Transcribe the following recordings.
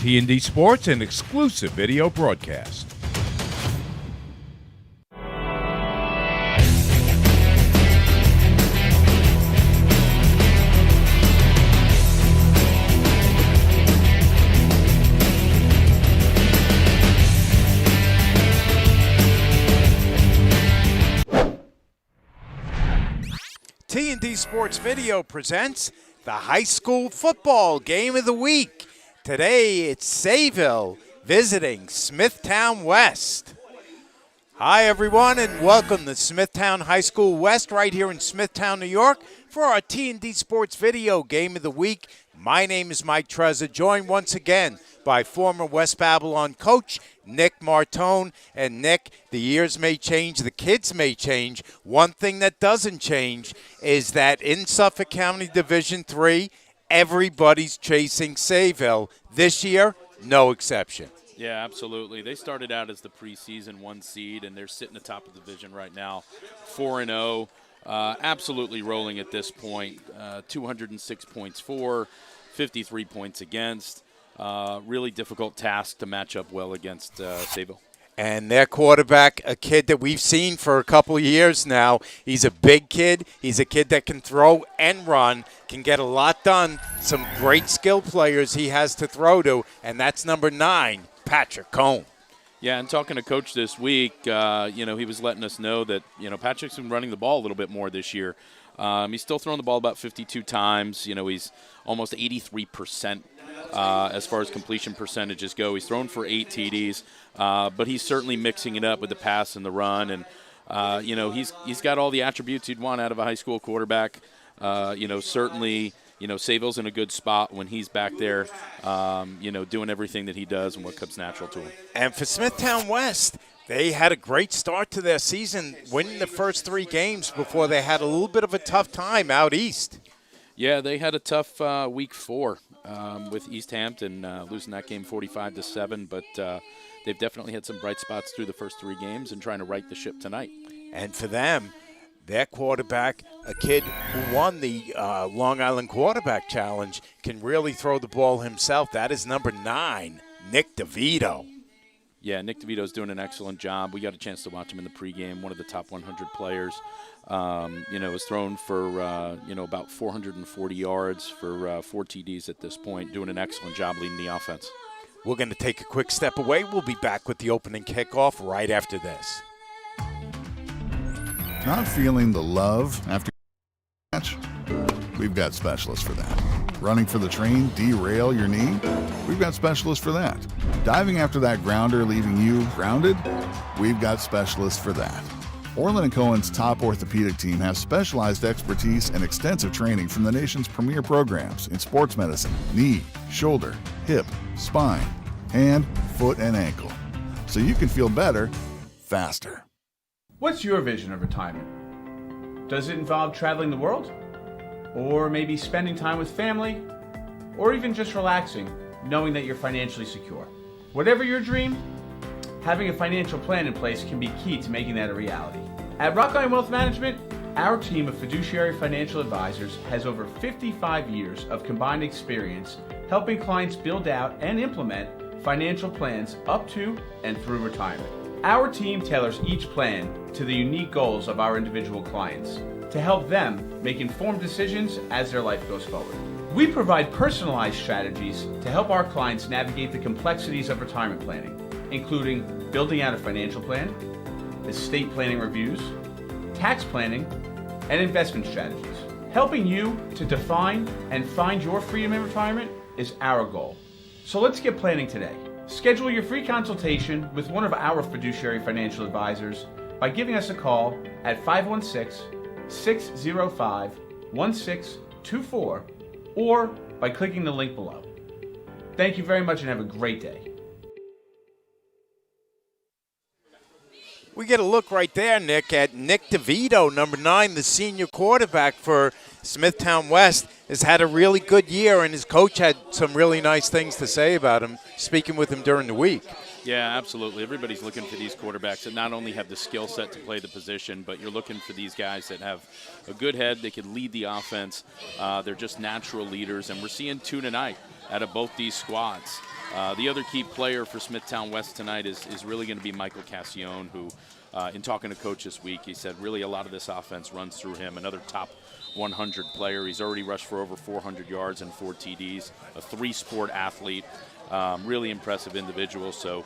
T&D Sports, an exclusive video broadcast. T&D Sports Video presents the high school football game of the week. Today it's Sayville visiting Smithtown West. Hi everyone and welcome to Smithtown High School West right here in Smithtown, New York for our T&D Sports Video game of the week. My name is Mike Trezza, joined once again by former West Babylon coach Nick Martone. And Nick, the years may change, the kids may change. One thing that doesn't change is that in Suffolk County Division III, everybody's chasing Sayville. This year, no exception. Yeah, absolutely. They started out as the preseason 1 seed, and they're sitting atop of the division right now, 4-0. Absolutely rolling at this point. 206 points for, 53 points against. Really difficult task to match up well against Sayville. And their quarterback, a kid that we've seen for a couple of years now. He's a big kid. He's a kid that can throw and run, can get a lot done. Some great skill players he has to throw to, and that's number 9, Patrick Cohen. Yeah, and talking to Coach this week, he was letting us know that, Patrick's been running the ball a little bit more this year. He's still throwing the ball about 52 times. He's almost 83% as far as completion percentages go. He's thrown for 8 TDs, but he's certainly mixing it up with the pass and the run. And, he's got all the attributes you'd want out of a high school quarterback. Certainly, Sayville's in a good spot when he's back there, doing everything that he does and what comes natural to him. And for Smithtown West, they had a great start to their season, winning the first 3 games before they had a little bit of a tough time out east. Yeah, they had a tough week 4 with East Hampton, losing that game 45-7, but they've definitely had some bright spots through the first 3 games and trying to right the ship tonight. And for them, their quarterback, a kid who won the Long Island Quarterback Challenge, can really throw the ball himself. That is number 9, Nick DeVito. Yeah, Nick DeVito's doing an excellent job. We got a chance to watch him in the pregame, one of the top 100 players. Was thrown for, about 440 yards for 4 TDs at this point, doing an excellent job leading the offense. We're going to take a quick step away. We'll be back with the opening kickoff right after this. Not feeling the love after match? We've got specialists for that. Running for the train, derail your knee? We've got specialists for that. Diving after that grounder, leaving you grounded? We've got specialists for that. Orlin Cohen's top orthopedic team has specialized expertise and extensive training from the nation's premier programs in sports medicine, knee, shoulder, hip, spine, hand, foot, and ankle. So you can feel better, faster. What's your vision of retirement? Does it involve traveling the world? Or maybe spending time with family? Or even just relaxing, knowing that you're financially secure? Whatever your dream, having a financial plan in place can be key to making that a reality. At Rockline Wealth Management, our team of fiduciary financial advisors has over 55 years of combined experience helping clients build out and implement financial plans up to and through retirement. Our team tailors each plan to the unique goals of our individual clients to help them make informed decisions as their life goes forward. We provide personalized strategies to help our clients navigate the complexities of retirement planning, including building out a financial plan, estate planning reviews, tax planning, and investment strategies. Helping you to define and find your freedom in retirement is our goal. So let's get planning today. Schedule your free consultation with one of our fiduciary financial advisors by giving us a call at 516-605-1624 or by clicking the link below. Thank you very much and have a great day. We get a look right there, Nick, at Nick DeVito, number 9, the senior quarterback for Smithtown West, has had a really good year, and his coach had some really nice things to say about him, speaking with him during the week. Yeah, absolutely. Everybody's looking for these quarterbacks that not only have the skill set to play the position, but you're looking for these guys that have a good head. They can lead the offense. They're just natural leaders, and we're seeing two tonight out of both these squads. The other key player for Smithtown West tonight is really going to be Michael Cassione, who, in talking to Coach this week, he said really a lot of this offense runs through him. Another top 100 player. He's already rushed for over 400 yards and 4 TDs, a 3-sport athlete, really impressive individual. So,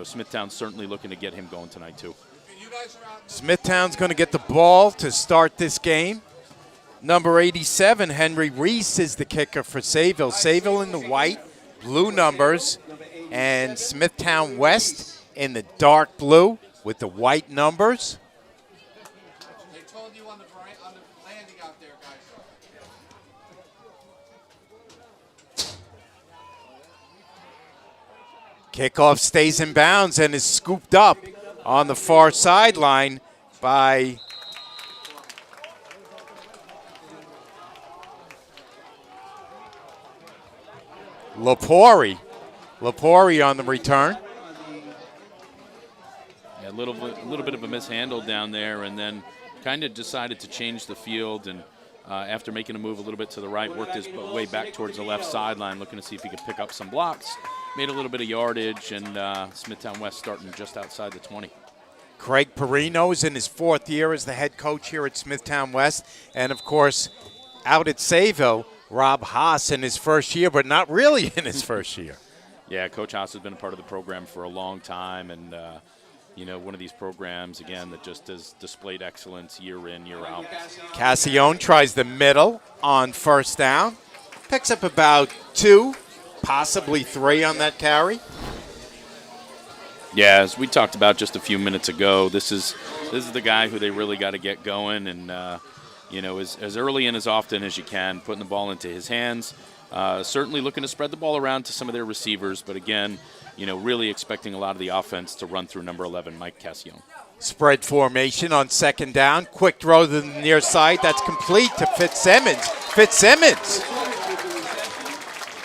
Smithtown's certainly looking to get him going tonight too. Smithtown's going to get the ball to start this game. Number 87, Henry Reese, is the kicker for Sayville. Sayville in the white, blue numbers, and Smithtown West in the dark blue with the white numbers. They told you on the landing out there, guys. Kickoff stays in bounds and is scooped up on the far sideline by Lepori. Lepori on the return. Yeah, a little bit of a mishandle down there, and then kind of decided to change the field, and after making a move a little bit to the right, worked his way back towards the left sideline, looking to see if he could pick up some blocks. Made a little bit of yardage, and Smithtown West starting just outside the 20. Craig Perino is in his 4th year as the head coach here at Smithtown West. And, of course, out at Sayville, Rob Haas in his first year, but not really in his first year. Yeah, Coach Haas has been a part of the program for a long time, and, one of these programs, again, that just has displayed excellence year in, year out. Cassione tries the middle on first down. Picks up about 2, possibly 3 on that carry. Yeah, as we talked about just a few minutes ago, this is the guy who they really got to get going, and as early and as often as you can, putting the ball into his hands. Certainly looking to spread the ball around to some of their receivers, but again, really expecting a lot of the offense to run through number 11, Mike Cassione. Spread formation on second down. Quick throw to the near side. That's complete to Fitzsimmons. Fitzsimmons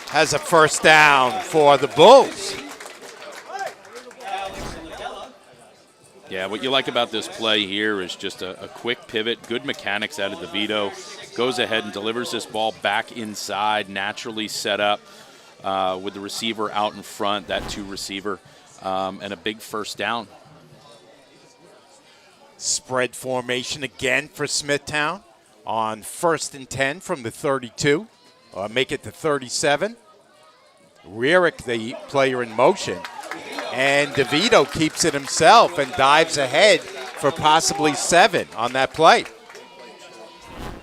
has a first down for the Bulls. Yeah, what you like about this play here is just a quick pivot, good mechanics out of DeVito. Goes ahead and delivers this ball back inside, naturally set up with the receiver out in front, that 2 receiver, and a big first down. Spread formation again for Smithtown on 1st and 10 from the 32. Make it to 37. Rierick, the player in motion. And DeVito keeps it himself and dives ahead for possibly 7 on that play.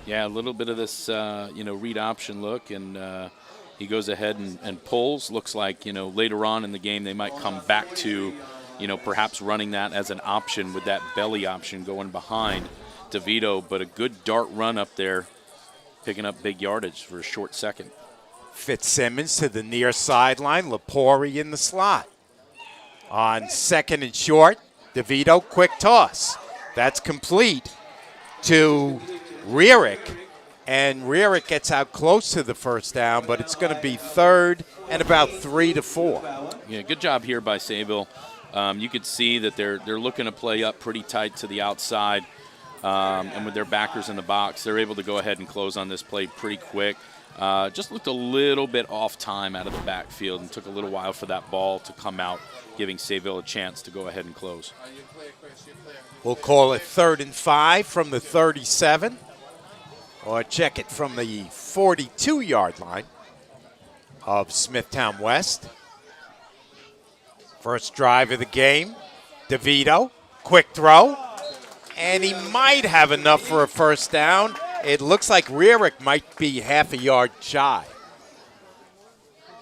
Yeah, a little bit of this, read option look, and he goes ahead and pulls. Looks like, later on in the game they might come back to, perhaps running that as an option with that belly option going behind DeVito. But a good dart run up there, picking up big yardage for a short second. Fitzsimmons to the near sideline. Lepori in the slot. On 2nd and short, DeVito, quick toss. That's complete to Rierick. And Rierick gets out close to the first down, but it's going to be 3rd and about 3 to 4. Yeah, good job here by Sayville. You could see that they're looking to play up pretty tight to the outside, and with their backers in the box, they're able to go ahead and close on this play pretty quick. Just looked a little bit off time out of the backfield and took a little while for that ball to come out, giving Sayville a chance to go ahead and close. We'll call it 3rd and 5 from the 37, or check it from the 42-yard line of Smithtown West. First drive of the game, DeVito, quick throw, and he might have enough for a first down. It looks like Rierick might be half a yard shy.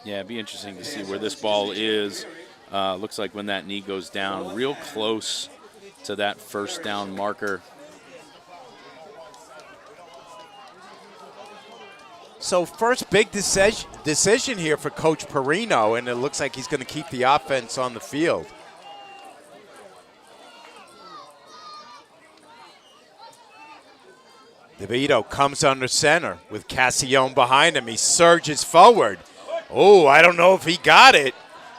Yeah, it'd be interesting to see where this ball is. Looks like when that knee goes down, real close to that first down marker. So first big decision here for Coach Perino, and it looks like he's going to keep the offense on the field. DeVito comes under center with Cassione behind him. He surges forward. Oh, I don't know if he got it.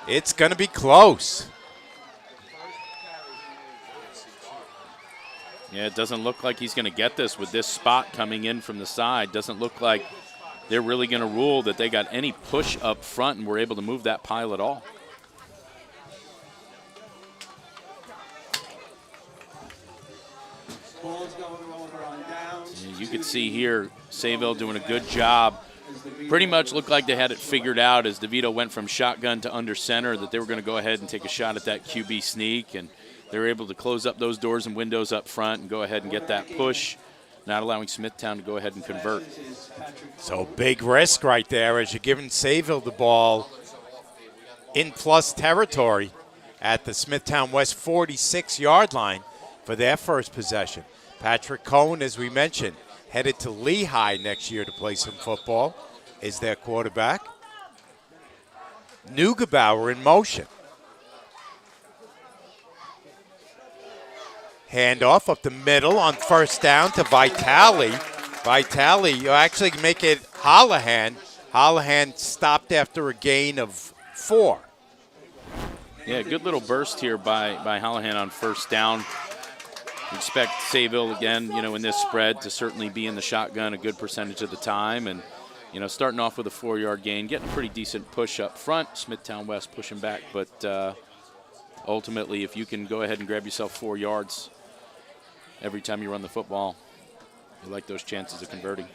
It's going to be close. Yeah, it doesn't look like he's going to get this with this spot coming in from the side. Doesn't look like they're really going to rule that they got any push up front and were able to move that pile at all. You can see here Sayville doing a good job. Pretty much looked like they had it figured out as DeVito went from shotgun to under center that they were going to go ahead and take a shot at that QB sneak, and they were able to close up those doors and windows up front and go ahead and get that push, not allowing Smithtown to go ahead and convert. So big risk right there as you're giving Sayville the ball in plus territory at the Smithtown West 46-yard line for their first possession. Patrick Cohen, as we mentioned, headed to Lehigh next year to play some football, is their quarterback. Neugebauer in motion. Handoff up the middle on first down to Vitale. Vitale, you actually make it Holohan. Holohan stopped after a gain of 4. Yeah, good little burst here by Holohan on first down. Expect Sayville again, in this spread to certainly be in the shotgun a good percentage of the time. And, starting off with a 4-yard gain, getting a pretty decent push up front. Smithtown West pushing back. But ultimately, if you can go ahead and grab yourself 4 yards every time you run the football, you like those chances of converting.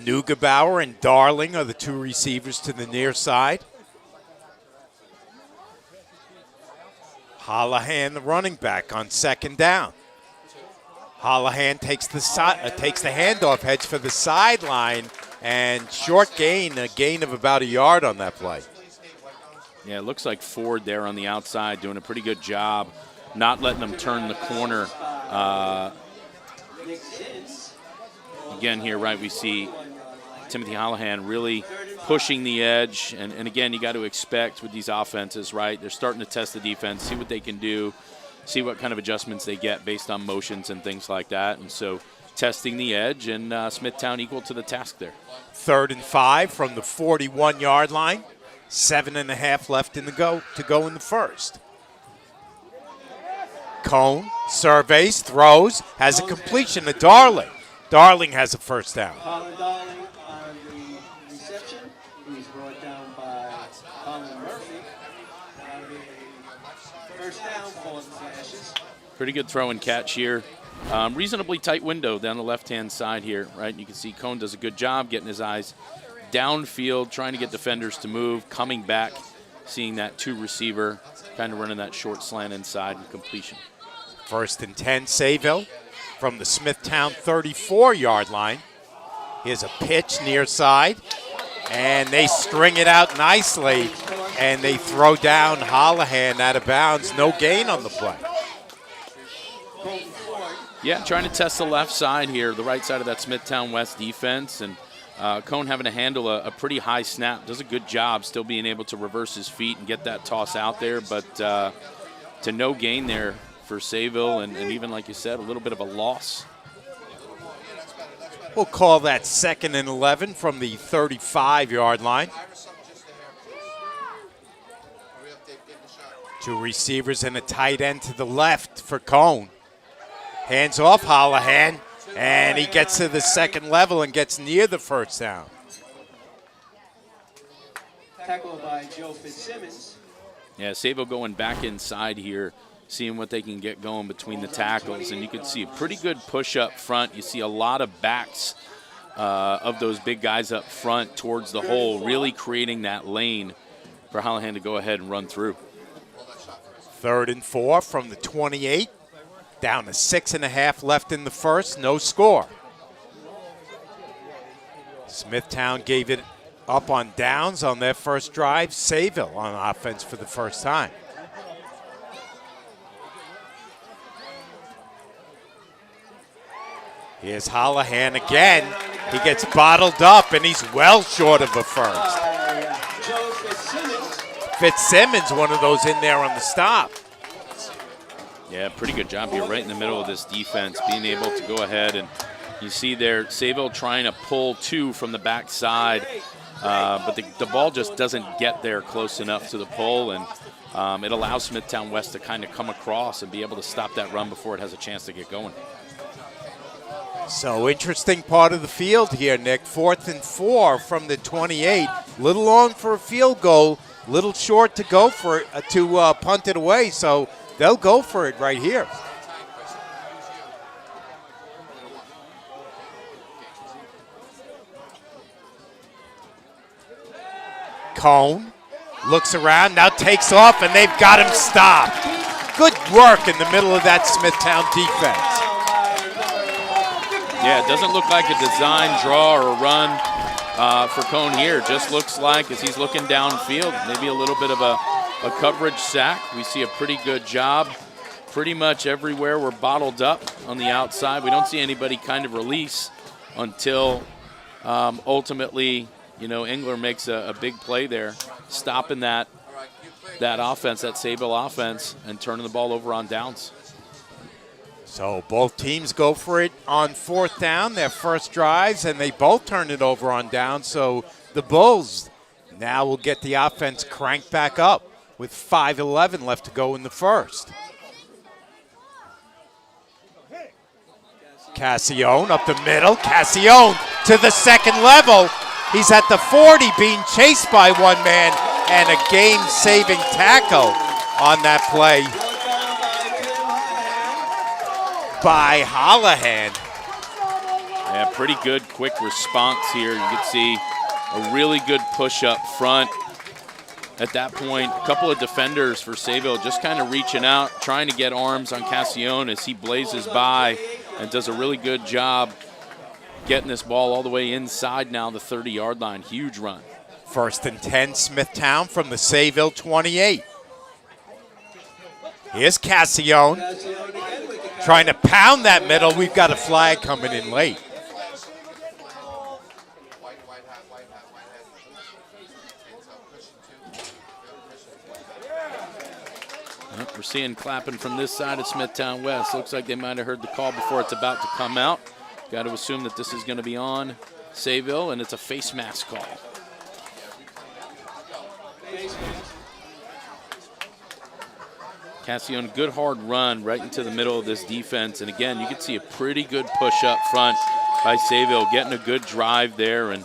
Neugebauer and Darling are the 2 receivers to the near side. Holohan, the running back, on second down. Holohan takes the handoff, heads for the sideline, and short gain, a gain of about a yard on that play. Yeah, it looks like Ford there on the outside doing a pretty good job, not letting them turn the corner. Again here, right, we see Timothy Holohan really pushing the edge. And again, you got to expect with these offenses, right, they're starting to test the defense, see what they can do, see what kind of adjustments they get based on motions and things like that. And so testing the edge, and Smithtown equal to the task there. 3rd and 5 from the 41-yard line. 7.5 left to go in the first. Cohn surveys, throws, has a completion to Darling. Darling has a first down. Colin Darling on the reception. He's brought down by Colin Murphy. First down for the Flashes. Pretty good throw and catch here. Reasonably tight window down the left-hand side here, right? You can see Cohn does a good job getting his eyes downfield, trying to get defenders to move, coming back, seeing that 2 receiver, kind of running that short slant inside and completion. 1st and 10, Sayville from the Smithtown 34-yard line. Here's a pitch near side, and they string it out nicely, and they throw down Holohan out of bounds. No gain on the play. Yeah, trying to test the left side here, the right side of that Smithtown West defense, and Cohn having to handle a pretty high snap. Does a good job still being able to reverse his feet and get that toss out there, but to no gain there for Sayville, and even, like you said, a little bit of a loss. We'll call that 2nd and 11 from the 35-yard line. 2 receivers and a tight end to the left for Cohn. Hands off Holohan, and he gets to the second level and gets near the first down. Tackled by Joe Fitzsimmons. Yeah, Sayville going back inside here, seeing what they can get going between the tackles, and you can see a pretty good push up front. You see a lot of backs of those big guys up front towards the hole, really creating that lane for Holohan to go ahead and run through. 3rd and 4 from the 28. Down to 6.5 left in the first, no score. Smithtown gave it up on downs on their first drive. Sayville on offense for the first time. Here's Holohan again. He gets bottled up, and he's well short of a first. Joe Fitzsimmons. Fitzsimmons, one of those in there on the stop. Yeah, pretty good job here right in the middle of this defense, being able to go ahead, and you see there Sayville trying to pull 2 from the backside, but the ball just doesn't get there close enough to the pull, and it allows Smithtown West to kind of come across and be able to stop that run before it has a chance to get going. So interesting part of the field here, Nick. 4th and 4 from the 28. Little long for a field goal. Little short to go for it, to punt it away. So they'll go for it right here. Cohen looks around, now takes off, and they've got him stopped. Good work in the middle of that Smithtown defense. Yeah, it doesn't look like a design draw or run for Cohen here. Just looks like, as he's looking downfield, maybe a little bit of a coverage sack. We see a pretty good job. Pretty much everywhere we're bottled up on the outside. We don't see anybody kind of release until ultimately, Engler makes a big play there, stopping that offense, that Sayville offense, and turning the ball over on downs. So both teams go for it on 4th down, their first drives, and they both turn it over on downs. So the Bulls now will get the offense cranked back up with 5:11 left to go in the first. Cassione up the middle. Cassione to the second level. He's at the 40 being chased by one man, and a game-saving tackle on that play by Holohan. Yeah, pretty good quick response here. You can see a really good push up front. At that point, a couple of defenders for Sayville just kind of reaching out, trying to get arms on Cassione as he blazes by and does a really good job getting this ball all the way inside now the 30-yard line. Huge run. 1st and 10, Smithtown from the Sayville 28. Here's Cassione trying to pound that middle. We've got a flag coming in late. We're seeing clapping from this side of Smithtown West. Looks like they might have heard the call before it's about to come out. Got to assume that this is going to be on Sayville, and it's a face mask call. Cassione, good hard run right into the middle of this defense. And again, you can see a pretty good push up front by Sayville, getting a good drive there. And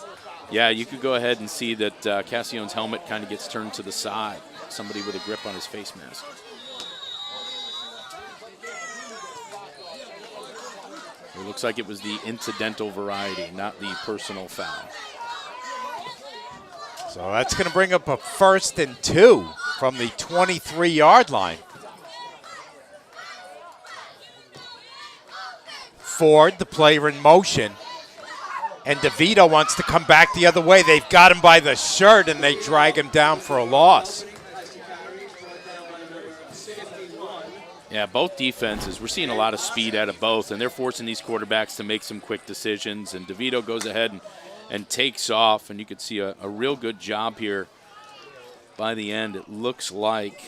yeah, you could go ahead and see that Cassione's helmet kind of gets turned to the side. Somebody with a grip on his face mask. It looks like it was the incidental variety, not the personal foul. So that's going to bring up a 1st and 2 from the 23-yard line. Ford, the player in motion, and DeVito wants to come back the other way. They've got him by the shirt, and they drag him down for a loss. Yeah, both defenses, we're seeing a lot of speed out of both, and they're forcing these quarterbacks to make some quick decisions. And DeVito goes ahead and takes off, and you can see a real good job here by the end. It looks like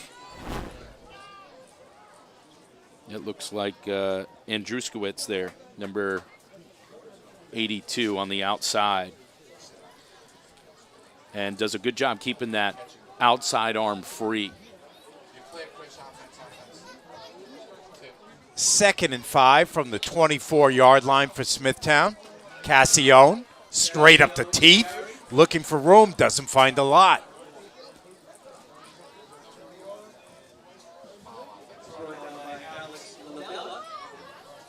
Andruskowitz there, number 82 on the outside, and does a good job keeping that outside arm free. 2nd and 5 from the 24-yard line for Smithtown. Cassione, straight up the teeth, looking for room, doesn't find a lot.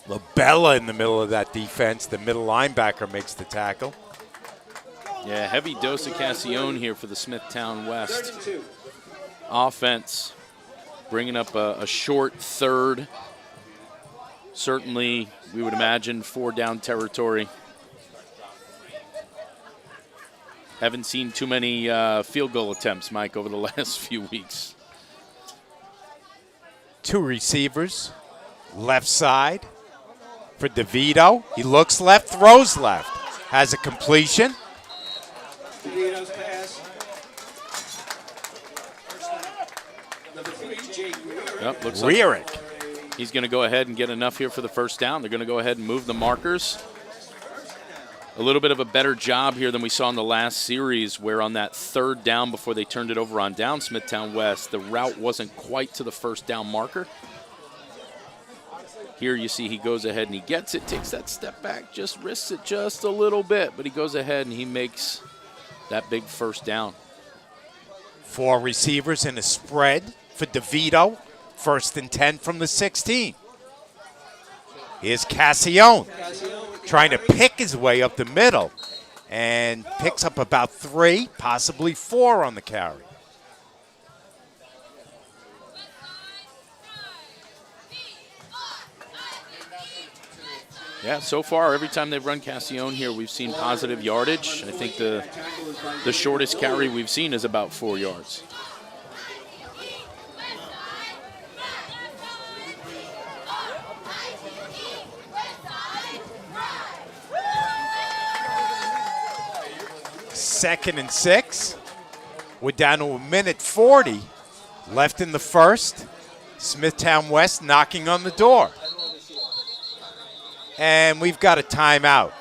LaBella in the middle of that defense. The middle linebacker makes the tackle. Yeah, heavy dose of Cassione here for the Smithtown West offense, bringing up a short third. Certainly, we would imagine 4-down territory. Haven't seen too many field goal attempts, Mike, over the last few weeks. 2 receivers, left side for DeVito. He looks left, throws left. Has a completion. DeVito's pass. Number 3, Jake Rearick. Yep, looks like Rearick. he's going to go ahead and get enough here for the first down. They're going to go ahead and move the markers. A little bit of a better job here than we saw in the last series, where on that 3rd down before they turned it over on down Smithtown West, the route wasn't quite to the first down marker. Here you see he goes ahead and he gets it, takes that step back, just risks it just a little bit, but he goes ahead and he makes that big first down. 4 receivers in a spread for DeVito. 1st and 10 from the 16. Here's Cassione trying to pick his way up the middle and picks up about 3, possibly 4 on the carry. Yeah, so far, every time they've run Cassione here, we've seen positive yardage. I think the shortest carry we've seen is about 4 yards. Second and 6. We're down to 1:40 left in the first. Smithtown West knocking on the door. And we've got a timeout.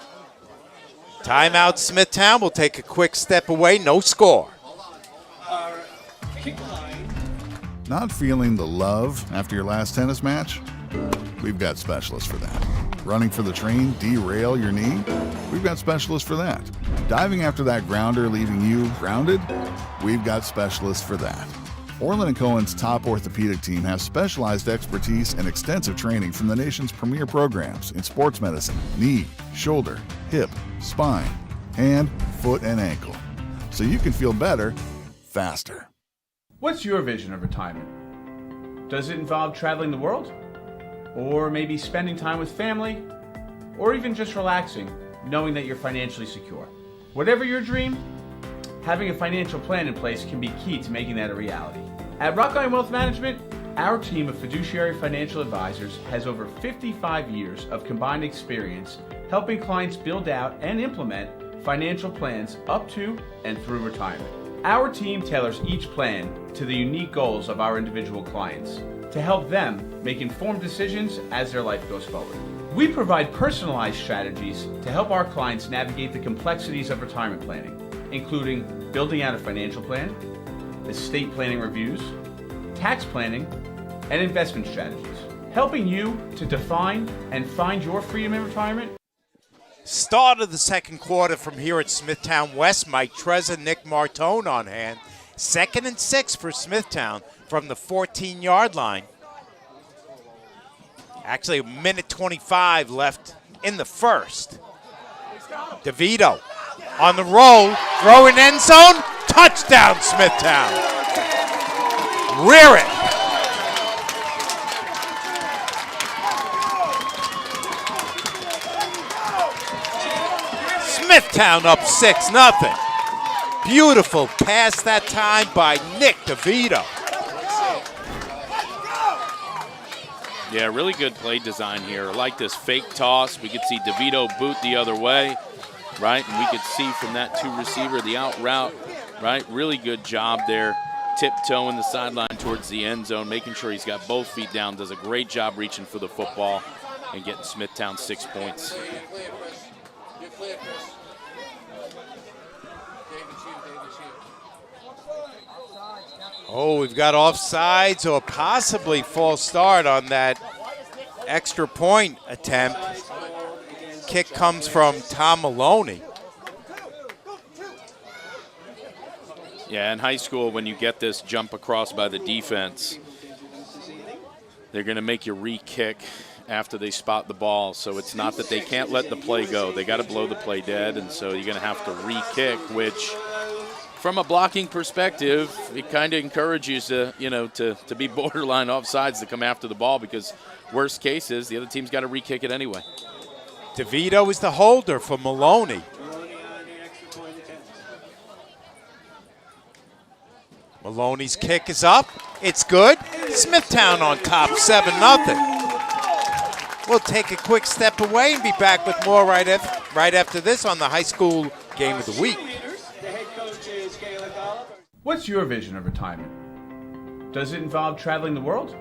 Timeout, Smithtown. We'll take a quick step away. No score. Not feeling the love after your last tennis match? We've got specialists for that. Running for the train, derail your knee? We've got specialists for that. Diving after that grounder, leaving you grounded? We've got specialists for that. Orlin Cohen's top orthopedic team has specialized expertise and extensive training from the nation's premier programs in sports medicine, knee, shoulder, hip, spine, hand, foot, and ankle. So you can feel better, faster. What's your vision of retirement? Does it involve traveling the world? Or maybe spending time with family? Or even just relaxing, knowing that you're financially secure? Whatever your dream, having a financial plan in place can be key to making that a reality. At Rockline Wealth Management, our team of fiduciary financial advisors has over 55 years of combined experience helping clients build out and implement financial plans up to and through retirement. Our team tailors each plan to the unique goals of our individual clients to help them make informed decisions as their life goes forward. We provide personalized strategies to help our clients navigate the complexities of retirement planning, including building out a financial plan, estate planning reviews, tax planning, and investment strategies, helping you to define and find your freedom in retirement. Start of the second quarter from here at Smithtown West. Mike Trezor, Nick Martone on hand. 2nd and 6 for Smithtown from the 14-yard line. Actually, 1:25 left in the first. DeVito on the roll, throwing end zone, touchdown Smithtown. Rear it. Smithtown up 6-0. Beautiful pass that time by Nick DeVito. Yeah, really good play design here. I like this fake toss. We could see DeVito boot the other way, right? And we could see from that 2 receiver the out route, right? Really good job there. Tiptoeing the sideline towards the end zone, making sure he's got both feet down. Does a great job reaching for the football and getting Smithtown 6 points. Oh, we've got offsides or possibly false start on that extra point attempt. Kick comes from Tom Maloney. Yeah, in high school, when you get this jump across by the defense, they're going to make you re-kick after they spot the ball. So it's not that they can't let the play go. They got to blow the play dead, and so you're going to have to re-kick, which from a blocking perspective, it kind of encourages you, to be borderline offsides to come after the ball, because worst case is the other team's got to re-kick it anyway. DeVito is the holder for Maloney. Maloney's kick is up. It's good. Smithtown on top, 7-0. We'll take a quick step away and be back with more right after this on the high school game of the week. What's your vision of retirement? Does it involve traveling the world?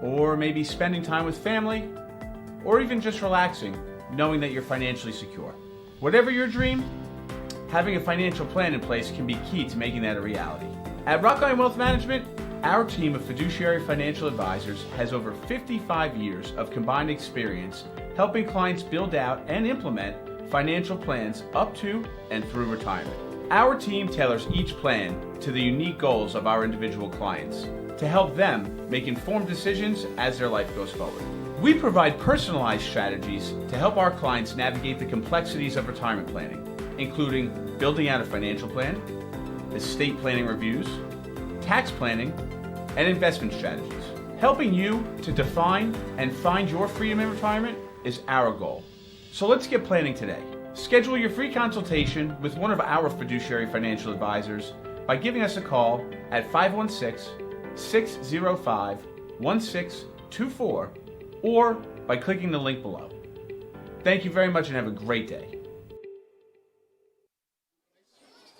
Or maybe spending time with family? Or even just relaxing, knowing that you're financially secure? Whatever your dream, having a financial plan in place can be key to making that a reality. At Rockline Wealth Management, Our team of fiduciary financial advisors has over 55 years of combined experience helping clients build out and implement financial plans up to and through retirement. Our team tailors each plan to the unique goals of our individual clients to help them make informed decisions as their life goes forward. We provide personalized strategies to help our clients navigate the complexities of retirement planning, including building out a financial plan, estate planning reviews, tax planning, and investment strategies. Helping you to define and find your freedom in retirement is our goal. So let's get planning today. Schedule your free consultation with one of our fiduciary financial advisors by giving us a call at 516-605-1624 or by clicking the link below. Thank you very much and have a great day.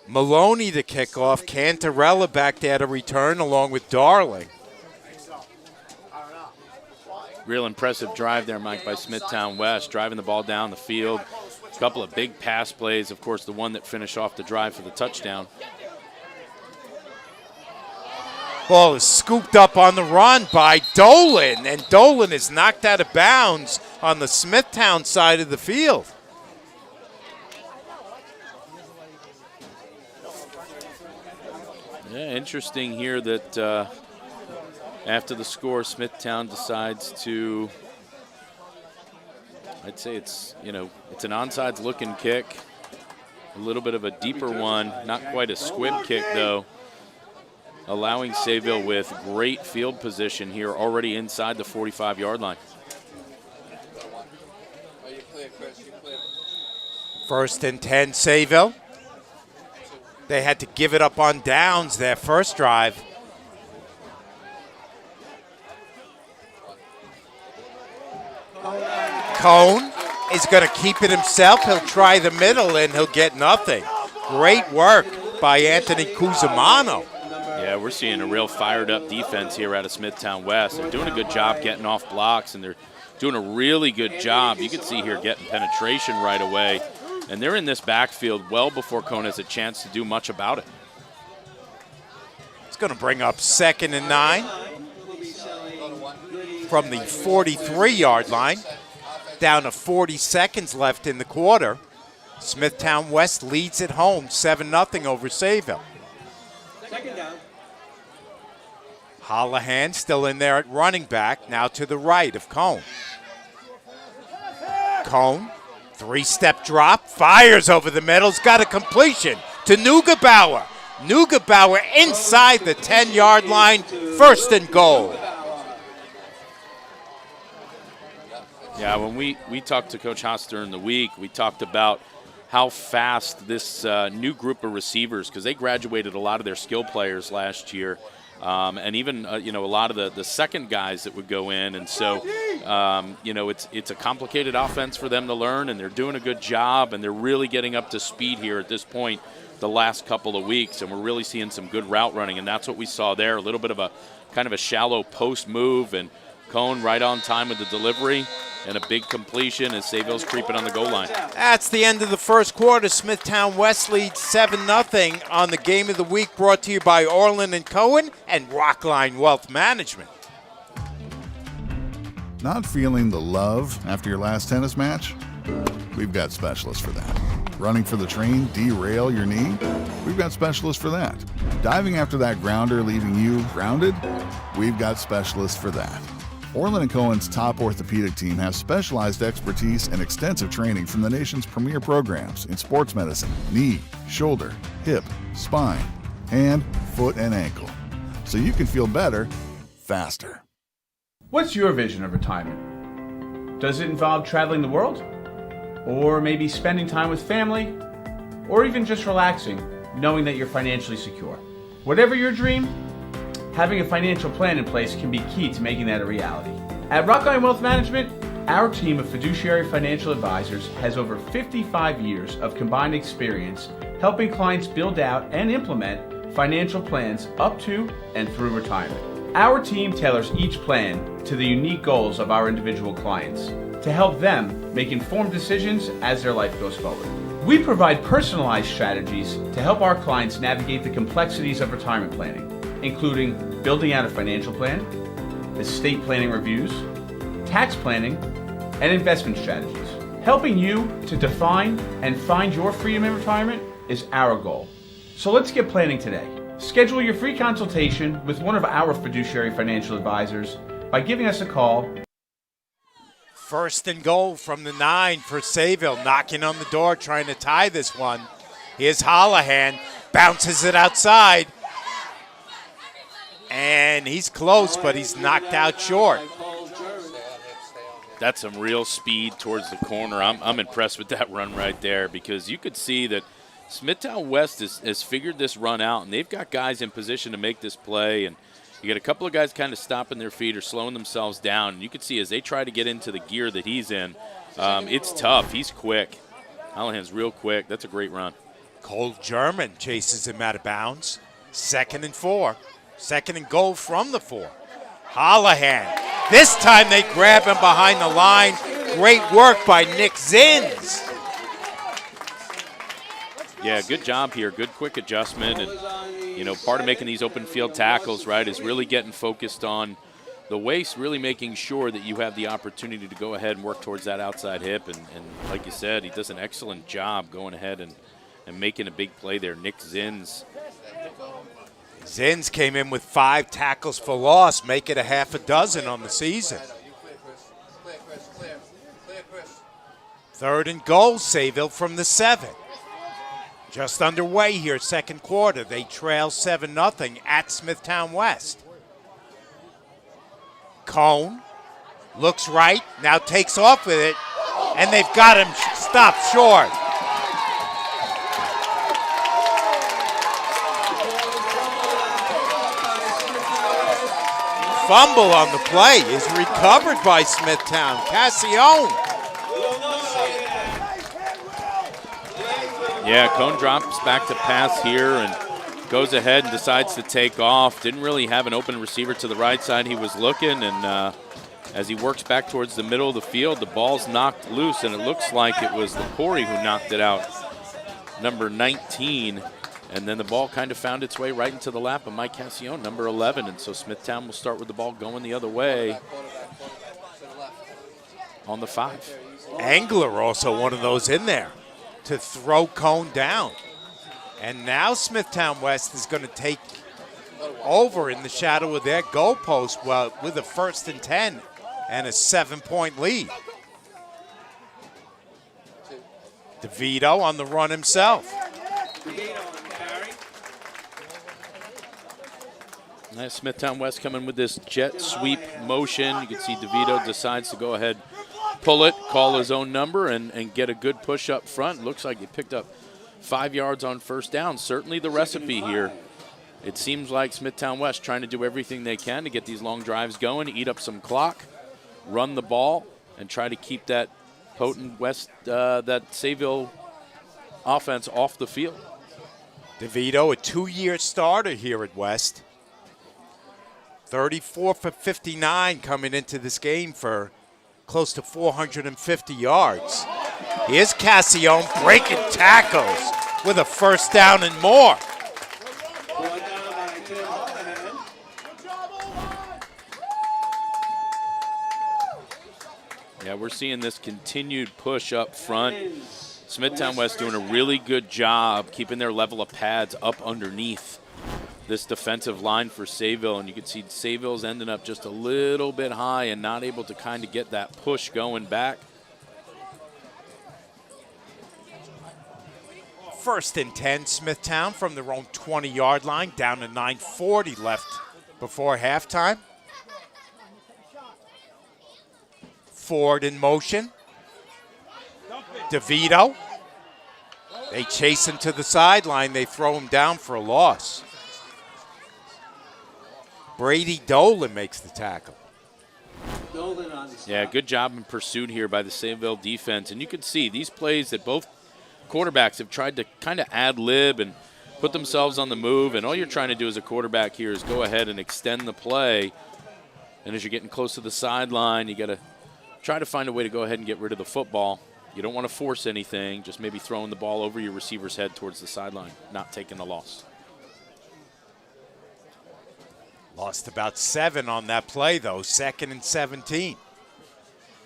Maloney to kick off. Cantarella back there to return along with Darling. Real impressive drive there, Mike, by Smithtown West, driving the ball down the field. A couple of big pass plays, of course, the one that finished off the drive for the touchdown. Ball is scooped up on the run by Dolan, and Dolan is knocked out of bounds on the Smithtown side of the field. Yeah, interesting here that after the score, Smithtown decides to, I'd say it's an onside looking kick, a little bit of a deeper one, not quite a squib kick though, allowing Sayville with great field position here already inside the 45-yard line. First and 10, Sayville. They had to give it up on downs their first drive. Cohen is going to keep it himself. He'll try the middle and he'll get nothing. Great work by Anthony Cusimano. Yeah, we're seeing a real fired-up defense here out of Smithtown West. They're doing a good job getting off blocks, and they're doing a really good job. You can see here getting penetration right away. And they're in this backfield well before Cohen has a chance to do much about it. It's going to bring up 2nd and 9 from the 43-yard line. Down to 40 seconds left in the quarter. Smithtown West leads at home 7-0 over Sayville. Second down. Holohan still in there at running back, now to the right of Cohen. Cohen, 3-step drop, fires over the middle's got a completion to Neugebauer. Neugebauer inside the 10-yard line, 1st and goal. Yeah, when we talked to Coach Haas during the week, we talked about how fast this new group of receivers, because they graduated a lot of their skill players last year, and even a lot of the second guys that would go in, and so it's a complicated offense for them to learn, and they're doing a good job, and they're really getting up to speed here at this point the last couple of weeks, and we're really seeing some good route running, and that's what we saw there, a little bit of a kind of a shallow post move, and Cohen right on time with the delivery, and a big completion as Sayville's creeping on the goal line. That's the end of the first quarter. Smithtown West leads 7-0 on the Game of the Week, brought to you by Orlin Cohen and Rockline Wealth Management. Not feeling the love after your last tennis match? We've got specialists for that. Running for the train, derail your knee? We've got specialists for that. Diving after that grounder, leaving you grounded? We've got specialists for that. Orlin Cohen's top orthopedic team has specialized expertise and extensive training from the nation's premier programs in sports medicine, knee, shoulder, hip, spine, hand, foot, and ankle. So you can feel better, faster. What's your vision of retirement? Does it involve traveling the world? Or maybe spending time with family? Or even just relaxing, knowing that you're financially secure? Whatever your dream, having a financial plan in place can be key to making that a reality. At Rockline Wealth Management, our team of fiduciary financial advisors has over 55 years of combined experience helping clients build out and implement financial plans up to and through retirement. Our team tailors each plan to the unique goals of our individual clients to help them make informed decisions as their life goes forward. We provide personalized strategies to help our clients navigate the complexities of retirement planning, including building out a financial plan, estate planning reviews, tax planning, and investment strategies. Helping you to define and find your freedom in retirement is our goal. So let's get planning today. Schedule your free consultation with one of our fiduciary financial advisors by giving us a call. First and goal from the 9 for Sayville, knocking on the door, trying to tie this one. Here's Holohan, bounces it outside. And he's close, but he's knocked out short. That's some real speed towards the corner. I'm impressed with that run right there, because you could see that Smithtown West has figured this run out, and they've got guys in position to make this play. And you got a couple of guys kind of stopping their feet or slowing themselves down. And you can see as they try to get into the gear that he's in, it's tough. He's quick. Holohan's real quick. That's a great run. Cole German chases him out of bounds. 2nd and 4. 2nd and goal from the 4. Holohan. This time they grab him behind the line. Great work by Nick Zins. Yeah, good job here. Good quick adjustment. And, you know, part of making these open field tackles, right, is really getting focused on the waist, really making sure that you have the opportunity to go ahead and work towards that outside hip. And like you said, he does an excellent job going ahead and making a big play there. Nick Zins. Zins came in with 5 tackles for loss, make it a half a dozen on the season. 3rd and goal, Sayville from the 7. Just underway here, 2nd quarter. They trail 7-0 at Smithtown West. Cohen looks right, now takes off with it, and they've got him stopped short. Fumble on the play is recovered by Smithtown. Cassione. Yeah, Cohen drops back to pass here and goes ahead and decides to take off. Didn't really have an open receiver to the right side. He was looking, and as he works back towards the middle of the field, the ball's knocked loose, and it looks like it was Lepori who knocked it out, number 19. And then the ball kind of found its way right into the lap of Mike Cassione, number 11. And so Smithtown will start with the ball going the other way on the 5. Angler also one of those in there to throw Cohen down. And now Smithtown West is going to take over in the shadow of their goalpost with a 1st and 10 and a 7-point lead. DeVito on the run himself. Nice. Smithtown West coming with this jet sweep motion. You can see DeVito decides to go ahead, pull it, call his own number, and get a good push up front. Looks like he picked up 5 yards on 1st down. Certainly the recipe here. It seems like Smithtown West trying to do everything they can to get these long drives going, eat up some clock, run the ball, and try to keep that potent West, that Sayville offense off the field. DeVito, a 2-year starter here at West. 34 for 59 coming into this game for close to 450 yards. Here's Cassione breaking tackles with a 1st down and more. Yeah, we're seeing this continued push up front. Smithtown West doing a really good job keeping their level of pads up underneath this defensive line for Sayville, and you can see Sayville's ending up just a little bit high and not able to kind of get that push going back. 1st and 10, Smithtown from their own 20-yard line, down to 9:40 left before halftime. Ford in motion. DeVito. They chase him to the sideline. They throw him down for a loss. Brady Dolan makes the tackle. Yeah, good job in pursuit here by the Sayville defense. And you can see these plays that both quarterbacks have tried to kind of ad-lib and put themselves on the move. And all you're trying to do as a quarterback here is go ahead and extend the play. And as you're getting close to the sideline, you got to try to find a way to go ahead and get rid of the football. You don't want to force anything, just maybe throwing the ball over your receiver's head towards the sideline, not taking the loss. Lost about 7 on that play, though. 2nd and 17.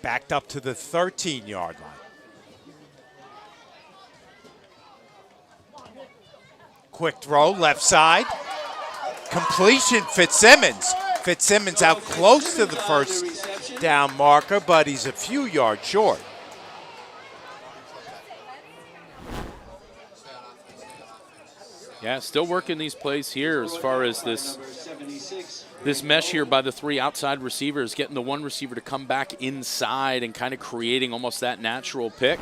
Backed up to the 13-yard line. Quick throw, left side. Completion, Fitzsimmons. Fitzsimmons out close to the first down marker, but he's a few yards short. Yeah, still working these plays here as far as this mesh here by the 3 outside receivers, getting the one receiver to come back inside and kind of creating almost that natural pick.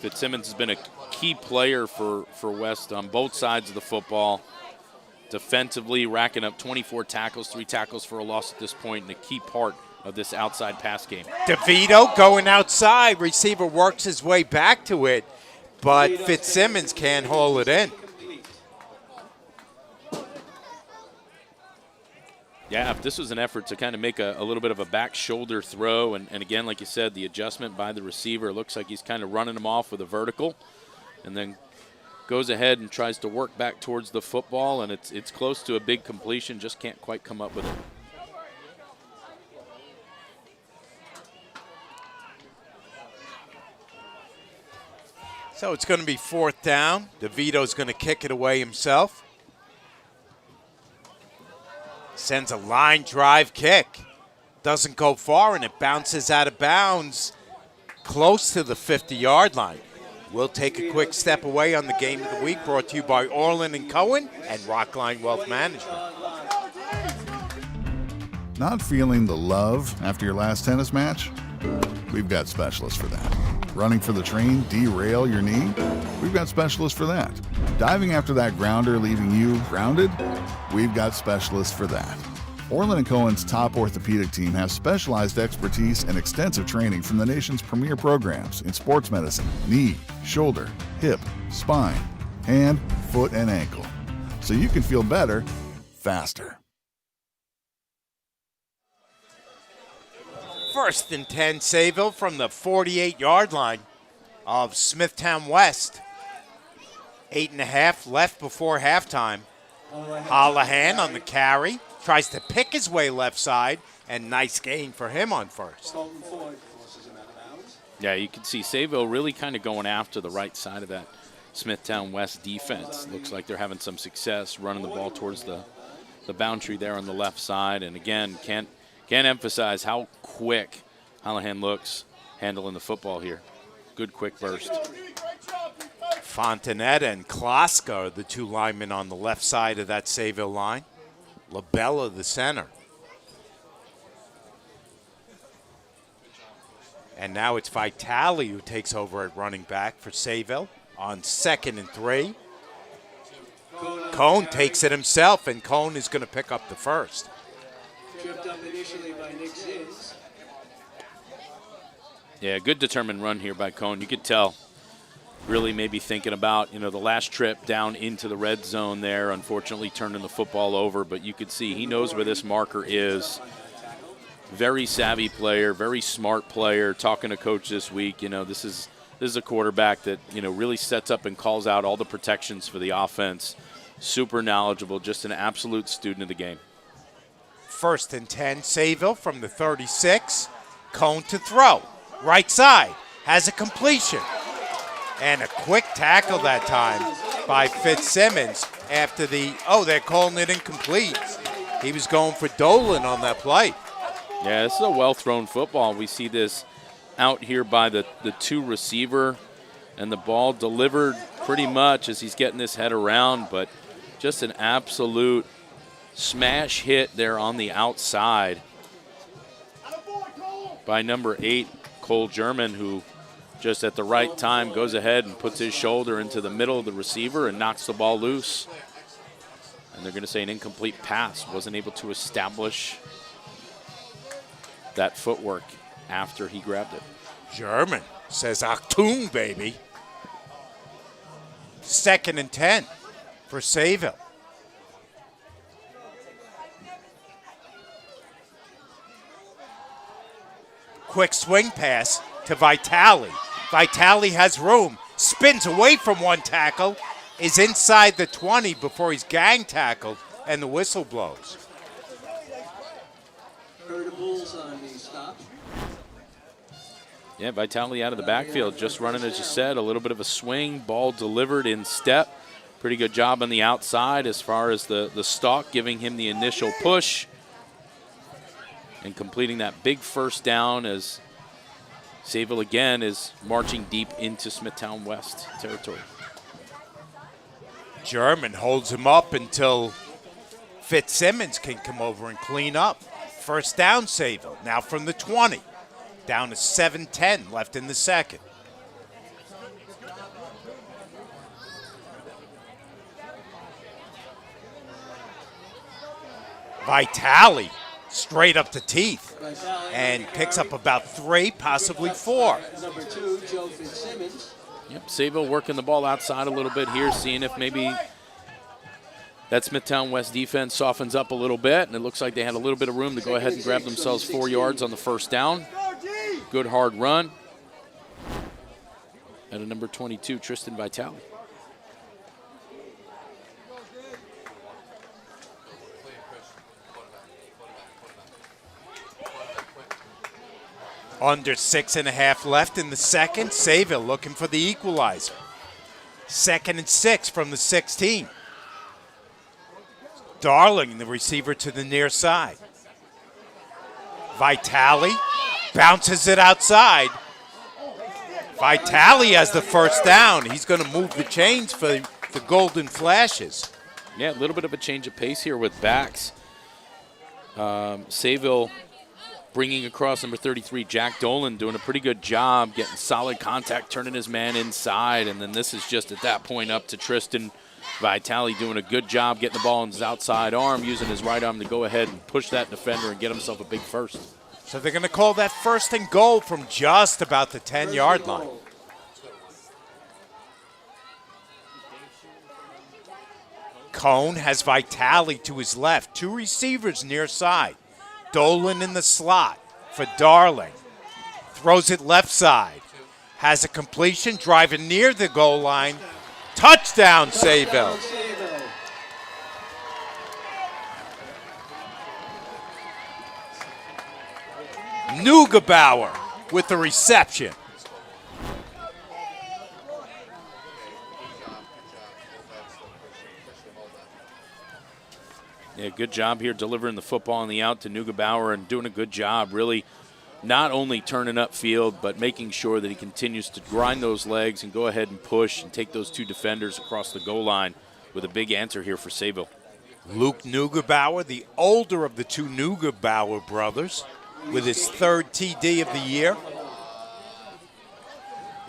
Fitzsimmons has been a key player for West on both sides of the football. Defensively, racking up 24 tackles, 3 tackles for a loss at this point, and a key part of this outside pass game. DeVito going outside. Receiver works his way back to it, but Fitzsimmons can't haul it in. Yeah, if this was an effort to kind of make a little bit of a back shoulder throw, and again, like you said, the adjustment by the receiver, it looks like he's kind of running him off with a vertical, and then goes ahead and tries to work back towards the football, and it's close to a big completion, just can't quite come up with it. So it's going to be 4th down. DeVito's going to kick it away himself. Sends a line drive kick. Doesn't go far, and it bounces out of bounds close to the 50-yard line. We'll take a quick step away on the Game of the Week, brought to you by Orlin Cohen and Rockline Wealth Management. Not feeling the love after your last tennis match? We've got specialists for that. Running for the train, derail your knee? We've got specialists for that. Diving after that grounder, leaving you grounded? We've got specialists for that. Orlin Cohen's top orthopedic team has specialized expertise and extensive training from the nation's premier programs in sports medicine, knee, shoulder, hip, spine, hand, foot, and ankle. So you can feel better, faster. 1st and 10, Sayville from the 48-yard line of Smithtown West. 8.5 left before halftime. Holohan on the carry. Tries to pick his way left side, and nice gain for him on first. Yeah, you can see Sayville really kind of going after the right side of that Smithtown West defense. Looks like they're having some success running the ball towards the boundary there on the left side. And again, can't emphasize how quick Holohan looks handling the football here. Good quick burst. Fontanetta and Kloska are the 2 linemen on the left side of that Sayville line. Labella, the center. And now it's Vitale who takes over at running back for Sayville on 2nd and 3. Cohen takes it himself, and Cohen is going to pick up the first. Tripped up initially by Nick Zins. Yeah, good determined run here by Cohen. You could tell really maybe thinking about, the last trip down into the red zone there, unfortunately turning the football over, but you could see he knows where this marker is. Very savvy player, very smart player. Talking to coach this week, this is a quarterback that, really sets up and calls out all the protections for the offense. Super knowledgeable, just an absolute student of the game. 1st and 10, Sayville from the 36. Cohen to throw. Right side. Has a completion. And a quick tackle that time by Fitzsimmons after they're calling it incomplete. He was going for Dolan on that play. Yeah, this is a well-thrown football. We see this out here by the 2 receiver, and the ball delivered pretty much as he's getting this head around, but just an absolute smash hit there on the outside by number 8, Cole German, who just at the right time goes ahead and puts his shoulder into the middle of the receiver and knocks the ball loose. And they're going to say an incomplete pass. Wasn't able to establish that footwork after he grabbed it. German says, Achtung, baby. 2nd and 10 for Sayville. Quick swing pass to Vitale. Vitale has room, spins away from one tackle, is inside the 20 before he's gang tackled, and the whistle blows. Heard the Bulls on the stop. Yeah, Vitale out of the backfield, just running, as you said, a little bit of a swing, ball delivered in step. Pretty good job on the outside as far as the stalk, giving him the initial push and completing that big first down as Sayville again is marching deep into Smithtown West territory. German holds him up until Fitzsimmons can come over and clean up. First down, Sayville, now from the 20. Down to 7:10 left in the second. Vitale straight up to teeth and picks up about 3, possibly 4. Number 2, Joe Fitzsimmons. Yep, Sayville working the ball outside a little bit here, seeing if maybe that Smithtown West defense softens up a little bit, and it looks like they had a little bit of room to go ahead and grab themselves 4 yards on the first down. Good hard run. And a number 22, Tristan Vitale. Under 6.5 left in the second. Sayville looking for the equalizer. 2nd and 6 from the 16. Darling, the receiver, to the near side. Vitale bounces it outside. Vitale has the first down. He's going to move the chains for the Golden Flashes. Yeah, a little bit of a change of pace here with backs. Sayville bringing across number 33, Jack Dolan, doing a pretty good job getting solid contact, turning his man inside, and then this is just at that point up to Tristan Vitale doing a good job getting the ball in his outside arm, using his right arm to go ahead and push that defender and get himself a big first. So they're going to call that 1st and goal from just about the 10-yard line. Cohen has Vitale to his left. 2 receivers near side. Dolan in the slot for Darling. Throws it left side. Has a completion, driving near the goal line. Touchdown, Sayville. Neugebauer with the reception. Yeah, good job here delivering the football on the out to Neugebauer and doing a good job really not only turning upfield but making sure that he continues to grind those legs and go ahead and push and take those 2 defenders across the goal line with a big answer here for Sayville. Luke Neugebauer, the older of the 2 Neugebauer brothers, with his 3rd TD of the year.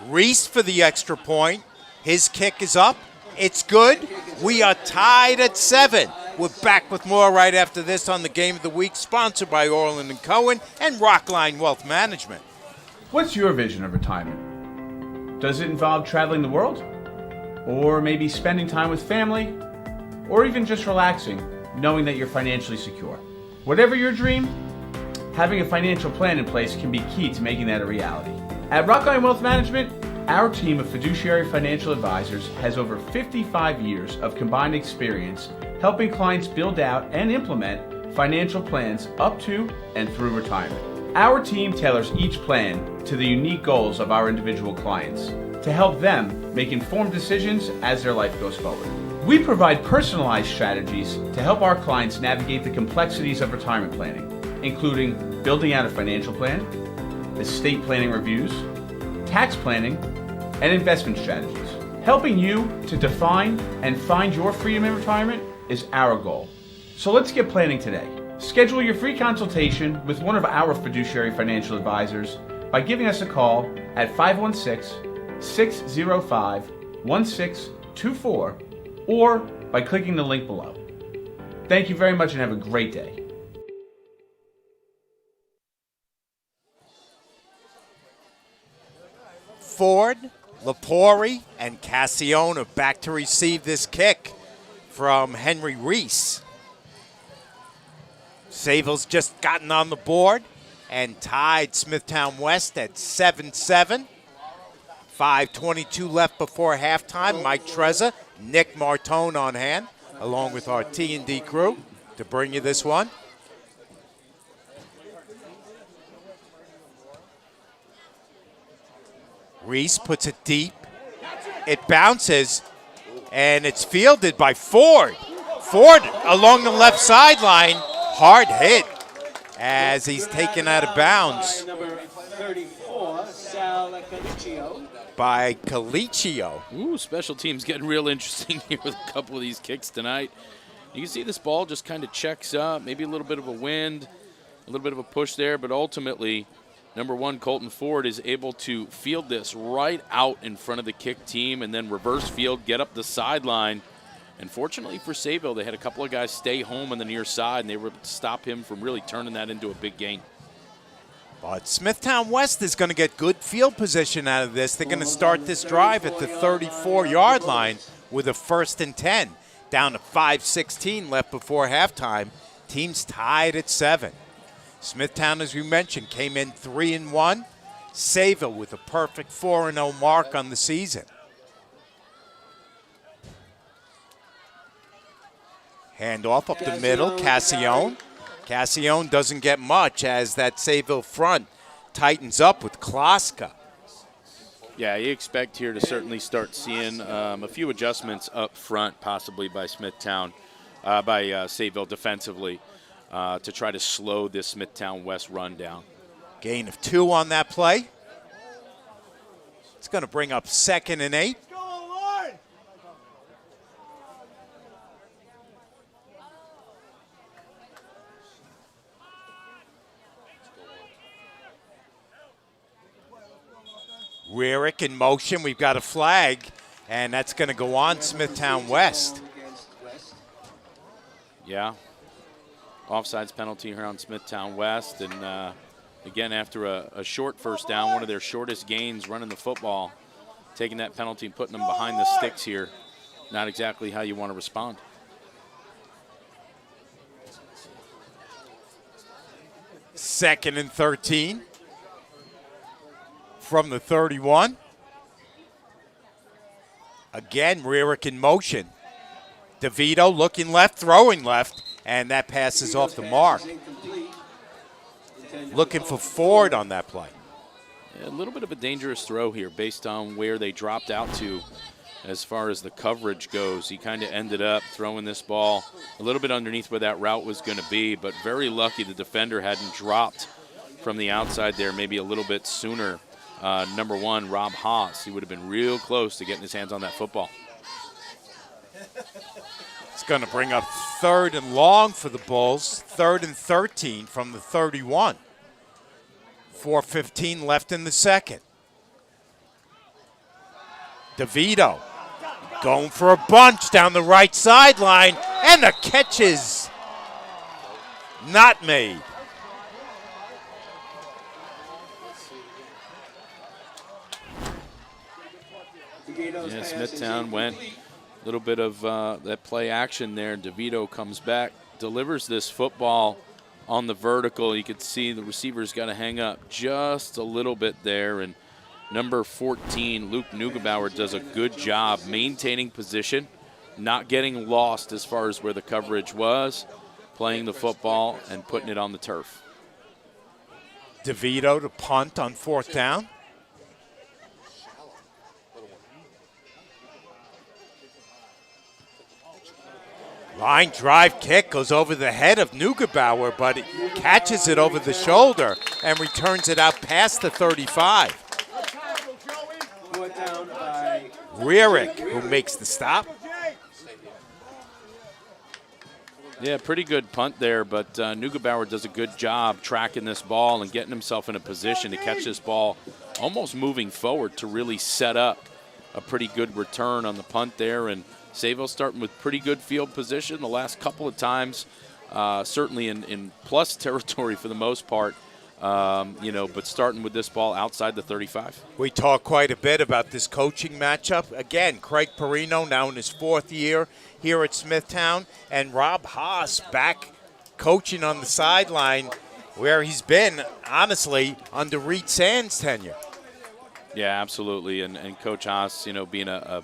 Reese for the extra point. His kick is up. It's good. We are tied at 7. We're back with more right after this on the Game of the Week, sponsored by Orlin Cohen and Rockline Wealth Management. What's your vision of retirement? Does it involve traveling the world? Or maybe spending time with family? Or even just relaxing, knowing that you're financially secure? Whatever your dream, having a financial plan in place can be key to making that a reality. At Rockline Wealth Management, our team of fiduciary financial advisors has over 55 years of combined experience helping clients build out and implement financial plans up to and through retirement. Our team tailors each plan to the unique goals of our individual clients to help them make informed decisions as their life goes forward. We provide personalized strategies to help our clients navigate the complexities of retirement planning, including building out a financial plan, estate planning reviews, tax planning, and investment strategies. Helping you to define and find your freedom in retirement is our goal. So let's get planning today. Schedule your free consultation with one of our fiduciary financial advisors by giving us a call at 516-605-1624 or by clicking the link below. Thank you very much and have a great day. Ford, Lepori, and Cassione are back to receive this kick from Henry Reese. Sayville's just gotten on the board and tied Smithtown West at 7-7. 5:22 left before halftime. Mike Trezza, Nick Martone on hand, along with our T&D crew to bring you this one. Reese puts it deep. It bounces, and it's fielded by Ford. Ford along the left sideline. Hard hit as he's taken out of bounds Number 34, Sal Calicchio. by Calicchio. Ooh, special teams getting real interesting here with a couple of these kicks tonight. You can see this ball just kind of checks up, maybe a little bit of a wind, a little bit of a push there, but ultimately, number 1, Colton Ford, is able to field this right out in front of the kick team and then reverse field, get up the sideline. And fortunately for Sayville, they had a couple of guys stay home on the near side, and they were able to stop him from really turning that into a big gain. But Smithtown West is going to get good field position out of this. They're going to start this drive at the 34-yard line with a 1st and 10. Down to 5:16 left before halftime. Teams tied at 7. Smithtown, as we mentioned, came in 3-1. Sayville with a perfect 4-0 mark on the season. Handoff up the middle, Cassione. Cassione doesn't get much as that Sayville front tightens up with Kloska. Yeah, you expect here to certainly start seeing a few adjustments up front, possibly by Smithtown, by Sayville defensively, to try to slow this Smithtown West run down. Gain of 2 on that play. It's going to bring up 2nd and 8. Rearick in motion. We've got a flag, and that's going to go on Smithtown West. Yeah. Offsides penalty here on Smithtown West. And, again, after a short first down, one of their shortest gains running the football, taking that penalty and putting them behind the sticks here, not exactly how you want to respond. Second and 13 from the 31. Again, Rearick in motion. DeVito looking left, throwing left, and that pass is off the mark. Looking for Ford on that play. A little bit of a dangerous throw here based on where they dropped out to as far as the coverage goes. He kind of ended up throwing this ball a little bit underneath where that route was going to be, but very lucky the defender hadn't dropped from the outside there maybe a little bit sooner. Number 1, Rob Haas. He would have been real close to getting his hands on that football. It's going to bring up 3rd and long for the Bulls. 3rd and 13 from the 31. 4:15 left in the second. DeVito going for a bunch down the right sideline, and the catch is not made. Yeah, Smithtown went a little bit of that play action there. DeVito comes back, delivers this football on the vertical. You could see the receiver's got to hang up just a little bit there. And number 14, Luke Neugebauer, does a good job maintaining position, not getting lost as far as where the coverage was, playing the football and putting it on the turf. DeVito to punt on 4th down. Line drive kick goes over the head of Neugebauer, but it catches it over the shoulder and returns it out past the 35. Rearick, who makes the stop. Yeah, pretty good punt there, but Neugebauer does a good job tracking this ball and getting himself in a position to catch this ball, almost moving forward to really set up a pretty good return on the punt there. And Sayville starting with pretty good field position the last couple of times, certainly in plus territory for the most part, but starting with this ball outside the 35. We talk quite a bit about this coaching matchup. Again, Craig Perino now in his 4th year here at Smithtown, and Rob Haas back coaching on the sideline where he's been, honestly, under Reed Sand's tenure. Yeah, absolutely. And Coach Haas, being a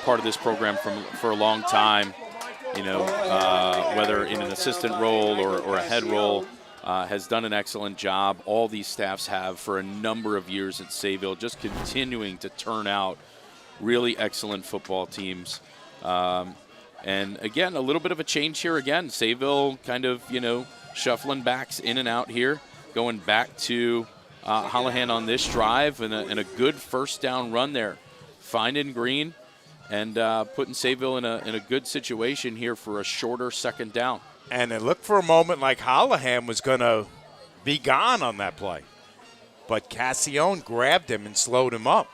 part of this program for a long time, whether in an assistant role or a head role, has done an excellent job. All these staffs have for a number of years at Sayville, just continuing to turn out really excellent football teams. And again, a little bit of a change here again. Sayville kind of, shuffling backs in and out here, going back to Holohan on this drive and a good first down run there. Finding Green and putting Sayville in a good situation here for a shorter second down. And it looked for a moment like Holohan was going to be gone on that play. But Cassione grabbed him and slowed him up.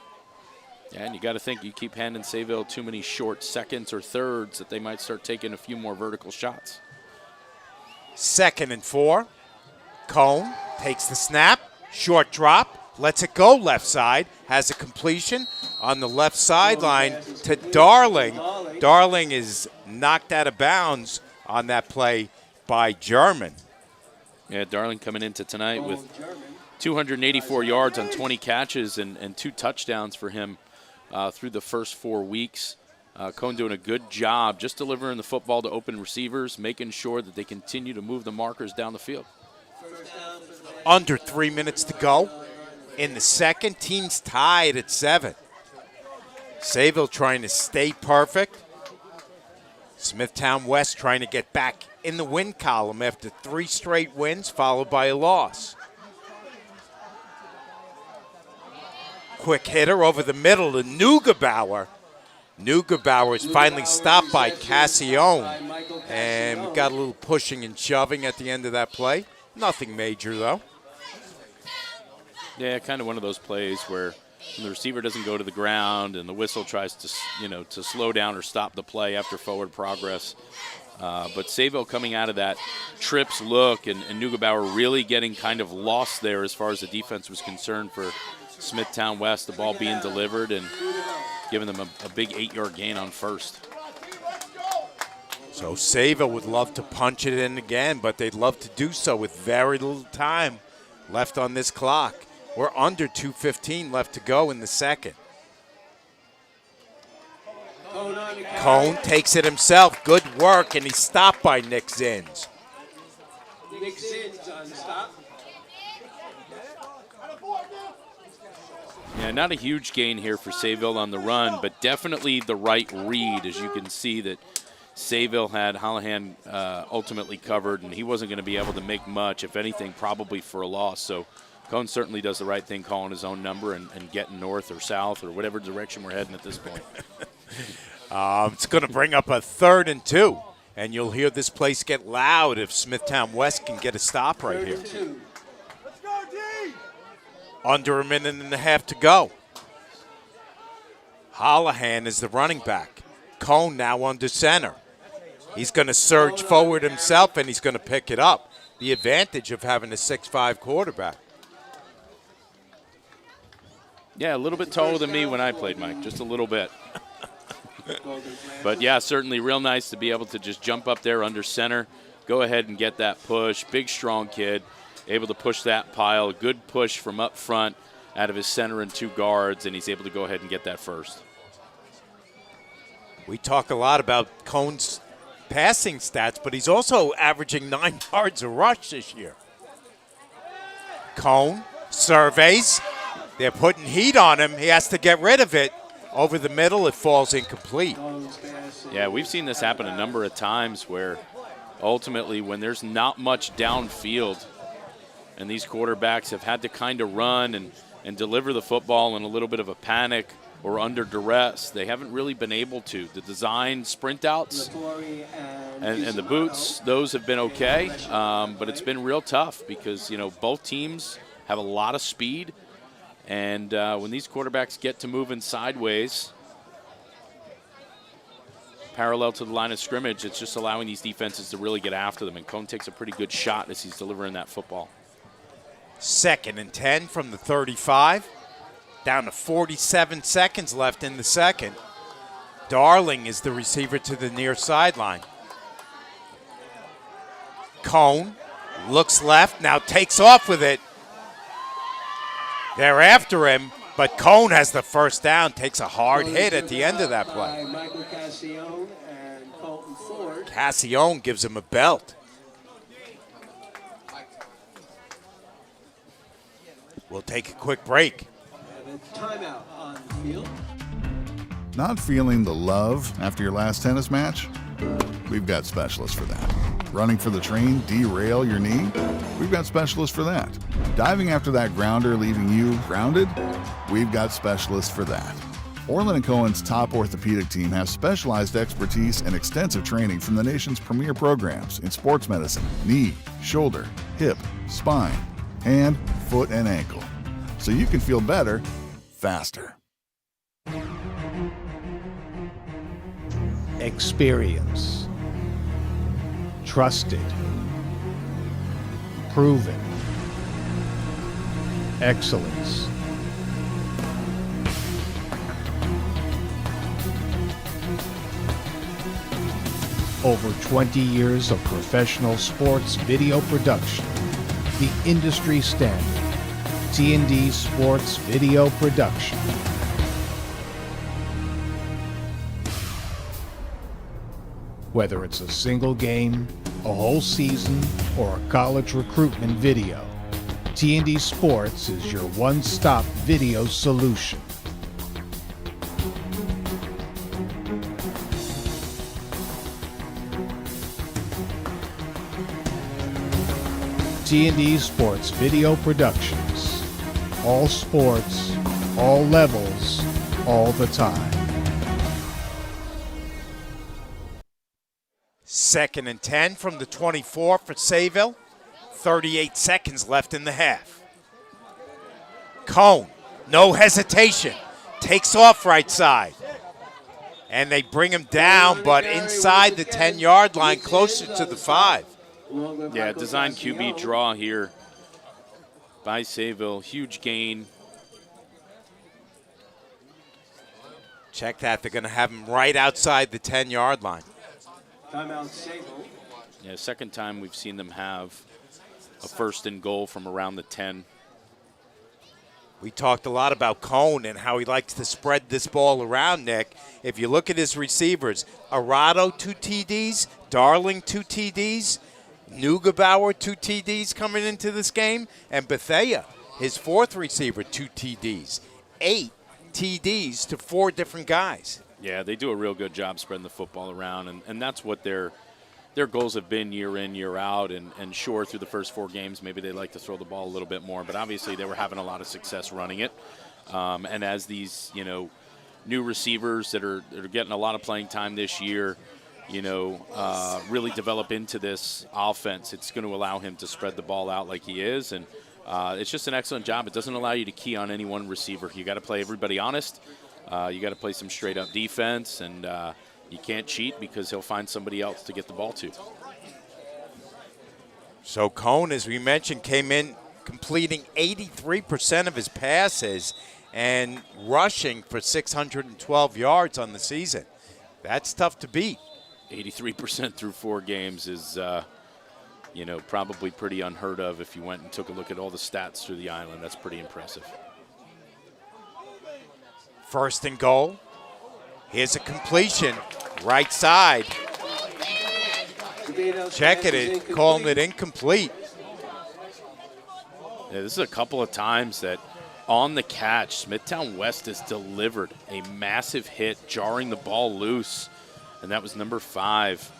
Yeah, and you got to think you keep handing Sayville too many short seconds or thirds that they might start taking a few more vertical shots. 2nd and 4. Cohen takes the snap, short drop, lets it go left side, has a completion on the left sideline to Darling. Darling is knocked out of bounds on that play by German. Yeah, Darling coming into tonight with 284 yards on 20 catches and 2 touchdowns for him through the first 4 weeks. Cohen doing a good job just delivering the football to open receivers, making sure that they continue to move the markers down the field. Under 3 minutes to go in the second. Team's tied at 7. Sayville trying to stay perfect. Smithtown West trying to get back in the win column after 3 straight wins followed by a loss. Quick hitter over the middle to Neugebauer. Neugebauer is finally stopped by Cassione. And we got a little pushing and shoving at the end of that play. Nothing major, though. Yeah, kind of one of those plays where the receiver doesn't go to the ground and the whistle tries to, to slow down or stop the play after forward progress. But Sayville coming out of that trips look and Neugebauer really getting kind of lost there as far as the defense was concerned for Smithtown West, the ball being delivered and giving them a big 8-yard gain on first. So Sayville would love to punch it in again, but they'd love to do so with very little time left on this clock. We're under 2:15 left to go in the second. Cohn takes it himself. Good work, and he's stopped by Nick Zins. Nick Zins on the stop. Yeah, not a huge gain here for Sayville on the run, but definitely the right read, as you can see that Sayville had Holohan ultimately covered, and he wasn't going to be able to make much, if anything, probably for a loss. So Cohn certainly does the right thing, calling his own number and getting north or south or whatever direction we're heading at this point. It's going to bring up a 3rd and 2, and you'll hear this place get loud if Smithtown West can get a stop right here. Under a minute and a half to go. Holohan is the running back. Cohn now under center. He's going to surge forward himself, and he's going to pick it up. The advantage of having a 6'5" quarterback. Yeah, a little bit taller than me when I played, Mike, just a little bit. But, yeah, certainly real nice to be able to just jump up there under center, go ahead and get that push. Big, strong kid, able to push that pile. Good push from up front out of his center and 2 guards, and he's able to go ahead and get that first. We talk a lot about Cohn's passing stats, but he's also averaging 9 yards a rush this year. Cohn surveys. They're putting heat on him. He has to get rid of it. Over the middle, it falls incomplete. Yeah, we've seen this happen a number of times where ultimately when there's not much downfield and these quarterbacks have had to kind of run and deliver the football in a little bit of a panic or under duress, they haven't really been able to. The design sprint outs and the boots, those have been okay, but it's been real tough because, both teams have a lot of speed. And when these quarterbacks get to moving sideways, parallel to the line of scrimmage, it's just allowing these defenses to really get after them. And Cohn takes a pretty good shot as he's delivering that football. 2nd and 10 from the 35. Down to 47 seconds left in the second. Darling is the receiver to the near sideline. Cohn looks left, now takes off with it. They're after him. But Cohen has the first down, takes a hard hit at the end of that play. By Michael Cassione and Colton Ford. Cassione gives him a belt. We'll take a quick break. And a timeout on the field. Not feeling the love after your last tennis match? We've got specialists for that. Running for the train, derail your knee? We've got specialists for that. Diving after that grounder, leaving you grounded? We've got specialists for that. Orlin Cohen's top orthopedic team has specialized expertise and extensive training from the nation's premier programs in sports medicine, knee, shoulder, hip, spine, hand, foot, and ankle. So you can feel better, faster. Experience. Trusted. Proven. Excellence. Over 20 years of professional sports video production. The industry standard. T&D Sports Video Production. Whether it's a single game, a whole season, or a college recruitment video, T&D Sports is your one-stop video solution. T&D Sports Video Productions. All sports, all levels, all the time. 2nd and 10 from the 24 for Sayville. 38 seconds left in the half. Cohen, no hesitation, takes off right side. And they bring him down, but inside the 10-yard line, closer to the 5. Yeah, design QB draw here by Sayville. Huge gain. Check that. They're going to have him right outside the 10-yard line. Timeout Sayville. Yeah, second time we've seen them have a 1st and goal from around the 10. We talked a lot about Cohen and how he likes to spread this ball around, Nick. If you look at his receivers, Arado 2 TDs, Darling 2 TDs, Neugebauer 2 TDs coming into this game, and Bethea, his 4th receiver, 2 TDs. 8 TDs to 4 different guys. Yeah, they do a real good job spreading the football around, and that's what their goals have been year in, year out. And sure, through the first 4 games, maybe they like to throw the ball a little bit more, but obviously they were having a lot of success running it. And as these, new receivers that are getting a lot of playing time this year, really develop into this offense, it's going to allow him to spread the ball out like he is. And it's just an excellent job. It doesn't allow you to key on any one receiver. You got to play everybody honest. You got to play some straight-up defense, and you can't cheat because he'll find somebody else to get the ball to. So Cohen, as we mentioned, came in completing 83% of his passes and rushing for 612 yards on the season. That's tough to beat. 83% through 4 games is, probably pretty unheard of if you went and took a look at all the stats through the island. That's pretty impressive. 1st and goal. Here's a completion, right side. Check it, calling it incomplete. Yeah, this is a couple of times that on the catch, Smithtown West has delivered a massive hit, jarring the ball loose, and that was number 5.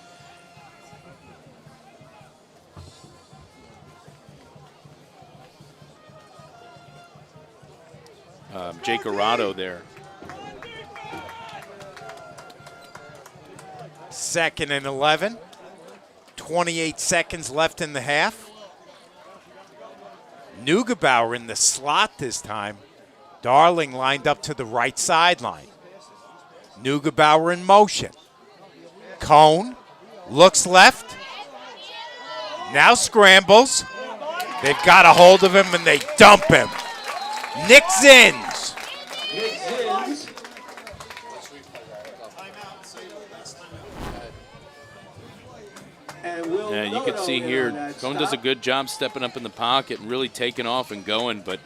Jake Arado there. 2nd and 11. 28 seconds left in the half. Neugebauer in the slot this time. Darling lined up to the right sideline. Neugebauer in motion. Cohen looks left. Now scrambles. They've got a hold of him and they dump him. Nick Zins. Nick Zins. Yeah, you can see here, Cohen does a good job stepping up in the pocket and really taking off and going, but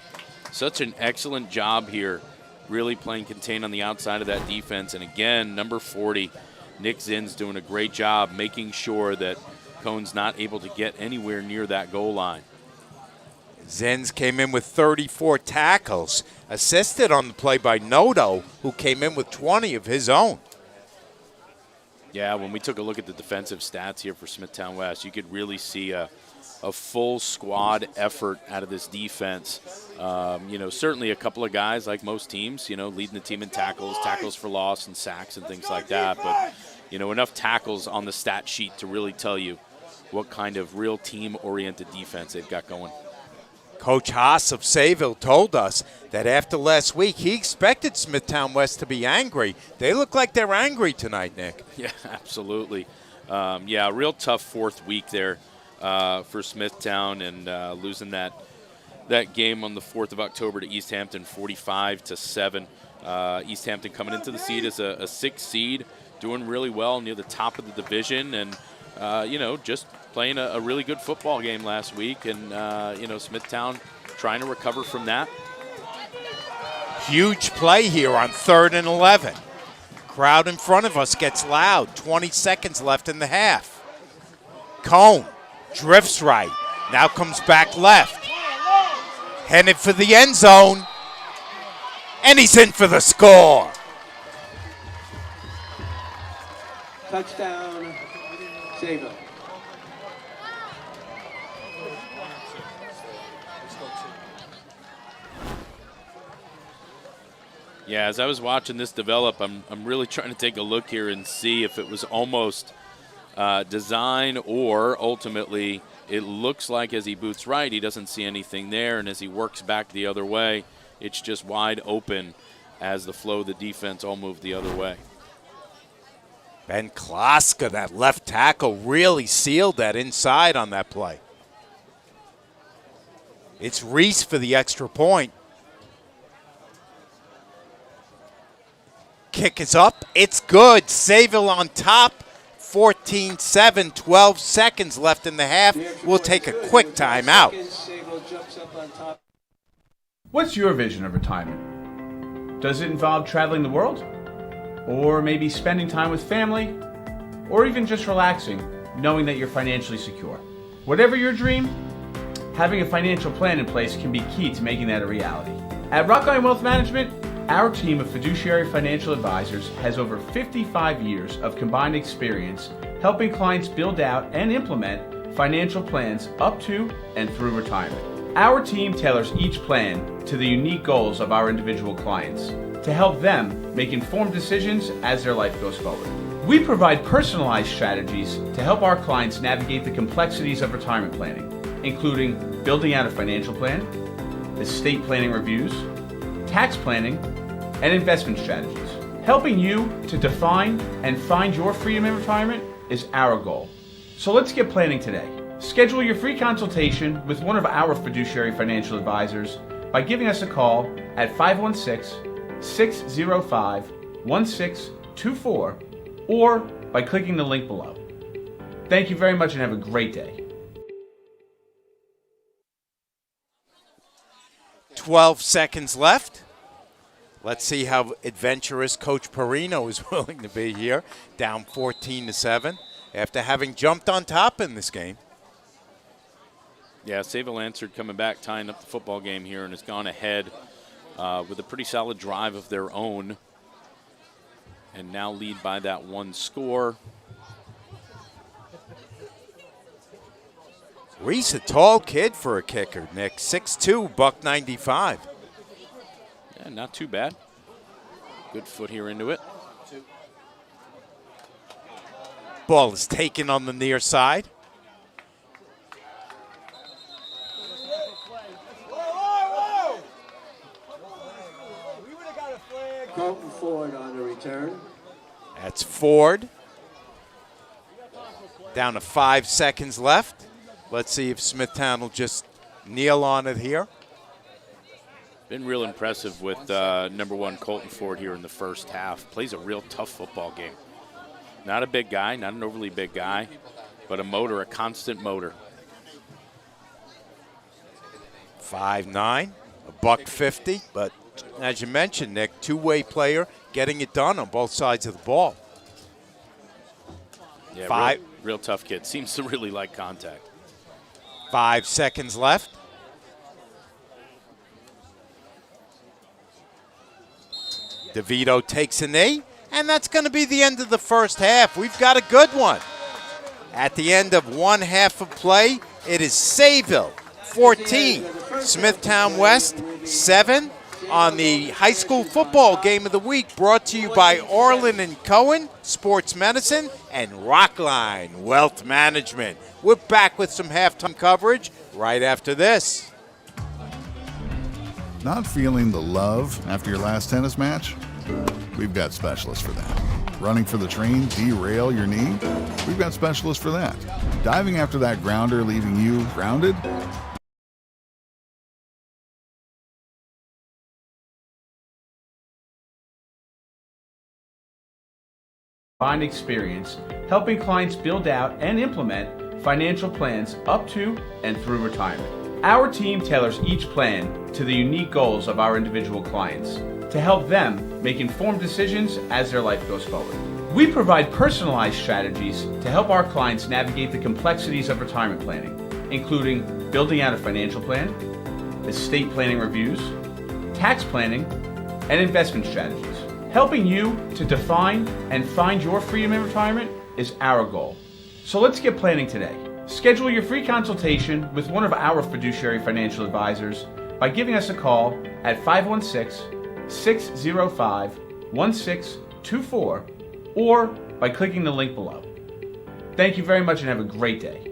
such an excellent job here, really playing contain on the outside of that defense. And again, number 40, Nick Zinn's doing a great job making sure that Cohen's not able to get anywhere near that goal line. Zenz came in with 34 tackles, assisted on the play by Noto, who came in with 20 of his own. Yeah, when we took a look at the defensive stats here for Smithtown West, you could really see a full squad effort out of this defense. Certainly a couple of guys, like most teams, leading the team in tackles for loss and sacks and things like that. But, enough tackles on the stat sheet to really tell you what kind of real team-oriented defense they've got going. Coach Haas of Sayville told us that after last week, he expected Smithtown West to be angry. They look like they're angry tonight, Nick. Yeah, absolutely. A real tough fourth week there for Smithtown, and losing that game on the 4th of October to East Hampton 45-7. East Hampton coming into the seed as a 6th seed, doing really well near the top of the division, and just playing a really good football game last week, and Smithtown trying to recover from that. Huge play here on 3rd and 11. Crowd in front of us gets loud. 20 seconds left in the half. Cohen drifts right. Now comes back left. Headed for the end zone. And he's in for the score. Touchdown, Sayville. Yeah, as I was watching this develop, I'm really trying to take a look here and see if it was almost design, or ultimately it looks like as he boots right, he doesn't see anything there, and as he works back the other way, it's just wide open as the flow of the defense all moved the other way. Ben Klaska, that left tackle, really sealed that inside on that play. It's Reese for the extra point. Kick is up. It's good. Sayville on top. 14-7, 12 seconds left in the half. We'll take a quick timeout. What's your vision of retirement? Does it involve traveling the world? Or maybe spending time with family? Or even just relaxing, knowing that you're financially secure? Whatever your dream, having a financial plan in place can be key to making that a reality. At Rockline Wealth Management, our team of fiduciary financial advisors has over 55 years of combined experience helping clients build out and implement financial plans up to and through retirement. Our team tailors each plan to the unique goals of our individual clients to help them make informed decisions as their life goes forward. We provide personalized strategies to help our clients navigate the complexities of retirement planning, including building out a financial plan, estate planning reviews, tax planning, and investment strategies. Helping you to define and find your freedom in retirement is our goal. So let's get planning today. Schedule your free consultation with one of our fiduciary financial advisors by giving us a call at 516-605-1624 or by clicking the link below. Thank you very much and have a great day. 12 seconds left. Let's see how adventurous Coach Perino is willing to be here. Down 14-7 after having jumped on top in this game. Yeah, Sayville answered coming back, tying up the football game here, and has gone ahead with a pretty solid drive of their own, and now lead by that one score. Reese, a tall kid for a kicker, Nick. 6'2", $195. Yeah, not too bad. Good foot here into it. Ball is taken on the near side. Colton Ford on the return. That's Ford. Down to 5 seconds left. Let's see if Smithtown will just kneel on it here. Been real impressive with number 1 Colton Ford here in the first half. Plays a real tough football game. Not a big guy, not an overly big guy, but a motor, a constant motor. 5'9", $150, but as you mentioned, Nick, two-way player, getting it done on both sides of the ball. Yeah, real tough kid. Seems to really like contact. 5 seconds left. DeVito takes a knee, and that's going to be the end of the first half. We've got a good one. At the end of one half of play, it is Sayville 14, Smithtown West 7 on the high school football game of the week, brought to you by Orlin Cohen, Sports Medicine, and Rockline Wealth Management. We're back with some halftime coverage right after this. Not feeling the love after your last tennis match? We've got specialists for that. Running for the train, derail your knee? We've got specialists for that. Diving after that grounder, leaving you grounded? Combined experience helping clients build out and implement financial plans up to and through retirement. Our team tailors each plan to the unique goals of our individual clients to help them make informed decisions as their life goes forward. We provide personalized strategies to help our clients navigate the complexities of retirement planning, including building out a financial plan, estate planning reviews, tax planning, and investment strategies. Helping you to define and find your freedom in retirement is our goal. So let's get planning today. Schedule your free consultation with one of our fiduciary financial advisors by giving us a call at 516-605-1624 or by clicking the link below. Thank you very much and have a great day.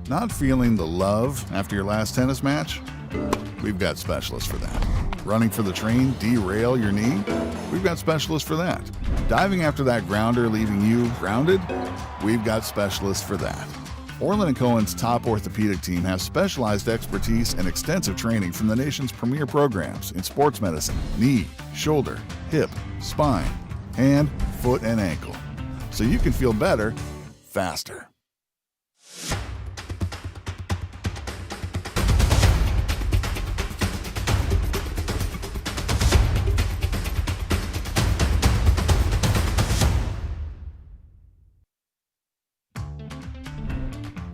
Not feeling the love after your last tennis match? We've got specialists for that. Running for the train, derail your knee? We've got specialists for that. Diving after that grounder, leaving you grounded? We've got specialists for that. Orlin Cohen's top orthopedic team has specialized expertise and extensive training from the nation's premier programs in sports medicine, knee, shoulder, hip, spine, hand, foot, and ankle. So you can feel better, faster.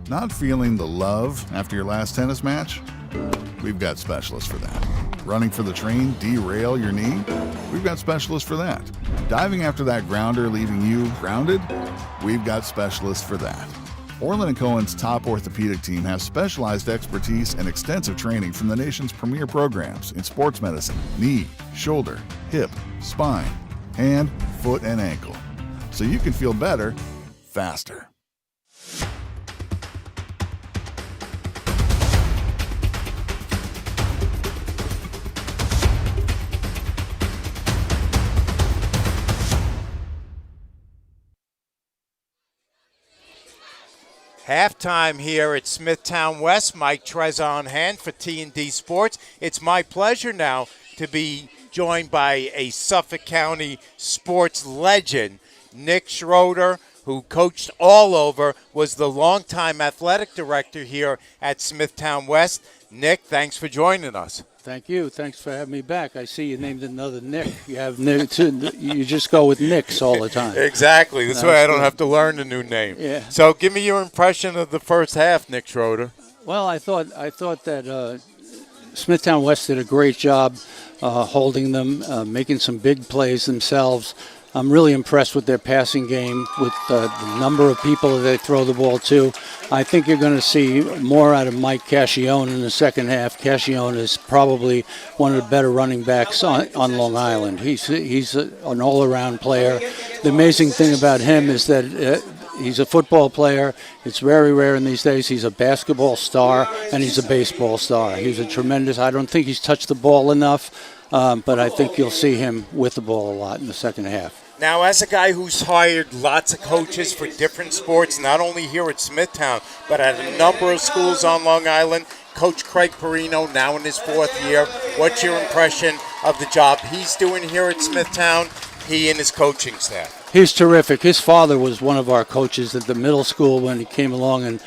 Not feeling the love after your last tennis match? We've got specialists for that. Running for the train, derail your knee? We've got specialists for that. Diving after that grounder, leaving you grounded? We've got specialists for that. Orlin Cohen's top orthopedic team has specialized expertise and extensive training from the nation's premier programs in sports medicine, knee, shoulder, hip, spine, hand, foot, and ankle. So you can feel better, faster. Halftime here at Smithtown West. Mike Trez on hand for T&D Sports. It's my pleasure now to be joined by a Suffolk County sports legend, Nick Schroeder, who coached all over, was the longtime athletic director here at Smithtown West. Nick, thanks for joining us. Thank you. Thanks for having me back. I see you named another Nick. You have Nick. You just go with Nicks all the time. Exactly. That's why I don't have to learn a new name. Yeah. So give me your impression of the first half, Nick Schroeder. Well, I thought that Smithtown West did a great job holding them, making some big plays themselves. I'm really impressed with their passing game, with the number of people that they throw the ball to. I think you're going to see more out of Mike Cascione in the second half. Cascione is probably one of the better running backs on Long Island. He's an all-around player. The amazing thing about him is that he's a football player. It's very rare in these days. He's a basketball star, and he's a baseball star. He's a tremendous – I don't think he's touched the ball enough, but I think you'll see him with the ball a lot in the second half. Now, as a guy who's hired lots of coaches for different sports, not only here at Smithtown, but at a number of schools on Long Island, Coach Craig Perino, now in his fourth year, what's your impression of the job he's doing here at Smithtown, he and his coaching staff? He's terrific. His father was one of our coaches at the middle school when he came along, and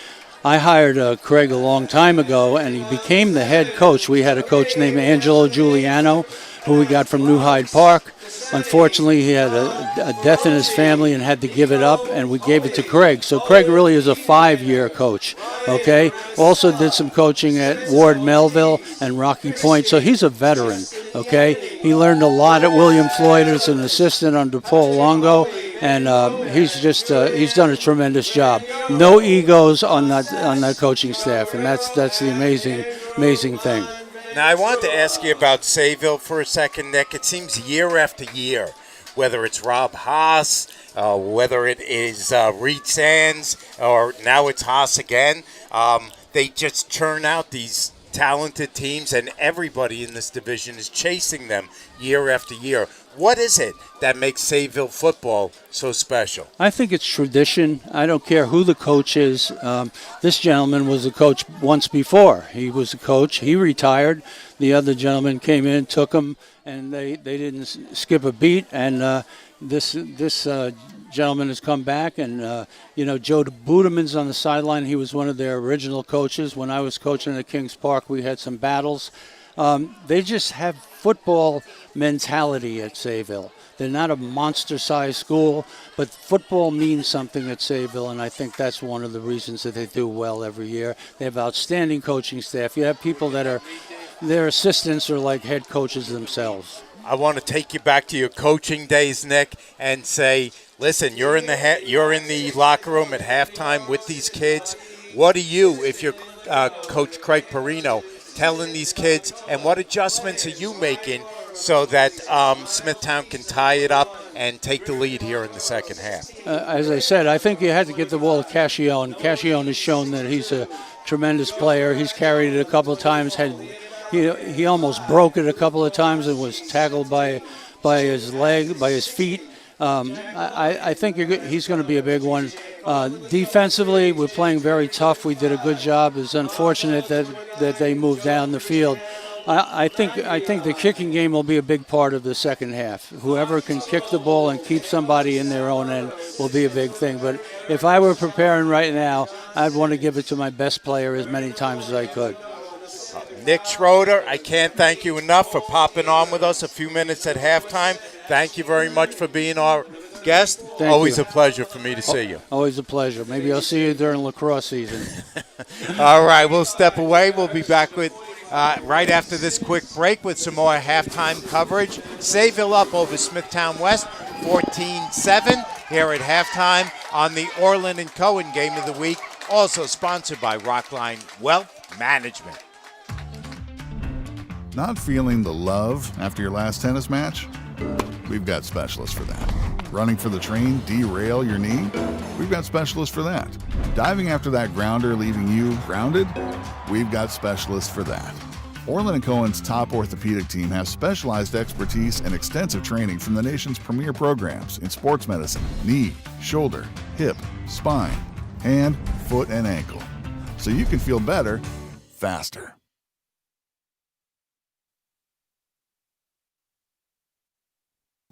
I hired Craig a long time ago, and he became the head coach. We had a coach named Angelo Giuliano, who we got from New Hyde Park. Unfortunately, he had a death in his family and had to give it up, and we gave it to Craig. So Craig really is a 5-year coach, okay? Also did some coaching at Ward Melville and Rocky Point, so he's a veteran, okay? He learned a lot at William Floyd as an assistant under Paul Longo, and he's done a tremendous job. No egos on that coaching staff, and that's the amazing thing. Now, I wanted to ask you about Sayville for a second, Nick. It seems year after year, whether it's Rob Haas, whether it is Reed Sands, or now it's Haas again, they just churn out these talented teams, and everybody in this division is chasing them year after year. What is it that makes Sayville football so special? I think it's tradition. I don't care who the coach is. This gentleman was a coach once before. He was a coach. He retired. The other gentleman came in, took him, and they didn't skip a beat. And this gentleman has come back. And, Joe Budeman's on the sideline. He was one of their original coaches. When I was coaching at Kings Park, we had some battles. They just have football mentality at Sayville. They're not a monster-sized school, but football means something at Sayville, and I think that's one of the reasons that they do well every year. They have outstanding coaching staff. You have people that their assistants are like head coaches themselves. I want to take you back to your coaching days, Nick, and say, listen, you're in the locker room at halftime with these kids. What do you, if you're Coach Craig Perino, telling these kids, and what adjustments are you making so that Smithtown can tie it up and take the lead here in the second half? As I said, I think you had to get the ball to Cascione. Cascione has shown that he's a tremendous player. He's carried it a couple of times. He almost broke it a couple of times and was tackled by his feet. I think he's going to be a big one. Defensively, we're playing very tough. We did a good job. It's unfortunate that they moved down the field. I think the kicking game will be a big part of the second half. Whoever can kick the ball and keep somebody in their own end will be a big thing. But if I were preparing right now, I'd want to give it to my best player as many times as I could. Nick Schroeder, I can't thank you enough for popping on with us a few minutes at halftime. Thank you very much for being our guest. Always a pleasure for me to see you. Always a pleasure. Maybe I'll see you during lacrosse season. All right, we'll step away. We'll be back with right after this quick break with some more halftime coverage. Sayville up over Smithtown West, 14-7 here at halftime on the Orlin Cohen Game of the Week, also sponsored by Rockline Wealth Management. Not feeling the love after your last tennis match? We've got specialists for that. Running for the train, derail your knee? We've got specialists for that. Diving after that grounder, leaving you grounded? We've got specialists for that. Orlin Cohen's top orthopedic team has specialized expertise and extensive training from the nation's premier programs in sports medicine, knee, shoulder, hip, spine, hand, foot, and ankle. So you can feel better, faster.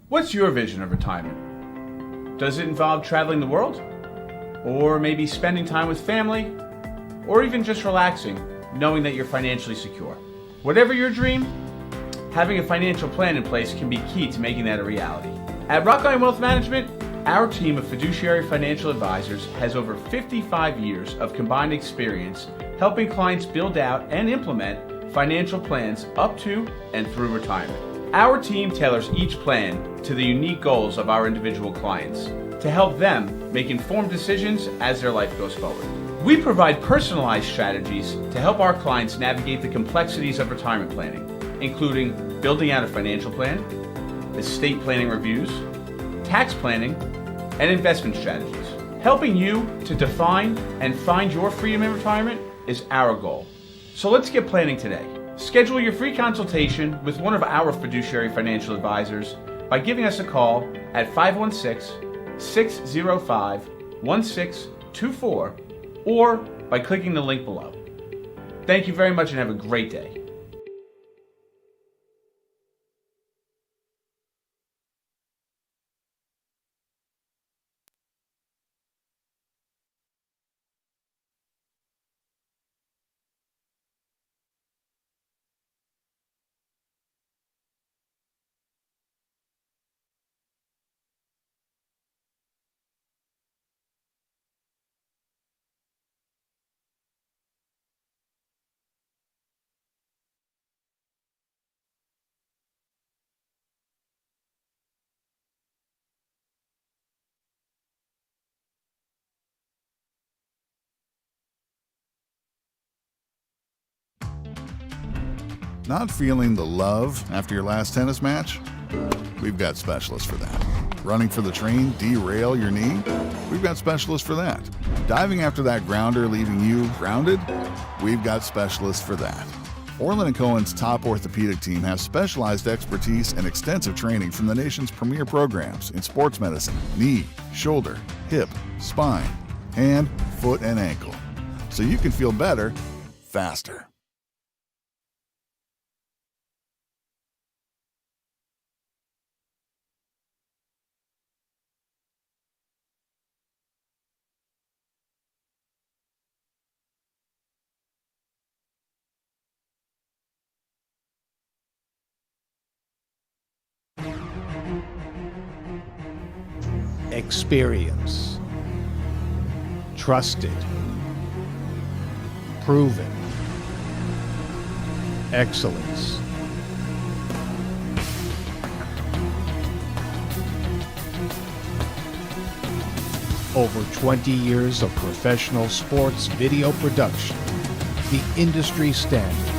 What's your vision of retirement? Does it involve traveling the world? Or maybe spending time with family? Or even just relaxing, knowing that you're financially secure? Whatever your dream, having a financial plan in place can be key to making that a reality. At Rockline Wealth Management, our team of fiduciary financial advisors has over 55 years of combined experience helping clients build out and implement financial plans up to and through retirement. Our team tailors each plan to the unique goals of our individual clients to help them make informed decisions as their life goes forward. We provide personalized strategies to help our clients navigate the complexities of retirement planning, including building out a financial plan, estate planning reviews, tax planning, and investment strategies. Helping you to define and find your freedom in retirement is our goal. So let's get planning today. Schedule your free consultation with one of our fiduciary financial advisors by giving us a call at 516-605-1624 or by clicking the link below. Thank you very much and have a great day. Not feeling the love after your last tennis match? We've got specialists for that. Running for the train, derail your knee? We've got specialists for that. Diving after that grounder, leaving you grounded? We've got specialists for that. Orlin Cohen's top orthopedic team has specialized expertise and extensive training from the nation's premier programs in sports medicine, knee, shoulder, hip, spine, hand, foot, and ankle. So you can feel better, faster. Experience. Trusted. Proven. Excellence. Over 20 years of professional sports video production. The industry standard.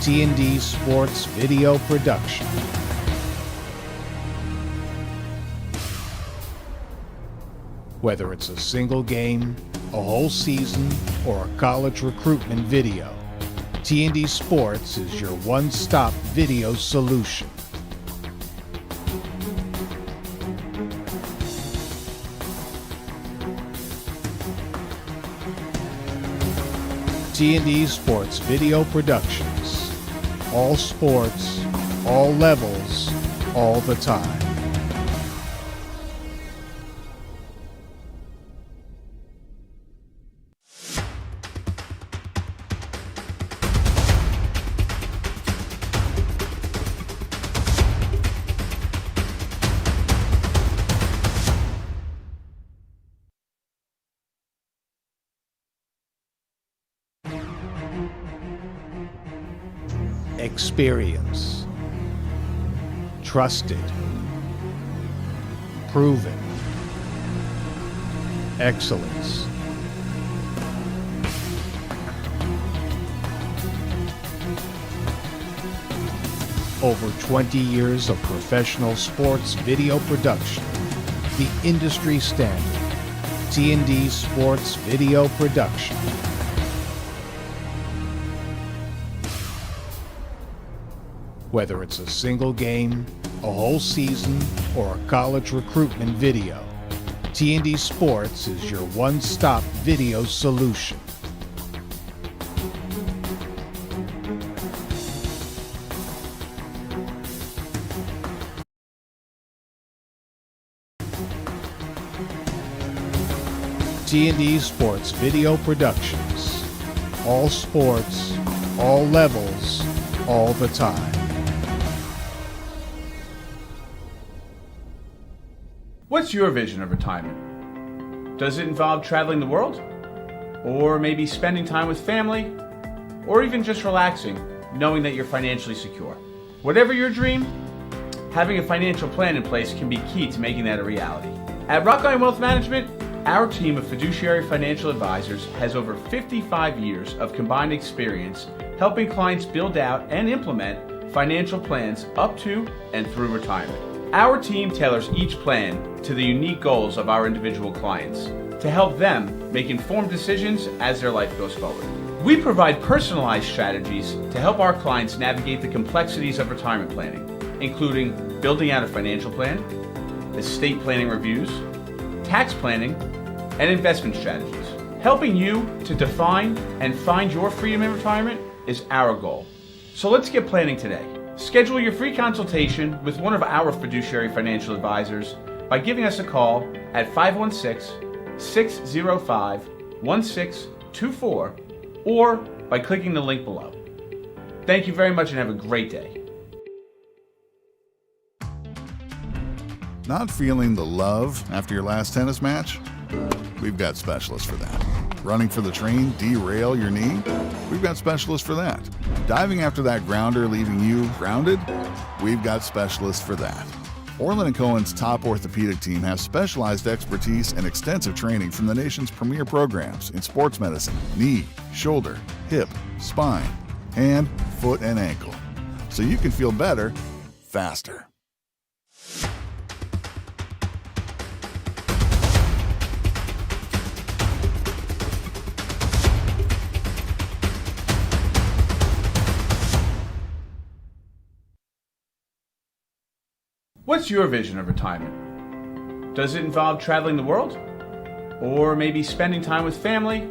T&D Sports Video Production. Whether it's a single game, a whole season, or a college recruitment video, T&D Sports is your one-stop video solution. T&D Sports Video Productions. All sports, all levels, all the time. Experience. Trusted. Proven. Excellence. Over 20 years of professional sports video production. The industry standard. T&D Sports Video Production. Whether it's a single game, a whole season, or a college recruitment video, T&D Sports is your one-stop video solution. T&D Sports Video Productions. All sports, all levels, all the time. What's your vision of retirement? Does it involve traveling the world? Or maybe spending time with family? Or even just relaxing, knowing that you're financially secure? Whatever your dream, having a financial plan in place can be key to making that a reality. At Rockline Wealth Management, our team of fiduciary financial advisors has over 55 years of combined experience helping clients build out and implement financial plans up to and through retirement. Our team tailors each plan to the unique goals of our individual clients to help them make informed decisions as their life goes forward. We provide personalized strategies to help our clients navigate the complexities of retirement planning, including building out a financial plan, estate planning reviews, tax planning, and investment strategies. Helping you to define and find your freedom in retirement is our goal. So let's get planning today. Schedule your free consultation with one of our fiduciary financial advisors by giving us a call at 516-605-1624 or by clicking the link below. Thank you very much and have a great day. Not feeling the love after your last tennis match? We've got specialists for that. Running for the train, derail your knee? We've got specialists for that. Diving after that grounder, leaving you grounded? We've got specialists for that. Orlin Cohen's top orthopedic team has specialized expertise and extensive training from the nation's premier programs in sports medicine, knee, shoulder, hip, spine, hand, foot, and ankle. so you can feel better faster. What's your vision of retirement? Does it involve traveling the world? Or maybe spending time with family?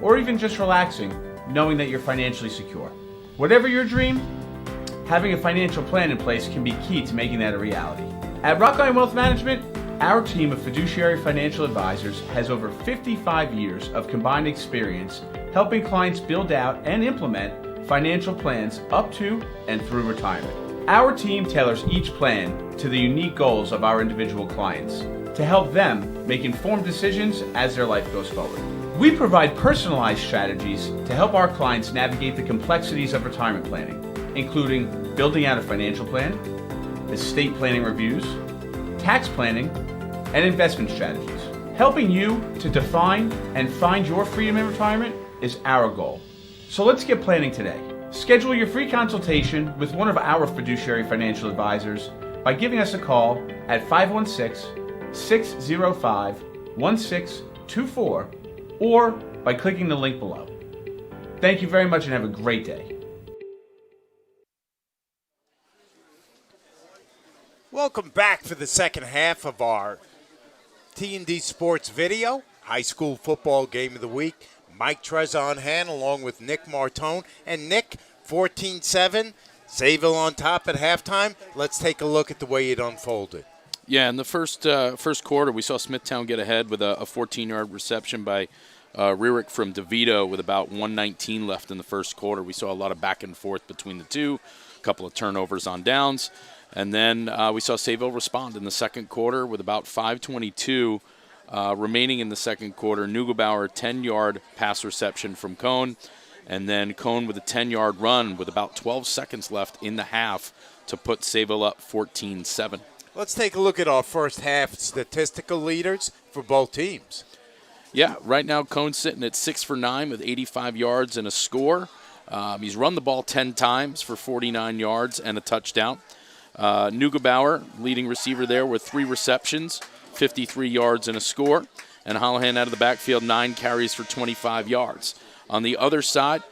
Or even just relaxing, knowing that you're financially secure? Whatever your dream, having a financial plan in place can be key to making that a reality. At Rockline Wealth Management, our team of fiduciary financial advisors has over 55 years of combined experience helping clients build out and implement financial plans up to and through retirement. Our team tailors each plan to the unique goals of our individual clients to help them make informed decisions as their life goes forward. We provide personalized strategies to help our clients navigate the complexities of retirement planning, including building out a financial plan, estate planning reviews, tax planning, and investment strategies. Helping you to define and find your freedom in retirement is our goal. So let's get planning today. Schedule your free consultation with one of our fiduciary financial advisors by giving us a call at 516-605-1624 or by clicking the link below. Thank you very much and have a great day. Welcome back for the second half of our T&D Sports video, high school football game of the week. Mike Trezon along with Nick Martone. And Nick, 14-7, Sayville on top at halftime. Let's take a look at the way it unfolded. Yeah, in the first quarter, we saw Smithtown get ahead with a 14-yard reception by Rierick from DeVito with about 1:19 left in the first quarter. We saw a lot of back and forth between the two, a couple of turnovers on downs. And then we saw Sayville respond in the second quarter with about 5:22 remaining in the second quarter. Neugebauer, 10-yard pass reception from Cohen. And then Cohen with a 10-yard run with about 12 seconds left in the half to put Sayville up 14-7. Let's take a look at our first half statistical leaders for both teams. Yeah, right now Cohen's sitting at 6 for 9 with 85 yards and a score. He's run the ball 10 times for 49 yards and a touchdown. Neugebauer, leading receiver there with 3 receptions, 53 yards and a score. And Holohan out of the backfield, 9 carries for 25 yards. On the other side,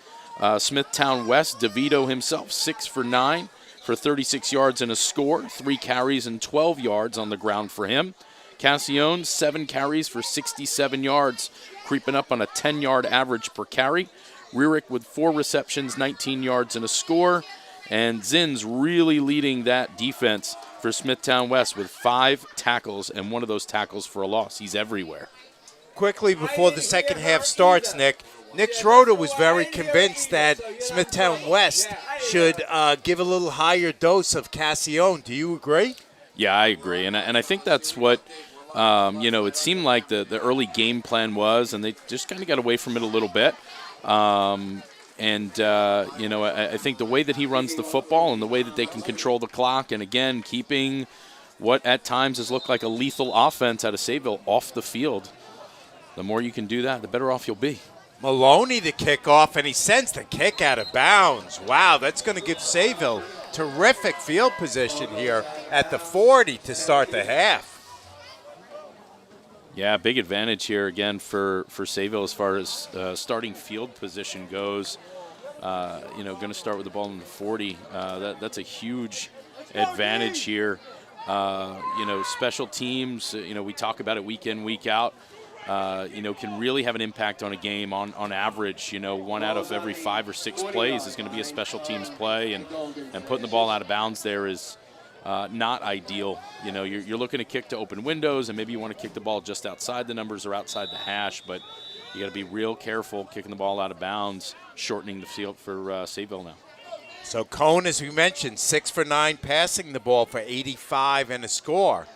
Smithtown West, DeVito himself, 6 for 9 for 36 yards and a score, 3 carries and 12 yards on the ground for him. Cassione, 7 carries for 67 yards, creeping up on a 10-yard average per carry. Rierick with 4 receptions, 19 yards and a score. And Zinn's really leading that defense for Smithtown West with 5 tackles, and one of those tackles for a loss. He's everywhere. Quickly before the second half starts, Nick Schroeder was very convinced that Smithtown West should give a little higher dose of Cassione. Do you agree? Yeah, I agree. And I think that's what, it seemed like the early game plan was, and they just kind of got away from it a little bit. I think the way that he runs the football and the way that they can control the clock, and again, keeping what at times has looked like a lethal offense out of Sayville off the field, the more you can do that, the better off you'll be. Maloney the kickoff, and he sends the kick out of bounds. Wow, that's going to give Sayville terrific field position here at the 40 to start the half. Yeah, big advantage here again for Sayville as far as starting field position goes. Going to start with the ball in the 40. That's a huge advantage here. Special teams, we talk about it week in, week out. Can really have an impact on a game. On average, 1 out of every 5 or 6 plays is going to be a special teams play, and putting the ball out of bounds there is not ideal. You're looking to kick to open windows, and maybe you want to kick the ball just outside the numbers or outside the hash, but you got to be real careful kicking the ball out of bounds, shortening the field for Sayville now. So Cohen, as we mentioned, 6 for 9 passing the ball for 85 and a score.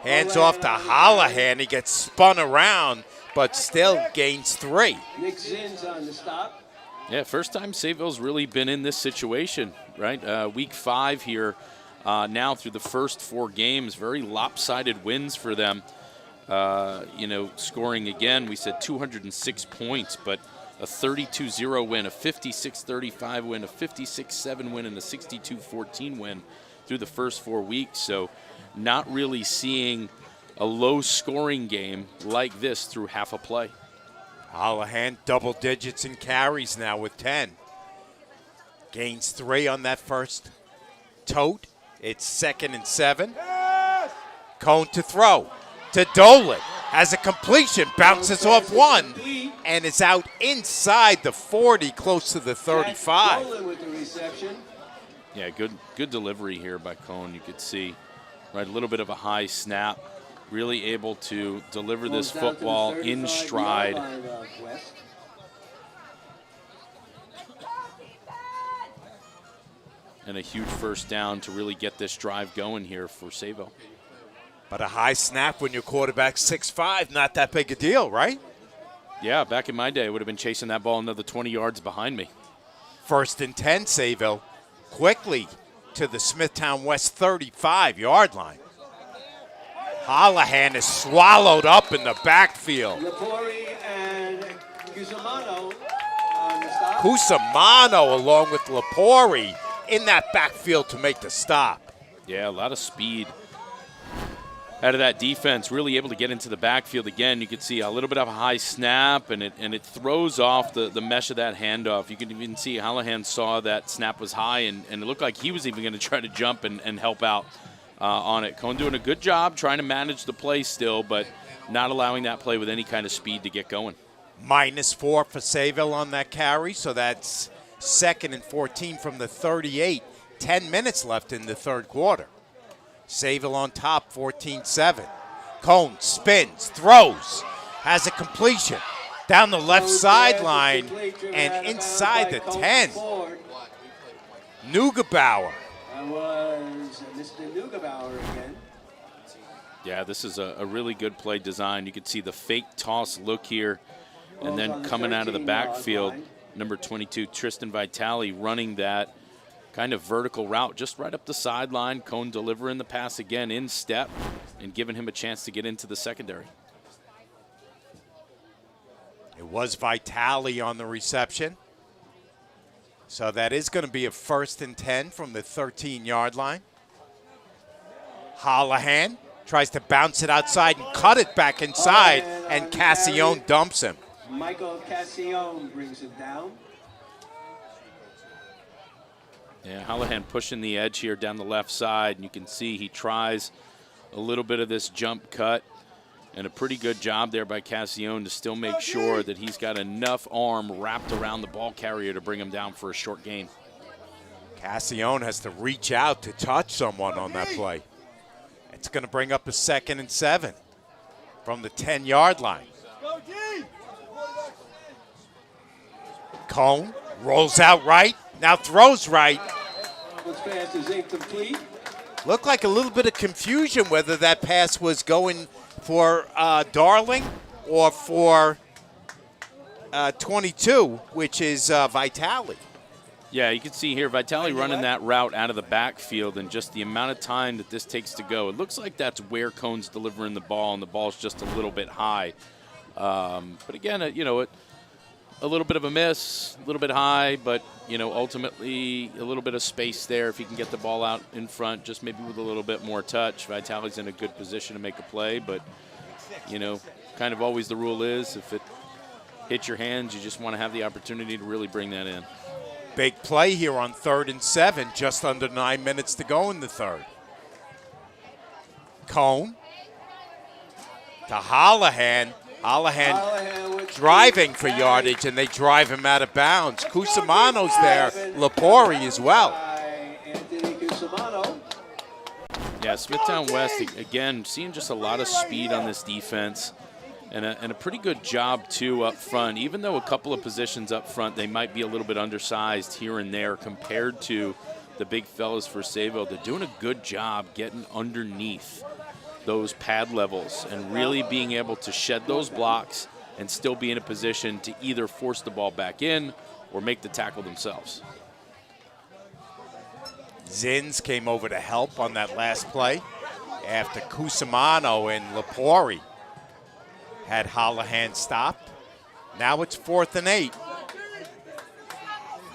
Hands off to Holohan. He gets spun around, but still gains 3. Nick Zinn's on the stop. Yeah, first time Sayville's really been in this situation, right? Week 5 here now through the first 4 games. Very lopsided wins for them. Scoring again, we said 206 points, but a 32-0 win, a 56-35 win, a 56-7 win, and a 62-14 win through the first 4 weeks. So not really seeing a low-scoring game like this through half a play. Holohan double digits in carries now with 10. Gains 3 on that first tote. It's 2nd and 7. Cohen to throw to Dolan. Has a completion, bounces off 1, and is out inside the 40, close to the 35. With the reception. Yeah, good delivery here by Cohen. You could see, right, a little bit of a high snap, really able to deliver this football in stride. And a huge first down to really get this drive going here for Sayville. But a high snap when your quarterback's 6'5", not that big a deal, right? Yeah, back in my day, I would have been chasing that ball another 20 yards behind me. 1st and 10, Sayville. Quickly to the Smithtown West 35-yard line. Holohan is swallowed up in the backfield. Lepori and Cusimano on the stop. Cusimano along with Lepori in that backfield to make the stop. Yeah, a lot of speed out of that defense, really able to get into the backfield again. You can see a little bit of a high snap, and it throws off the mesh of that handoff. You can even see Holohan saw that snap was high, and it looked like he was even going to try to jump and help out on it. Cohen doing a good job trying to manage the play still, but not allowing that play with any kind of speed to get going. -4 for Sayville on that carry, so that's 2nd and 14 from the 38. 10 minutes left in the third quarter. Sayville on top, 14-7. Cohen spins, throws, has a completion down the left sideline and inside the 10. Neugebauer. That was Mr. Neugebauer again. Yeah, this is a really good play design. You can see the fake toss look here, and then coming out of the backfield, number 22, Tristan Vitale, running that kind of vertical route just right up the sideline. Cohen delivering the pass again in step and giving him a chance to get into the secondary. It was Vitale on the reception. So that is going to be a 1st and 10 from the 13-yard line. Holohan tries to bounce it outside and cut it back inside, and Cassione dumps him. Michael Cassione brings it down. Yeah, Holohan pushing the edge here down the left side, and you can see he tries a little bit of this jump cut, and a pretty good job there by Cassione to still make sure that he's got enough arm wrapped around the ball carrier to bring him down for a short gain. Cassione has to reach out to touch someone on that play. It's going to bring up a 2nd and 7 from the 10-yard line. Cohen rolls out right, now throws right. This pass is incomplete. Looked like a little bit of confusion whether that pass was going for Darling or for 22, which is Vitale. Yeah, you can see here Vitale running that route out of the backfield, and just the amount of time that this takes to go. It looks like that's where Cohen's delivering the ball, and the ball's just a little bit high. But again, a little bit of a miss, a little bit high, but, ultimately a little bit of space there if he can get the ball out in front, just maybe with a little bit more touch. Vitale's in a good position to make a play, but, kind of always the rule is if it hits your hands, you just want to have the opportunity to really bring that in. Big play here on 3rd and 7, just under 9 minutes to go in the third. Cohen to Holohan. Holohan driving for yardage, and they drive him out of bounds. Cusimano's there, Lepori as well. Yeah, Smithtown West, again, seeing just a lot of speed on this defense, and a pretty good job, too, up front. Even though a couple of positions up front, they might be a little bit undersized here and there compared to the big fellas for Sayville. They're doing a good job getting underneath those pad levels and really being able to shed those blocks and still be in a position to either force the ball back in or make the tackle themselves. Zins came over to help on that last play after Cusimano and Lepori had Holohan stopped. Now it's 4th and 8.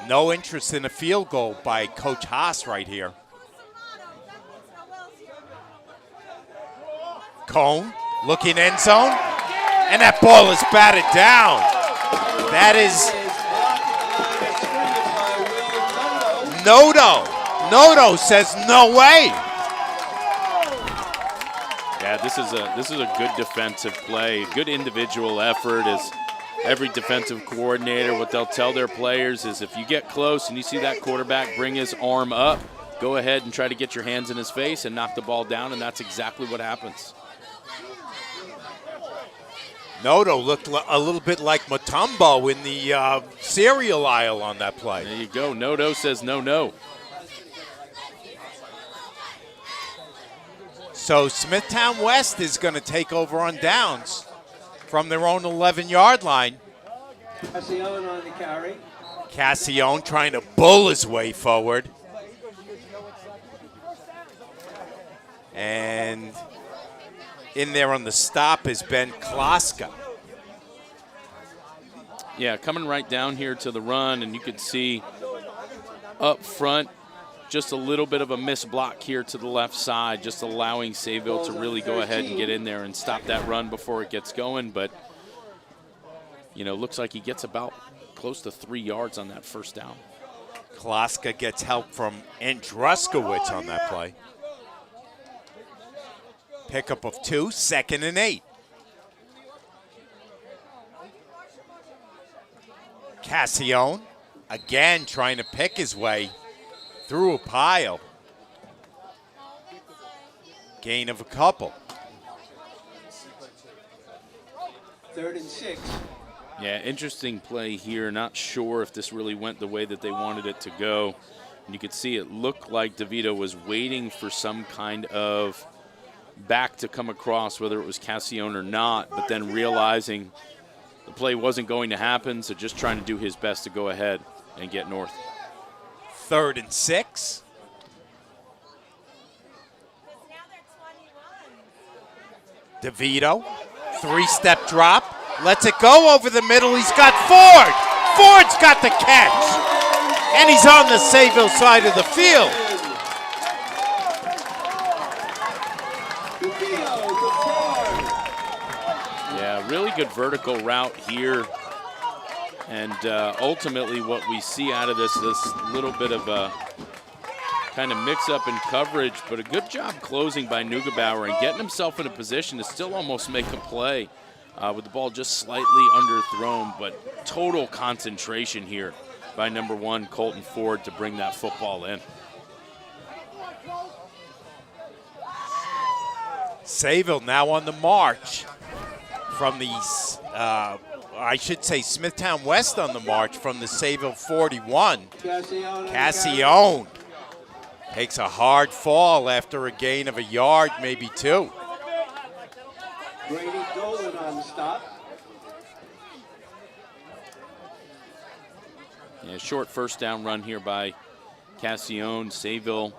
No interest in a field goal by Coach Haas right here. Cohen looking end zone, and that ball is batted down. That is Noto. Noto says no way. Yeah, this is a good defensive play, good individual effort. As every defensive coordinator, what they'll tell their players is if you get close and you see that quarterback bring his arm up, go ahead and try to get your hands in his face and knock the ball down, and that's exactly what happens. Noto looked a little bit like Mutombo in the cereal aisle on that play. There you go. Noto says no. So Smithtown West is going to take over on downs from their own 11-yard line. Cassione on the carry. Cassione trying to bull his way forward. And in there on the stop is Ben Klaska. Yeah, coming right down here to the run, and you could see up front just a little bit of a missed block here to the left side, just allowing Sayville to really go ahead and get in there and stop that run before it gets going. But, you know, looks like he gets about close to 3 yards on that first down. Klaska gets help from Andruskowitz on that play. Pickup of 2, 2nd and 8. Cassione again trying to pick his way through a pile. Gain of a couple. 3rd and 6. Yeah, interesting play here. Not sure if this really went the way that they wanted it to go. And you could see it looked like DeVito was waiting for some kind of back to come across, whether it was Cassione or not, but then realizing the play wasn't going to happen, so just trying to do his best to go ahead and get north. 3rd and 6. DeVito, 3-step drop, lets it go over the middle. He's got Ford. Ford's got the catch, and he's on the Sayville side of the field. Yeah, really good vertical route here. And ultimately what we see out of this little bit of a kind of mix-up in coverage, but a good job closing by Neugebauer and getting himself in a position to still almost make a play with the ball just slightly underthrown, but total concentration here by number 1, Colton Ford, to bring that football in. Sayville now on the march from the, I should say Smithtown West on the march from the Sayville 41. Cassione takes a hard fall after a gain of a yard, maybe 2. Brady Dolan on the stop. Yeah, short first down run here by Cassione. Sayville,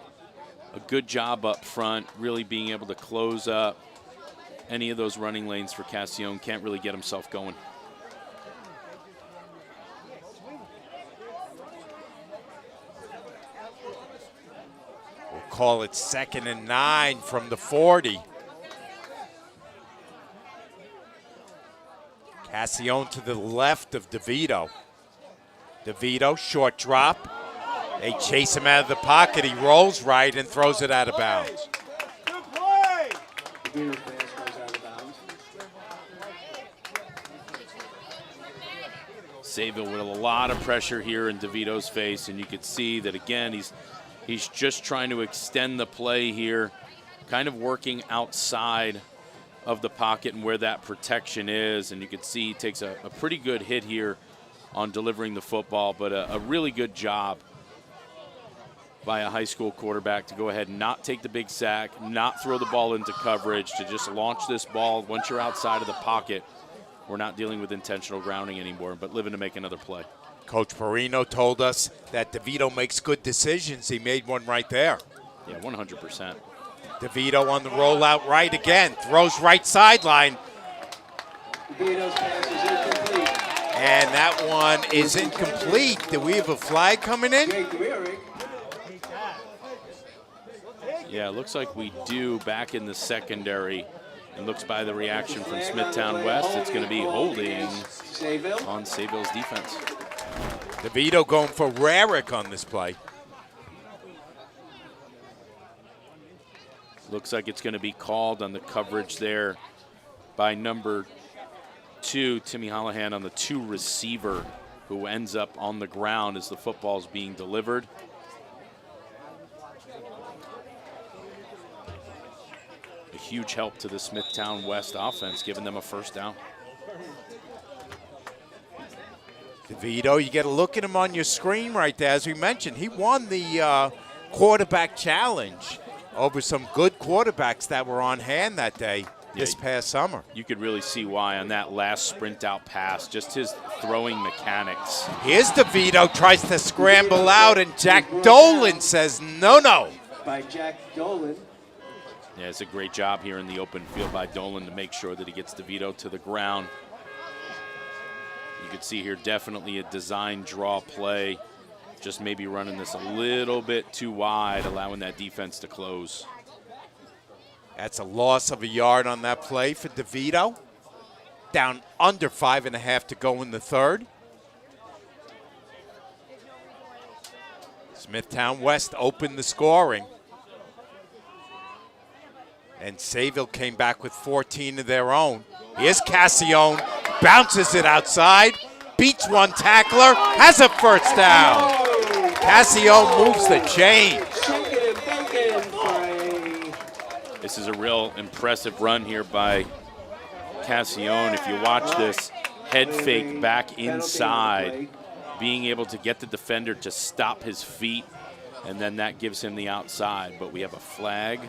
a good job up front, really being able to close up any of those running lanes for Cassione. Can't really get himself going. We'll call it 2nd and 9 from the 40. Cassione to the left of DeVito. DeVito, short drop. They chase him out of the pocket. He rolls right and throws it out of bounds. Sayville with a lot of pressure here in DeVito's face, and you could see that again he's just trying to extend the play here, kind of working outside of the pocket and where that protection is, and you can see he takes a pretty good hit here on delivering the football, but a really good job by a high school quarterback to go ahead and not take the big sack, not throw the ball into coverage, to just launch this ball. Once you're outside of the pocket, we're not dealing with intentional grounding anymore, but living to make another play. Coach Perino told us that DeVito makes good decisions. He made one right there. Yeah, 100%. DeVito on the rollout right again, throws right sideline. DeVito's pass is incomplete. And that one is incomplete. Do we have a flag coming in? Yeah, it looks like we do back in the secondary. And looks by the reaction from Smithtown West, it's going to be holding on Sayville's defense. DeVito going for Rarick on this play. Looks like it's going to be called on the coverage there by number 2, Timmy Holohan, on the 2 receiver, who ends up on the ground as the football is being delivered. A huge help to the Smithtown West offense, giving them a first down. DeVito, you get a look at him on your screen right there. As we mentioned, he won the quarterback challenge over some good quarterbacks that were on hand that day this past summer. You could really see why on that last sprint out pass, just his throwing mechanics. Here's DeVito, tries to scramble out, and Jack Dolan says no. By Jack Dolan. Yeah, it's a great job here in the open field by Dolan to make sure that he gets DeVito to the ground. You could see here definitely a design draw play, just maybe running this a little bit too wide, allowing that defense to close. That's a loss of a yard on that play for DeVito. Down under 5.5 to go in the third. Smithtown West opened the scoring. And Sayville came back with 14 of their own. Here's Cassione, bounces it outside, beats one tackler, has a first down. Cassione moves the chain. This is a real impressive run here by Cassione. If you watch this head fake back inside, being able to get the defender to stop his feet, and then that gives him the outside. But we have a flag.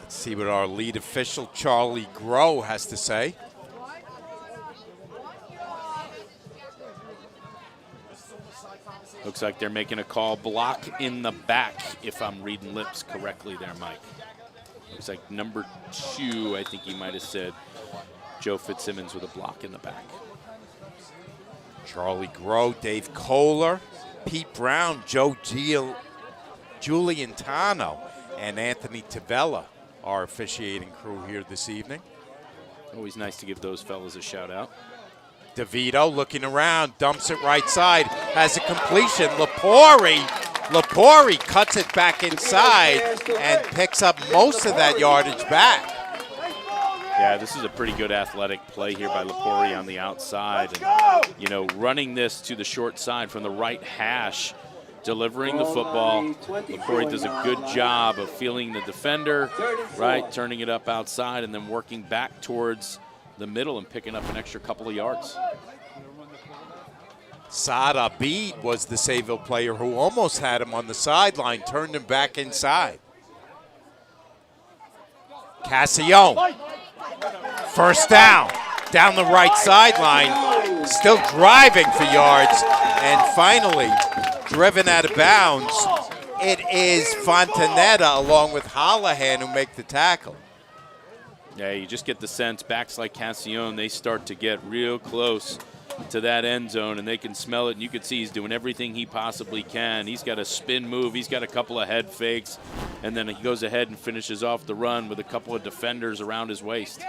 Let's see what our lead official, Charlie Groh, has to say. Looks like they're making a call, block in the back, if I'm reading lips correctly there, Mike. Looks like number 2, I think he might have said, Joe Fitzsimmons with a block in the back. Charlie Groh, Dave Kohler, Pete Brown, Joe Giuliantano, and Anthony Tavella, our officiating crew here this evening. Always nice to give those fellas a shout out. DeVito looking around, dumps it right side, has a completion. Lepori cuts it back inside and picks up most of that yardage back. Yeah, this is a pretty good athletic play here by Lepori on the outside. And, you know, running this to the short side from the right hash, delivering the football. Lepori does a good job of feeling the defender, right, turning it up outside and then working back towards the middle and picking up an extra couple of yards. Saad Abid was the Sayville player who almost had him on the sideline, turned him back inside. Cassione, first down the right sideline, still driving for yards, and finally driven out of bounds. It is Fontanetta along with Holohan who make the tackle. Yeah, you just get the sense backs like Cassione, they start to get real close to that end zone, and they can smell it, and you can see he's doing everything he possibly can. He's got a spin move, he's got a couple of head fakes, and then he goes ahead and finishes off the run with a couple of defenders around his waist.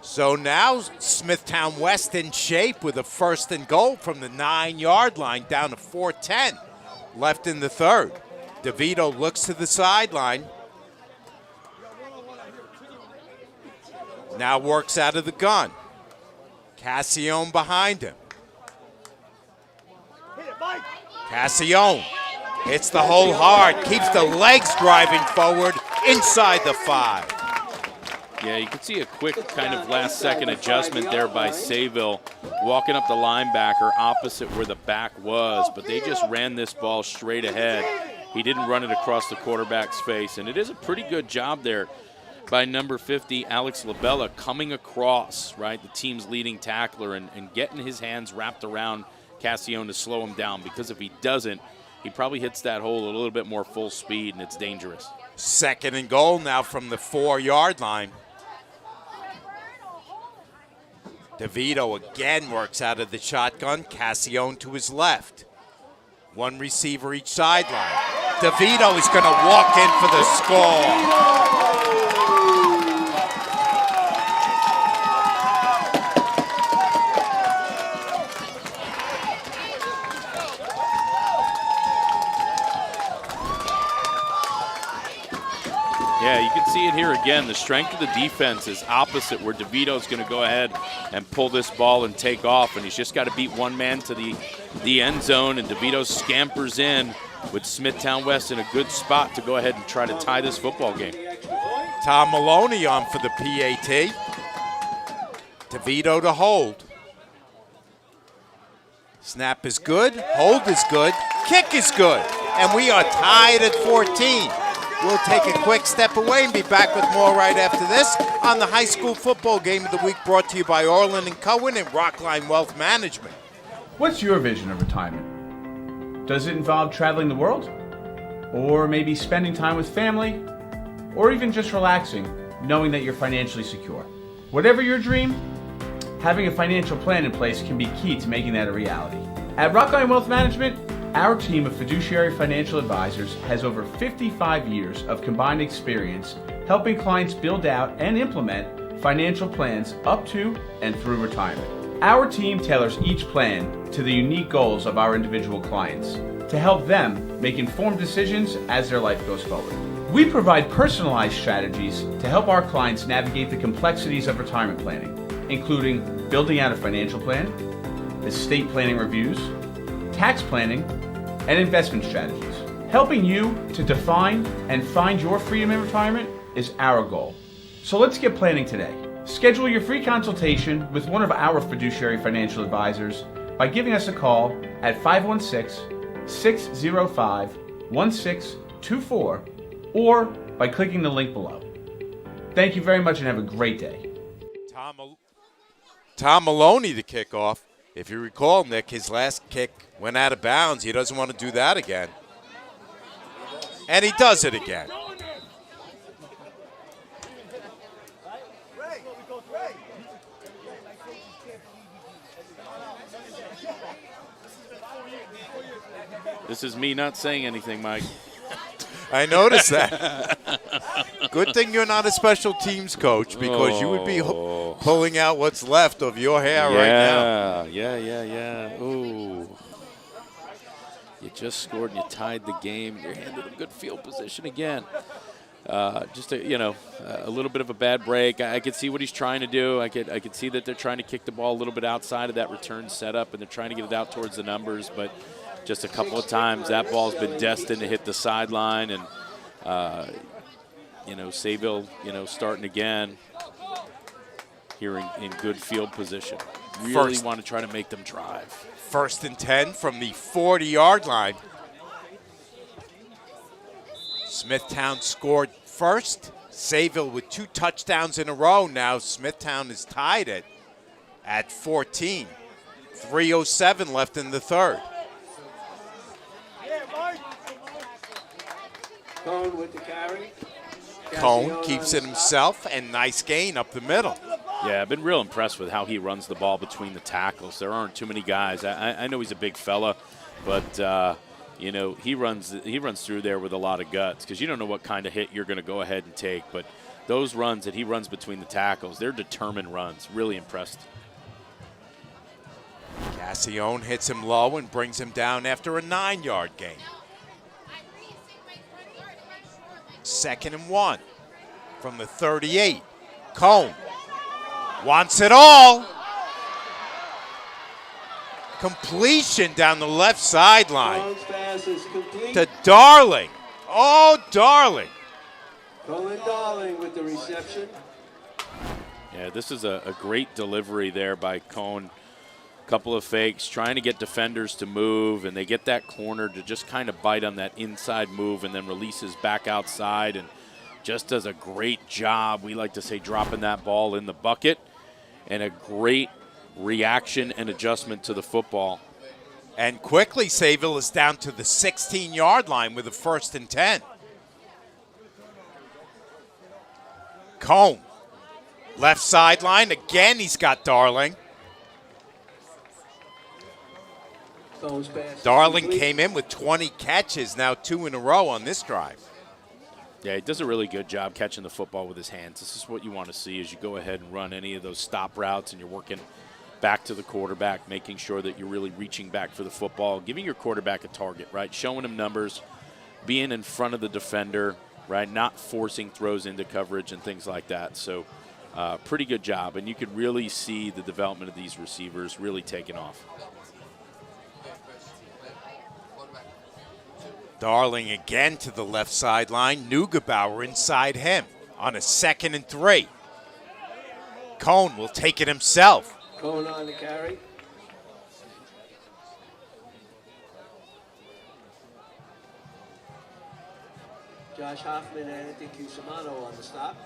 So now Smithtown West in shape with a 1st and goal from the 9-yard line down to 4:10 left in the third. DeVito looks to the sideline. Now works out of the gun. Cassione behind him. Cassione hits the hole hard, keeps the legs driving forward inside the 5. Yeah, you can see a quick kind of last-second adjustment there by Sayville, walking up the linebacker opposite where the back was, but they just ran this ball straight ahead. He didn't run it across the quarterback's face, and it is a pretty good job there by number 50, Alex Labella, coming across, right, the team's leading tackler and getting his hands wrapped around Cassione to slow him down, because if he doesn't, he probably hits that hole a little bit more full speed, and it's dangerous. 2nd and goal now from the 4-yard line. DeVito again works out of the shotgun. Cassione to his left. One receiver each sideline. DeVito is going to walk in for the score. Yeah, you can see it here again. The strength of the defense is opposite, where DeVito's going to go ahead and pull this ball and take off, and he's just got to beat one man to the end zone, and DeVito scampers in with Smithtown West in a good spot to go ahead and try to tie this football game. Tom Maloney on for the PAT. DeVito to hold. Snap is good, hold is good, kick is good, and we are tied at 14. We'll take a quick step away and be back with more right after this on the High School Football Game of the Week, brought to you by Orlin Cohen and Rockline Wealth Management. What's your vision of retirement? Does it involve traveling the world? Or maybe spending time with family? Or even just relaxing, knowing that you're financially secure? Whatever your dream, having a financial plan in place can be key to making that a reality. At Rockline Wealth Management, our team of fiduciary financial advisors has over 55 years of combined experience helping clients build out and implement financial plans up to and through retirement. Our team tailors each plan to the unique goals of our individual clients to help them make informed decisions as their life goes forward. We provide personalized strategies to help our clients navigate the complexities of retirement planning, including building out a financial plan, estate planning reviews, tax planning, and investment strategies. Helping you to define and find your freedom in retirement is our goal. So let's get planning today. Schedule your free consultation with one of our fiduciary financial advisors by giving us a call at 516-605-1624 or by clicking the link below. Thank you very much and have a great day. Tom Maloney to kick off. If you recall, Nick, his last kick went out of bounds. He doesn't want to do that again. And he does it again. This is me not saying anything, Mike. I noticed that. Good thing you're not a special teams coach, because you would be pulling out what's left of your hair right now. Yeah. Ooh. You just scored and you tied the game. You're handed a good field position again. Just a little bit of a bad break. I could see what he's trying to do. I could see that they're trying to kick the ball a little bit outside of that return setup, and they're trying to get it out towards the numbers, but just a couple of times that ball's been destined to hit the sideline, and Sayville, starting again here in good field position. Really want to try to make them drive. 1st and 10 from the 40-yard line. Smithtown scored first. Sayville with 2 touchdowns in a row. Now Smithtown is tied it at 14. 3:07 left in the third. Cohen with the carry. Cohen keeps it himself, and nice gain up the middle. Yeah, I've been real impressed with how he runs the ball between the tackles. There aren't too many guys. I know he's a big fella, but he runs through there with a lot of guts, because you don't know what kind of hit you're going to go ahead and take. But those runs that he runs between the tackles, they're determined runs. Really impressed. Cassione hits him low and brings him down after a 9-yard gain. 2nd and 1 from the 38. Cohen wants it all. Completion down the left sideline to Darling. Oh, Darling. Colin Darling with the reception. Yeah, this is a great delivery there by Cohen. Couple of fakes, trying to get defenders to move, and they get that corner to just kind of bite on that inside move, and then releases back outside and just does a great job. We like to say dropping that ball in the bucket, and a great reaction and adjustment to the football. And quickly, Sayville is down to the 16-yard line with a 1st and 10. Cohen, left sideline. Again, he's got Darling. Darling came in with 20 catches, now 2 in a row on this drive. Yeah, he does a really good job catching the football with his hands. This is what you want to see as you go ahead and run any of those stop routes and you're working back to the quarterback, making sure that you're really reaching back for the football, giving your quarterback a target, right? Showing him numbers, being in front of the defender, right? Not forcing throws into coverage and things like that. So pretty good job. And you could really see the development of these receivers really taking off. Darling again to the left sideline. Neugebauer inside him on a 2nd and 3. Cohen will take it himself. Cohen on the carry. Josh Hoffman and Anthony Cusimano on the stop.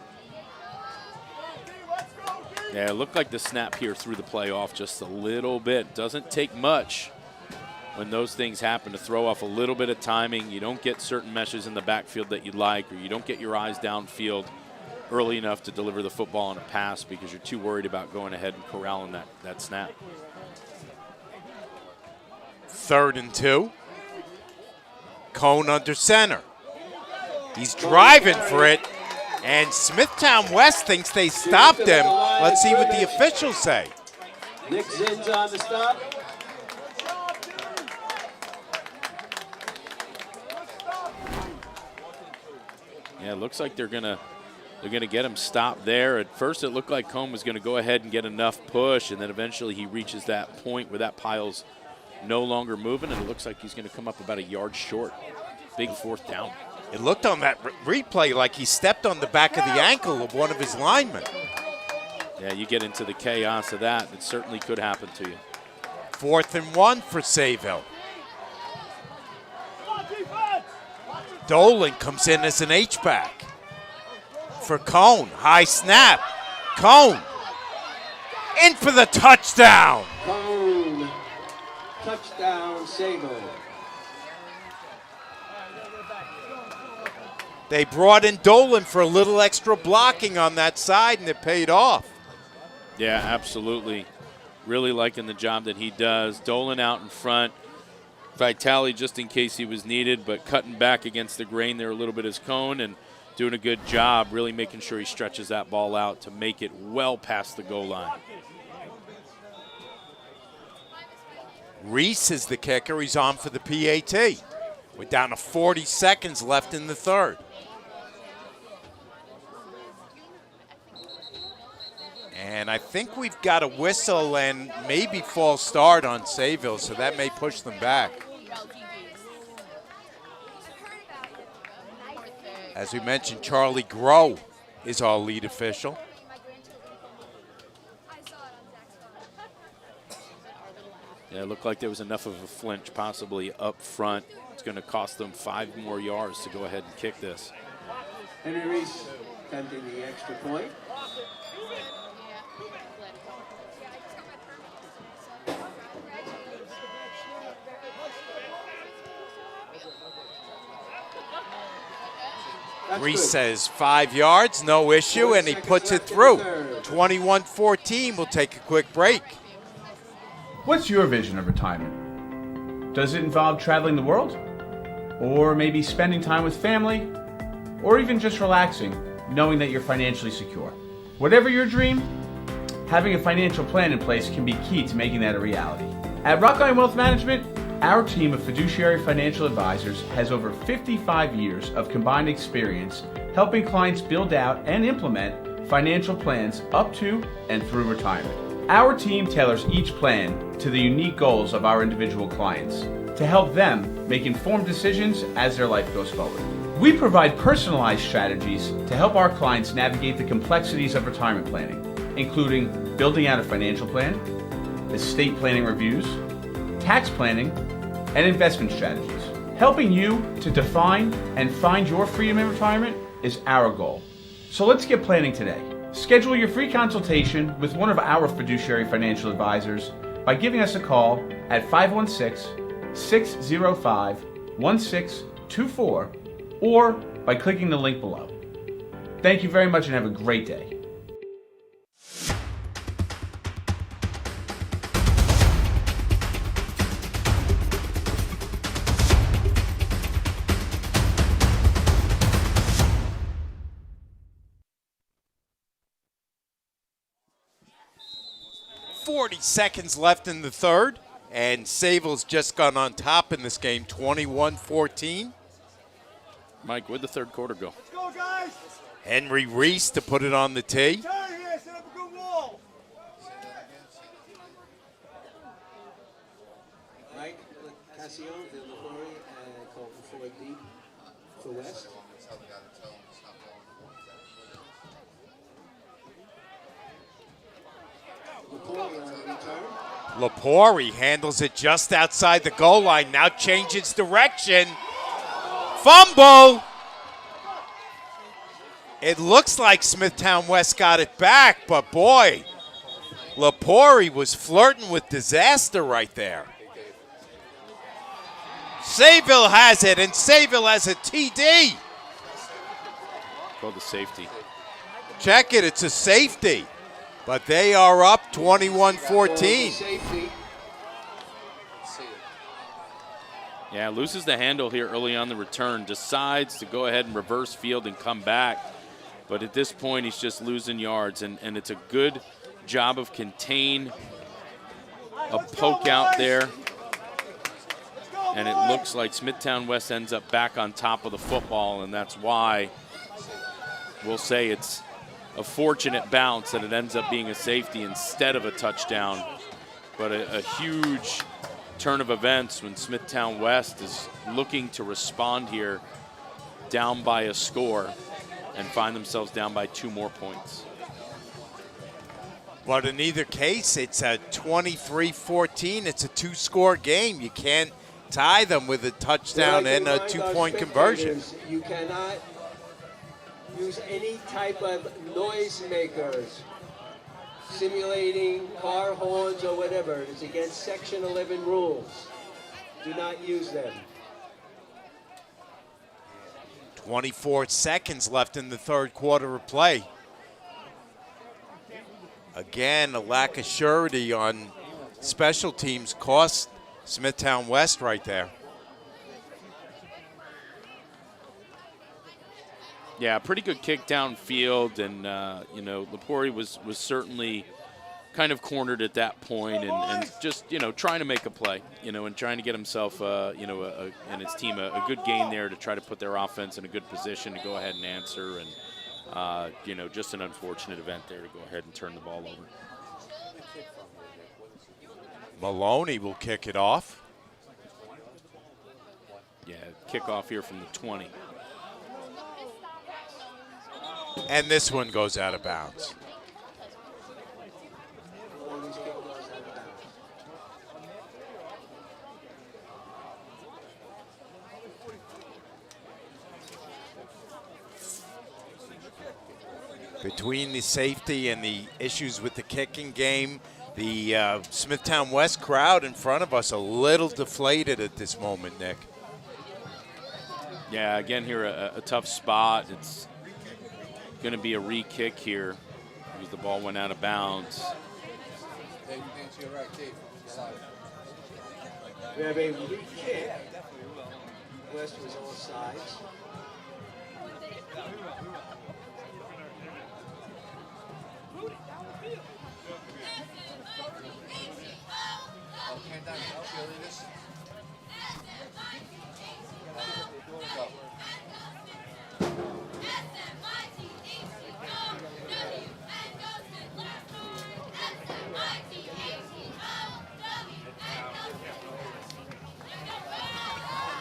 Yeah, it looked like the snap here threw the play off just a little bit. Doesn't take much when those things happen to throw off a little bit of timing. You don't get certain meshes in the backfield that you'd like, or you don't get your eyes downfield early enough to deliver the football on a pass because you're too worried about going ahead and corralling that snap. 3rd and 2. Cohen under center. He's driving for it, and Smithtown West thinks they stopped him. Let's see what the officials say. Nick Zinn's on the stop. Yeah, it looks like they're gonna get him stopped there. At first, it looked like Cohen was going to go ahead and get enough push, and then eventually he reaches that point where that pile's no longer moving, and it looks like he's going to come up about a yard short. Big 4th down. It looked on that replay like he stepped on the back of the ankle of one of his linemen. Yeah, you get into the chaos of that. It certainly could happen to you. 4th and 1 for Sayville. Dolan comes in as an H-back. For Cohen, high snap. Cohen in for the touchdown. Cohen, touchdown, Sayville. They brought in Dolan for a little extra blocking on that side, and it paid off. Yeah, absolutely. Really liking the job that he does. Dolan out in front. Vitale just in case he was needed, but cutting back against the grain there a little bit as Cohen and doing a good job, really making sure he stretches that ball out to make it well past the goal line. Reese is the kicker. He's on for the PAT. We're down to 40 seconds left in the 3rd. And I think we've got a whistle and maybe false start on Sayville, so that may push them back. As we mentioned, Charlie Groh is our lead official. Yeah, it looked like there was enough of a flinch possibly up front. It's going to cost them 5 more yards to go ahead and kick this. Henry Reese attempting the extra point. Reese says 5 yards, no issue, and he puts it through. 21-14, we'll take a quick break. What's your vision of retirement? Does it involve traveling the world? Or maybe spending time with family? Or even just relaxing, knowing that you're financially secure? Whatever your dream, having a financial plan in place can be key to making that a reality. At Rockline Wealth Management, our team of fiduciary financial advisors has over 55 years of combined experience helping clients build out and implement financial plans up to and through retirement. Our team tailors each plan to the unique goals of our individual clients to help them make informed decisions as their life goes forward. We provide personalized strategies to help our clients navigate the complexities of retirement planning, including building out a financial plan, estate planning reviews, tax planning, and investment strategies. Helping you to define and find your freedom in retirement is our goal. So let's get planning today. Schedule your free consultation with one of our fiduciary financial advisors by giving us a call at 516 605-1624 or by clicking the link below. Thank you very much and have a great day. Seconds left in the third, and Sayville's just gone on top in this game, 21-14. Mike, where'd the third quarter go? Let's go, guys. Henry Reese to put it on the tee. Turn here, set up a good wall. Right, Casio, the Lafori, and call for 4 deep for West. Lapori handles it just outside the goal line. Now changes direction. Fumble. It looks like Smithtown West got it back, but boy, Lapori was flirting with disaster right there. Sayville has it, and Sayville has a TD. Called the safety. Check it, it's a safety. But they are up 21-14. Yeah, loses the handle here early on the return. Decides to go ahead and reverse field and come back. But at this point, he's just losing yards. And it's a good job of contain a poke out there. And it looks like Smithtown West ends up back on top of the football. And that's why we'll say it's a fortunate bounce that it ends up being a safety instead of a touchdown. But a huge turn of events when Smithtown West is looking to respond here down by a score and find themselves down by 2 more points. But in either case, it's a 23-14. It's a 2-score game. You can't tie them with a touchdown and a 2-point conversion. You cannot use any type of noise makers, simulating car horns or whatever. It's against Section 11 rules. Do not use them. 24 seconds left in the third quarter of play. Again, a lack of surety on special teams cost Smithtown West right there. Yeah, pretty good kick downfield, and Lapori was certainly kind of cornered at that point, and just trying to make a play, and trying to get himself and his team a good gain there to try to put their offense in a good position to go ahead and answer, and just an unfortunate event there to go ahead and turn the ball over. Maloney will kick it off. Yeah, kickoff here from the 20. And this one goes out of bounds. Between the safety and the issues with the kicking game, the Smithtown West crowd in front of us a little deflated at this moment, Nick. Yeah, again here a tough spot. It's going to be a re-kick here because the ball went out of bounds. We have a re-kick. West was all sides.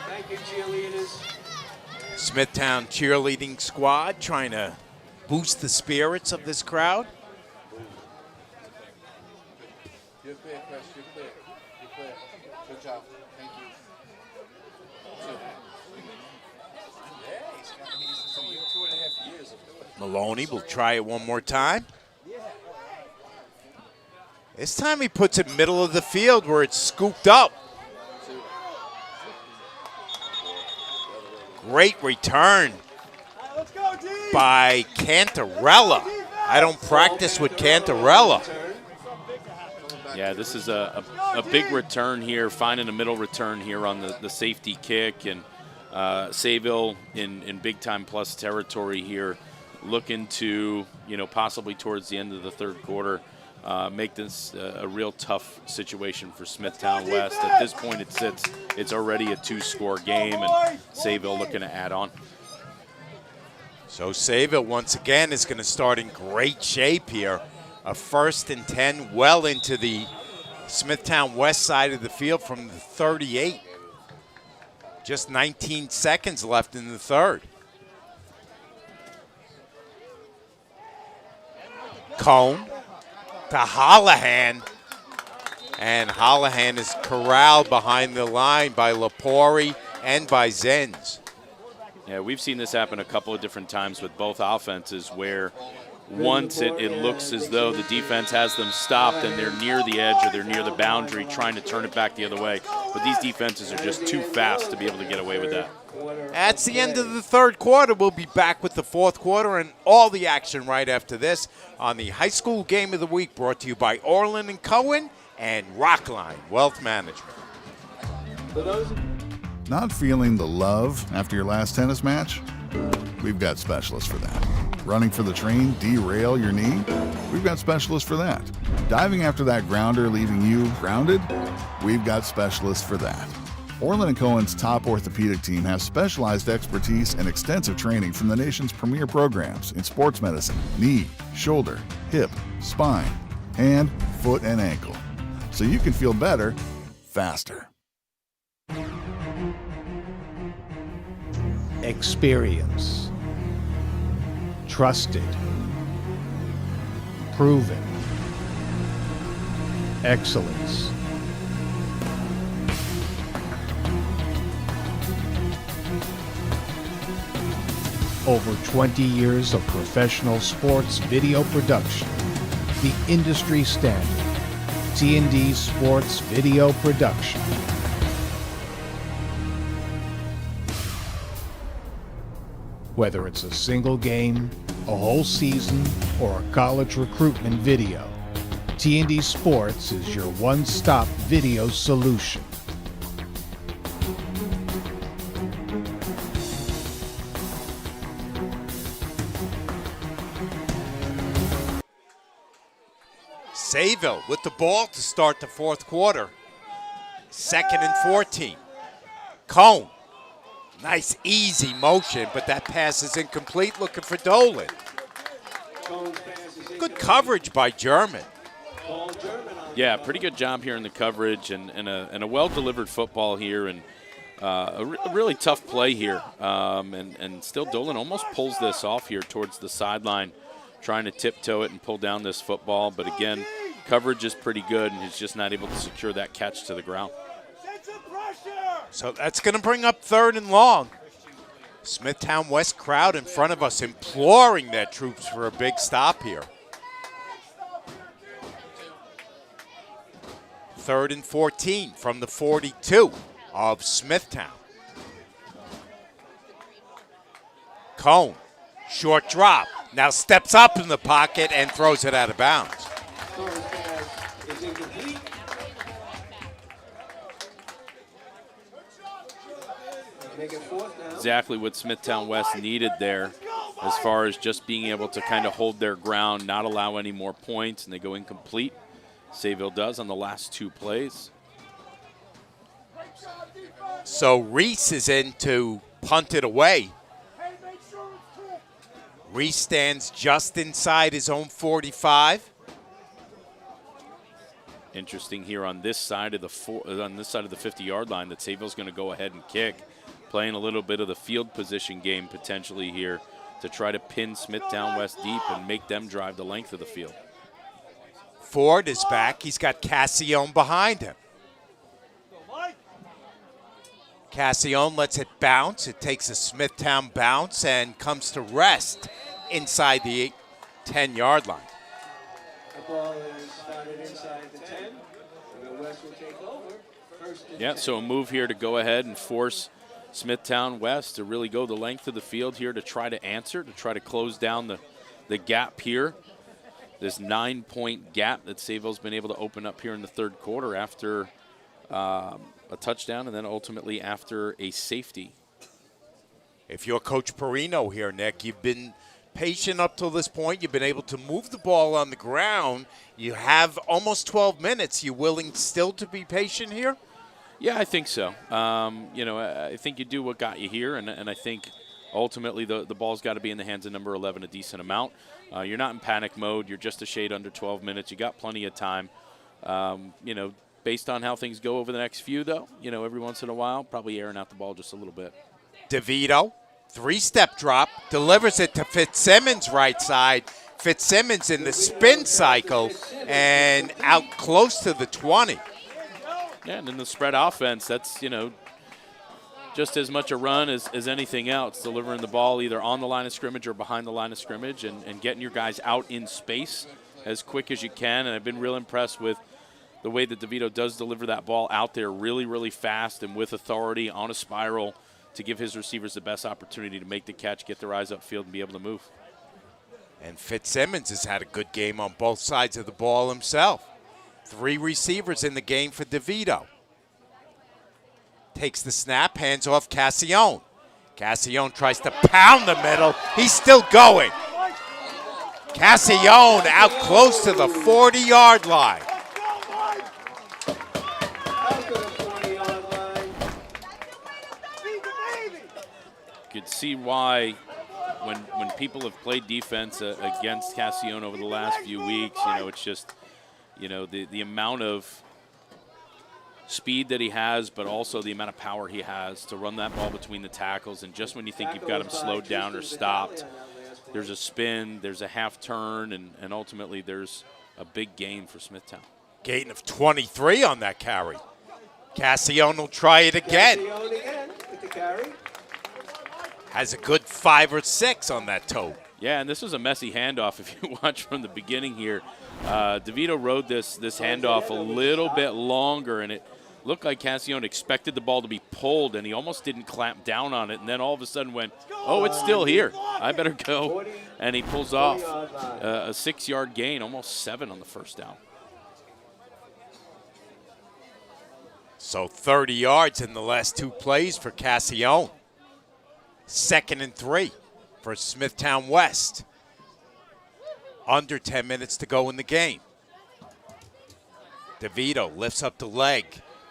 Thank you, cheerleaders. Smithtown cheerleading squad trying to boost the spirits of this crowd. You're clear, Chris. You're clear. You're clear. Good job. Thank you. Yeah, he's got 2.5 years of doing it. Maloney will try it one more time. This time he puts it middle of the field where it's scooped up. Great return by Cantarella. I don't practice with Cantarella. Yeah, this is a big return here, finding a middle return here on the safety kick. And Sayville in big-time plus territory here, looking to, possibly towards the end of the third quarter, make this a real tough situation for Smithtown West. At this point, it's already a 2-score game, and Sayville looking to add on. So Sayville, once again, is going to start in great shape here. A 1st and 10 well into the Smithtown West side of the field from the 38. Just 19 seconds left in the third. Cohen to Holohan. And Holohan is corralled behind the line by Lepori and by Zenz. Yeah, we've seen this happen a couple of different times with both offenses, where once it looks as though the defense has them stopped and they're near the edge or they're near the boundary trying to turn it back the other way. But these defenses are just too fast to be able to get away with that. That's the end of the third quarter. We'll be back with the fourth quarter and all the action right after this on the High School Game of the Week, brought to you by Orlin Cohen and Rockline Wealth Management. Not feeling the love after your last tennis match? We've got specialists for that. Running for the train, derail your knee? We've got specialists for that. Diving after that grounder, leaving you grounded? We've got specialists for that. Orlin Cohen's top orthopedic team has specialized expertise and extensive training from the nation's premier programs in sports medicine, knee, shoulder, hip, spine, hand, foot, and ankle. So you can feel better, faster. Experience. Trusted. Proven. Excellence. Over 20 years of professional sports video production. The industry standard. T&D Sports Video Production. Whether it's a single game, a whole season, or a college recruitment video, T&D Sports is your one-stop video solution. Sayville with the ball to start the fourth quarter. 2nd and 14. Cohen. Nice, easy motion, but that pass is incomplete. Looking for Dolan. Good coverage by German. Yeah, pretty good job here in the coverage and a well-delivered football here, and a really tough play here. And still Dolan almost pulls this off here towards the sideline, trying to tiptoe it and pull down this football. But again, coverage is pretty good, and he's just not able to secure that catch to the ground. So that's going to bring up 3rd and long. Smithtown West crowd in front of us imploring their troops for a big stop here. 3rd and 14 from the 42 of Smithtown. Cohen, short drop. Now steps up in the pocket and throws it out of bounds. Exactly what Smithtown West needed there, as far as just being able to kind of hold their ground, not allow any more points, and they go incomplete. Sayville does on the last 2 plays. So Reese is in to punt it away. Reese stands just inside his own 45. Interesting here on this side of the 50-yard line that Sayville's going to go ahead and kick, playing a little bit of the field position game potentially here to try to pin Smithtown West deep and make them drive the length of the field. Ford is back. He's got Cassione behind him. Cassione lets it bounce. It takes a Smithtown bounce and comes to rest inside the 10-yard line. The ball is started inside the 10, and the West will take over. Yeah, so a move here to go ahead and force Smithtown West to really go the length of the field here to try to answer, to try to close down the gap here. This 9-point gap that Sayville's been able to open up here in the third quarter after a touchdown and then ultimately after a safety. If you're Coach Perino here, Nick, you've been patient up till this point. You've been able to move the ball on the ground. You have almost 12 minutes. You willing still to be patient here? Yeah, I think so. I think you do what got you here, and I think ultimately the ball's got to be in the hands of number 11 a decent amount. You're not in panic mode. You're just a shade under 12 minutes. You got plenty of time. Based on how things go over the next few, though, every once in a while, probably airing out the ball just a little bit. DeVito, 3-step drop, delivers it to Fitzsimmons right side. Fitzsimmons in the spin cycle and out close to the 20. Yeah, and in the spread offense, that's, just as much a run as anything else, delivering the ball either on the line of scrimmage or behind the line of scrimmage and getting your guys out in space as quick as you can. And I've been real impressed with the way that DeVito does deliver that ball out there really, really fast and with authority on a spiral to give his receivers the best opportunity to make the catch, get their eyes upfield, and be able to move. And Fitzsimmons has had a good game on both sides of the ball himself. 3 receivers in the game for DeVito. Takes the snap, hands off Cassione. Cassione tries to pound the middle. He's still going. Cassione out close to the 40-yard line. You could see why when people have played defense against Cassione over the last few weeks, it's just, the amount of speed that he has, but also the amount of power he has to run that ball between the tackles. And just when you think you've got him slowed down or stopped, there's a spin, there's a half turn, and ultimately there's a big gain for Smithtown. Gain of 23 on that carry. Cassione will try it again. Cassione again with the carry. Has a good 5 or 6 on that toe. Yeah, and this was a messy handoff if you watch from the beginning here. DeVito rode this handoff a little bit longer, and it looked like Cassione expected the ball to be pulled, and he almost didn't clamp down on it, and then all of a sudden went, oh, it's still here. I better go. And he pulls off a 6-yard gain, almost 7 on the first down. So 30 yards in the last 2 plays for Cassione. 2nd and 3 for Smithtown West. Under 10 minutes to go in the game. DeVito lifts up the leg.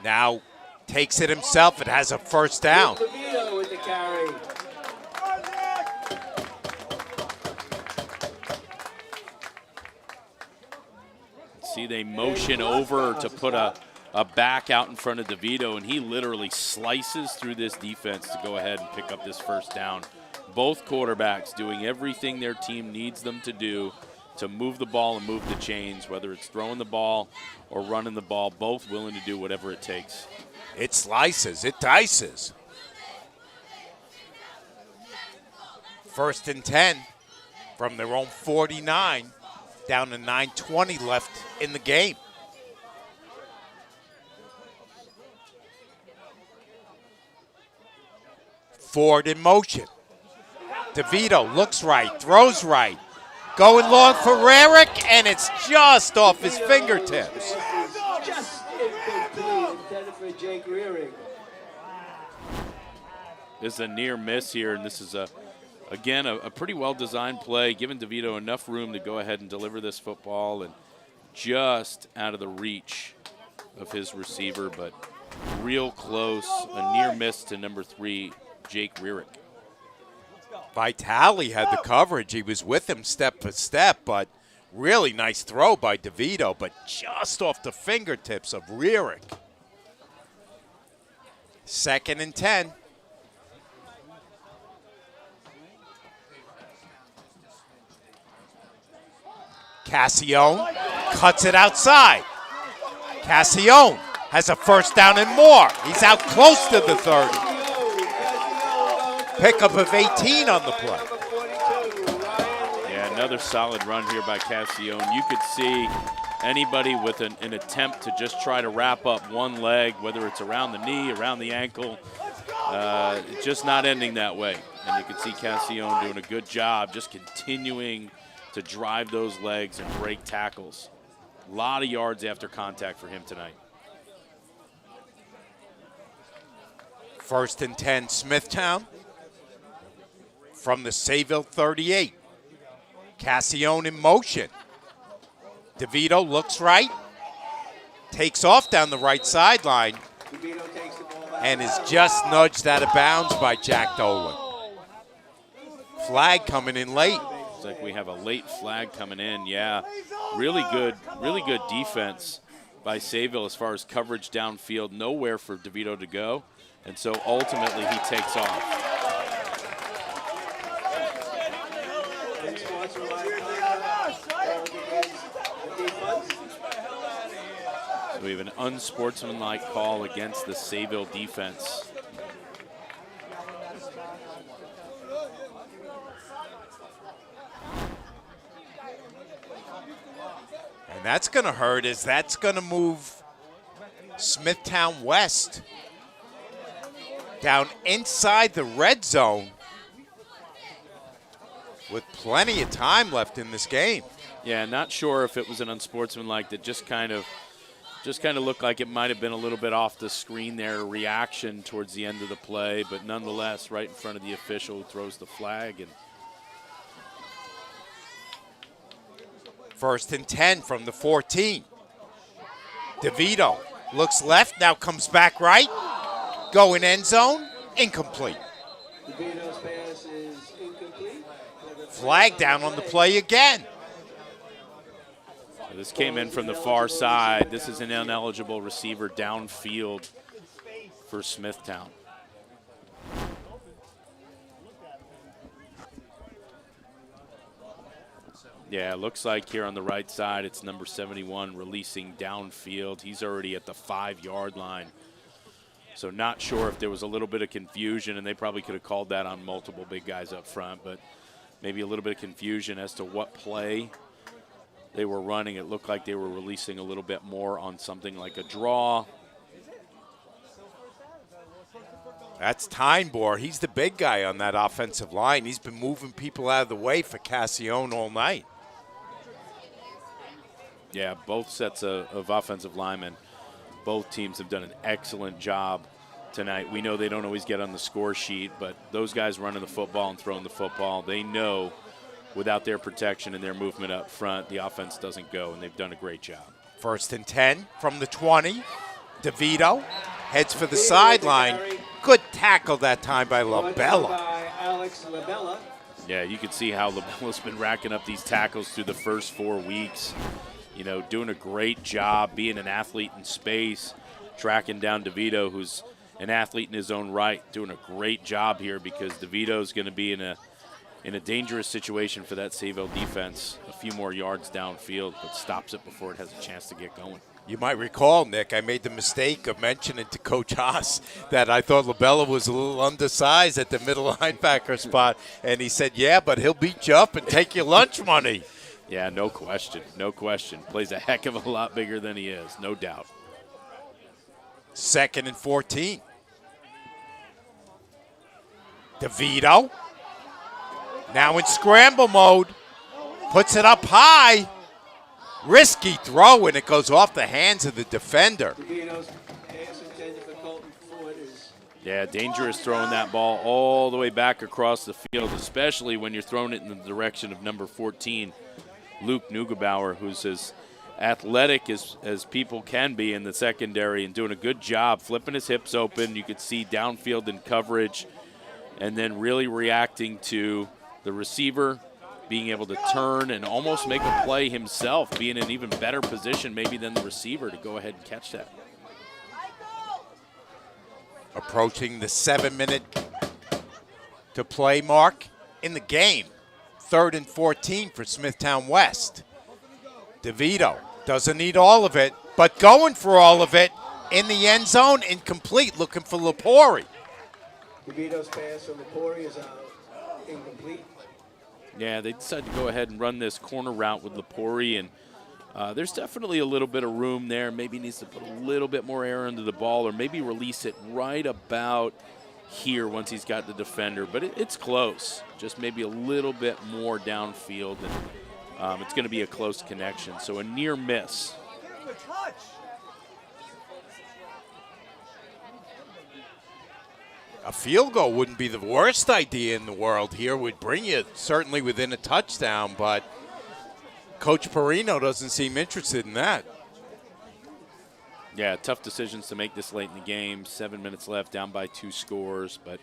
Now takes it himself. It has a first down. DeVito with the carry. See, they motion over to put a back out in front of DeVito, and he literally slices through this defense to go ahead and pick up this first down. Both quarterbacks doing everything their team needs them to do to move the ball and move the chains, whether it's throwing the ball or running the ball, both willing to do whatever it takes. It slices, it dices. 1st and 10 from their own 49, down to 9:20 left in the game. Ford in motion. DeVito looks right, throws right. Going long for Rarick, and it's just off his fingertips. Just incomplete, intended for Jake Rearing. This is a near miss here, and this is again a pretty well-designed play, giving DeVito enough room to go ahead and deliver this football, and just out of the reach of his receiver, but real close, a near miss to number 3, Jake Rearick. Vitale had the coverage. He was with him step for step, but really nice throw by DeVito, but just off the fingertips of Rearick. 2nd and 10. Cassione cuts it outside. Cassione has a first down and more. He's out close to the 30. Pickup of 18 on the play. Yeah, another solid run here by Cassione. You could see anybody with an attempt to just try to wrap up one leg, whether it's around the knee, around the ankle, just not ending that way. And you can see Cassione doing a good job just continuing to drive those legs and break tackles. A lot of yards after contact for him tonight. 1st and 10, Smithtown from the Sayville 38. Cassione in motion. DeVito looks right, takes off down the right sideline, and is just nudged out of bounds by Jack Dolan. Flag coming in late. Looks like we have a late flag coming in. Yeah, really good defense by Sayville as far as coverage downfield. Nowhere for DeVito to go, and so ultimately he takes off. So we have an unsportsmanlike call against the Sayville defense. And that's going to hurt, as that's going to move Smithtown West down inside the red zone with plenty of time left in this game. Yeah, not sure if it was an unsportsmanlike that just kind of looked like it might have been a little bit off the screen there, reaction towards the end of the play, but nonetheless right in front of the official who throws the flag. And 1st and 10 from the 14. DeVito looks left, now comes back right. Going end zone, incomplete. DeVito's pass is incomplete. Flag down on the play again. So this came in from the far side. This is an ineligible receiver downfield for Smithtown. Yeah, it looks like here on the right side, it's number 71 releasing downfield. He's already at the 5-yard line. So not sure if there was a little bit of confusion, and they probably could have called that on multiple big guys up front, but maybe a little bit of confusion as to what play they were running. It looked like they were releasing a little bit more on something like a draw. That's Tynebor. He's the big guy on that offensive line. He's been moving people out of the way for Cassione all night. Yeah, both sets of offensive linemen, both teams have done an excellent job tonight. We know they don't always get on the score sheet, but those guys running the football and throwing the football, they know without their protection and their movement up front, the offense doesn't go, and they've done a great job. 1st and 10 from the 20. DeVito heads for the sideline. Good tackle that time by LaBella. Yeah, you can see how LaBella's been racking up these tackles through the first 4 weeks. You know, doing a great job being an athlete in space, tracking down DeVito, who's an athlete in his own right, doing a great job here because DeVito's going to be in a dangerous situation for that Sayville defense. A few more yards downfield, but stops it before it has a chance to get going. You might recall, Nick, I made the mistake of mentioning to Coach Haas that I thought LaBella was a little undersized at the middle linebacker spot, and he said, yeah, but he'll beat you up and take your lunch money. Yeah, no question, no question. Plays a heck of a lot bigger than he is, no doubt. 2nd and 14. DeVito, now in scramble mode, puts it up high. Risky throw, and it goes off the hands of the defender. Yeah, dangerous throwing that ball all the way back across the field, especially when you're throwing it in the direction of number 14, Luke Neugebauer, who's as athletic as people can be in the secondary and doing a good job flipping his hips open. You could see downfield in coverage, and then really reacting to the receiver, being able to turn and almost make a play himself, being in an even better position maybe than the receiver to go ahead and catch that. Approaching the 7-minute to play mark in the game. 3rd and 14 for Smithtown West. DeVito doesn't need all of it, but going for all of it in the end zone, incomplete, looking for Lepori. DeVito's pass from Lepori is incomplete. Yeah, they decided to go ahead and run this corner route with Lepori, and there's definitely a little bit of room there. Maybe needs to put a little bit more air into the ball, or maybe release it right about here once he's got the defender, but it's close. Just maybe a little bit more downfield, and it's going to be a close connection. So a near miss. A field goal wouldn't be the worst idea in the world here. Would bring you certainly within a touchdown, but Coach Perino doesn't seem interested in that. Yeah, tough decisions to make this late in the game. 7 minutes left, down by 2 scores, but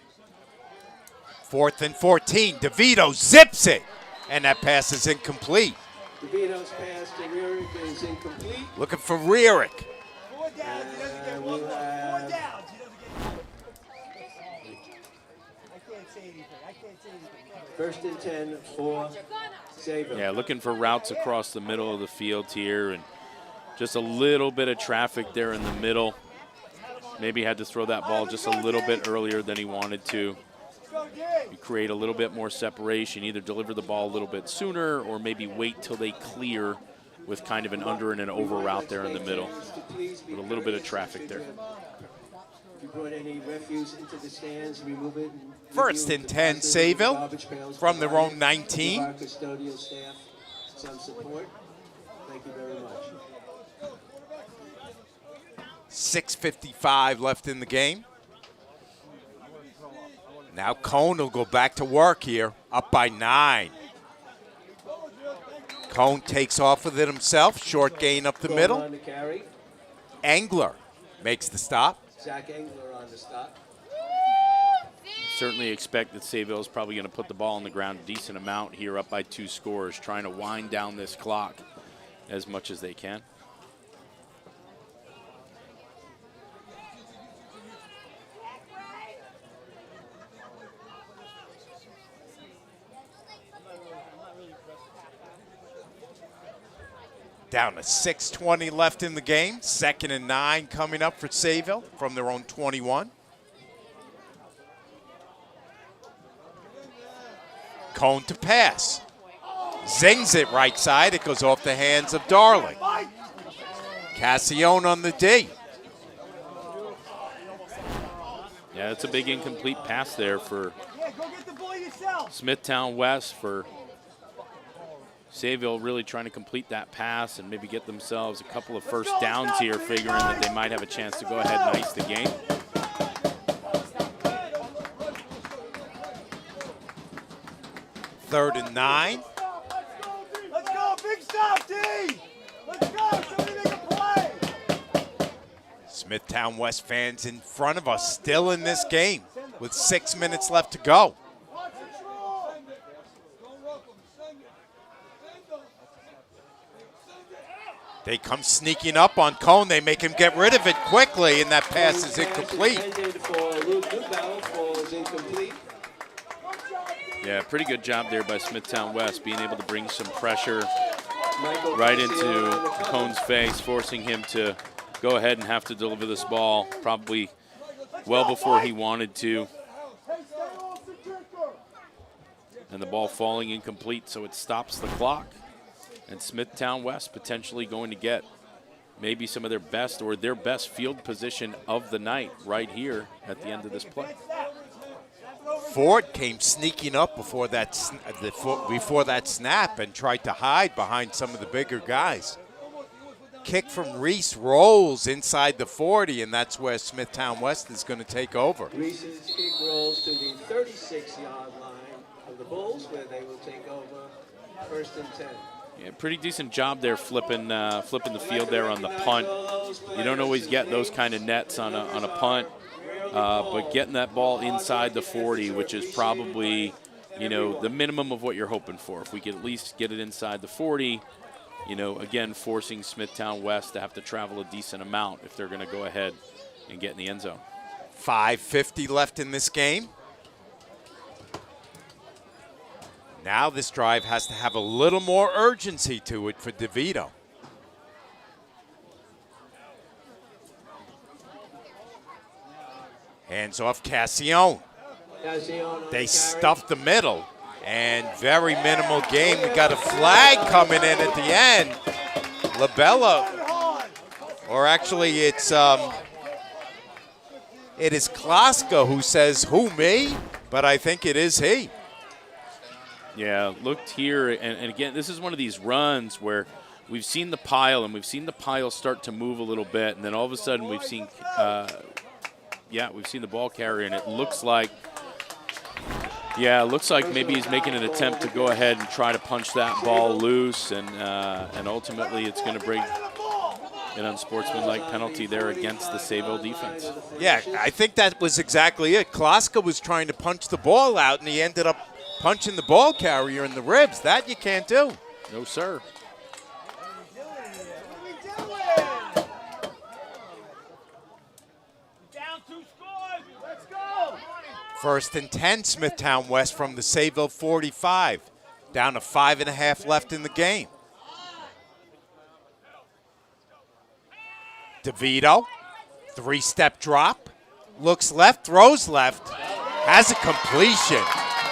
4th and 14. DeVito zips it, and that pass is incomplete. DeVito's pass to Rierick is incomplete. Looking for Rierick. We'll have first and 10 for Sayville. yeah, looking for routes across the middle of the field here, and just a little bit of traffic there in the middle. Maybe had to throw that ball just a little bit earlier than he wanted to. You create a little bit more separation, either deliver the ball a little bit sooner or maybe wait till they clear with kind of an under and an over route there in the middle. With a little bit of traffic there. If you brought any refuse into the stands, remove it. First and 10, Sayville from their own 19. Our custodial staff some support. Thank you very much. 6:55 left in the game. Now Cohen will go back to work here, up by 9. Cohen takes off with it himself, short gain up the middle. On the carry. Engler makes the stop. Zach Engler on the stop. Certainly expect that Sayville is probably going to put the ball on the ground a decent amount here, up by 2 scores, trying to wind down this clock as much as they can. Down to 6:20 left in the game. 2nd and 9 coming up for Sayville from their own 21. Cohen to pass. Zings it right side. It goes off the hands of Darling. Cassione on the D. Yeah, it's a big incomplete pass there for Smithtown West, for Sayville really trying to complete that pass and maybe get themselves a couple of first downs here, figuring that they might have a chance to go ahead and ice the game. Third and 9. Let's go, big stop, D! Let's go, somebody make a play! Smithtown West fans in front of us, still in this game with 6 minutes left to go. They come sneaking up on Cohen. They make him get rid of it quickly, and that pass is incomplete. Yeah, pretty good job there by Smithtown West, being able to bring some pressure right into Cohen's face, forcing him to go ahead and have to deliver this ball probably well before he wanted to. And the ball falling incomplete, so it stops the clock. And Smithtown West potentially going to get maybe some of their best or their best field position of the night right here at the end of this play. Ford came sneaking up before that snap and tried to hide behind some of the bigger guys. Kick from Reese rolls inside the 40, and that's where Smithtown West is going to take over. Reese's kick rolls to the 36-yard line of the Bulls, where they will take over first and 10. Yeah, pretty decent job there flipping the field there on the punt. You don't always get those kind of nets on a punt, but getting that ball inside the 40, which is probably, the minimum of what you're hoping for. If we could at least get it inside the 40, again, forcing Smithtown West to have to travel a decent amount if they're going to go ahead and get in the end zone. 5:50 left in this game. Now this drive has to have a little more urgency to it for DeVito. Hands off Cassione. They stuffed the middle, and very minimal game. We got a flag coming in at the end. LaBella, or actually it's It is Klaska who says, who, me? But I think it is he. Yeah, looked here, and again, this is one of these runs where we've seen the pile, and we've seen the pile start to move a little bit, and then all of a sudden we've seen, we've seen the ball carrier, and it looks like, maybe he's making an attempt to go ahead and try to punch that ball loose, and ultimately it's going to bring an unsportsmanlike penalty there against the Sayville defense. Yeah, I think that was exactly it. Klaska was trying to punch the ball out, and he ended up punching the ball carrier in the ribs. That you can't do. No, sir. Down 2 scores. Let's go. 1st and 10, Smithtown West from the Sayville 45. Down to 5.5 left in the game. DeVito, 3-step drop, looks left, throws left, has a completion.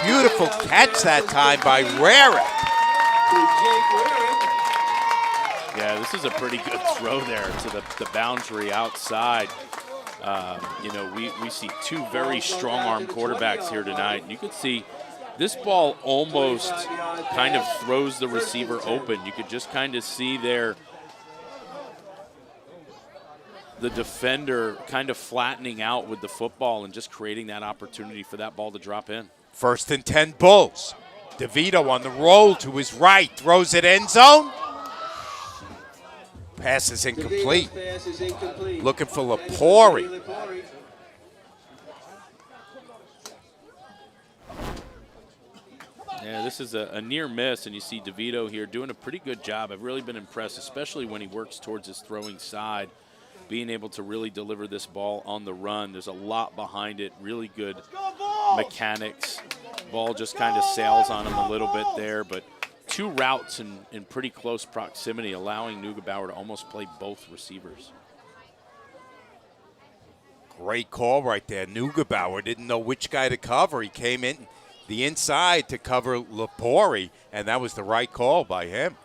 Beautiful catch that time by Rarick. Yeah, this is a pretty good throw there to the boundary outside. We see two very strong-arm quarterbacks here tonight. And you can see this ball almost kind of throws the receiver open. You could just kind of see there the defender kind of flattening out with the football and just creating that opportunity for that ball to drop in. 1st and 10 Bulls. DeVito on the roll to his right, throws it end zone. Pass is incomplete. Looking for Lepori. Yeah, this is a near miss, and you see DeVito here doing a pretty good job. I've really been impressed, especially when he works towards his throwing side, being able to really deliver this ball on the run. There's a lot behind it, really good mechanics. Ball just kind of sails on him a little bit there, but 2 routes in pretty close proximity, allowing Neugebauer to almost play both receivers. Great call right there. Neugebauer didn't know which guy to cover. He came in the inside to cover Lepori, and that was the right call by him.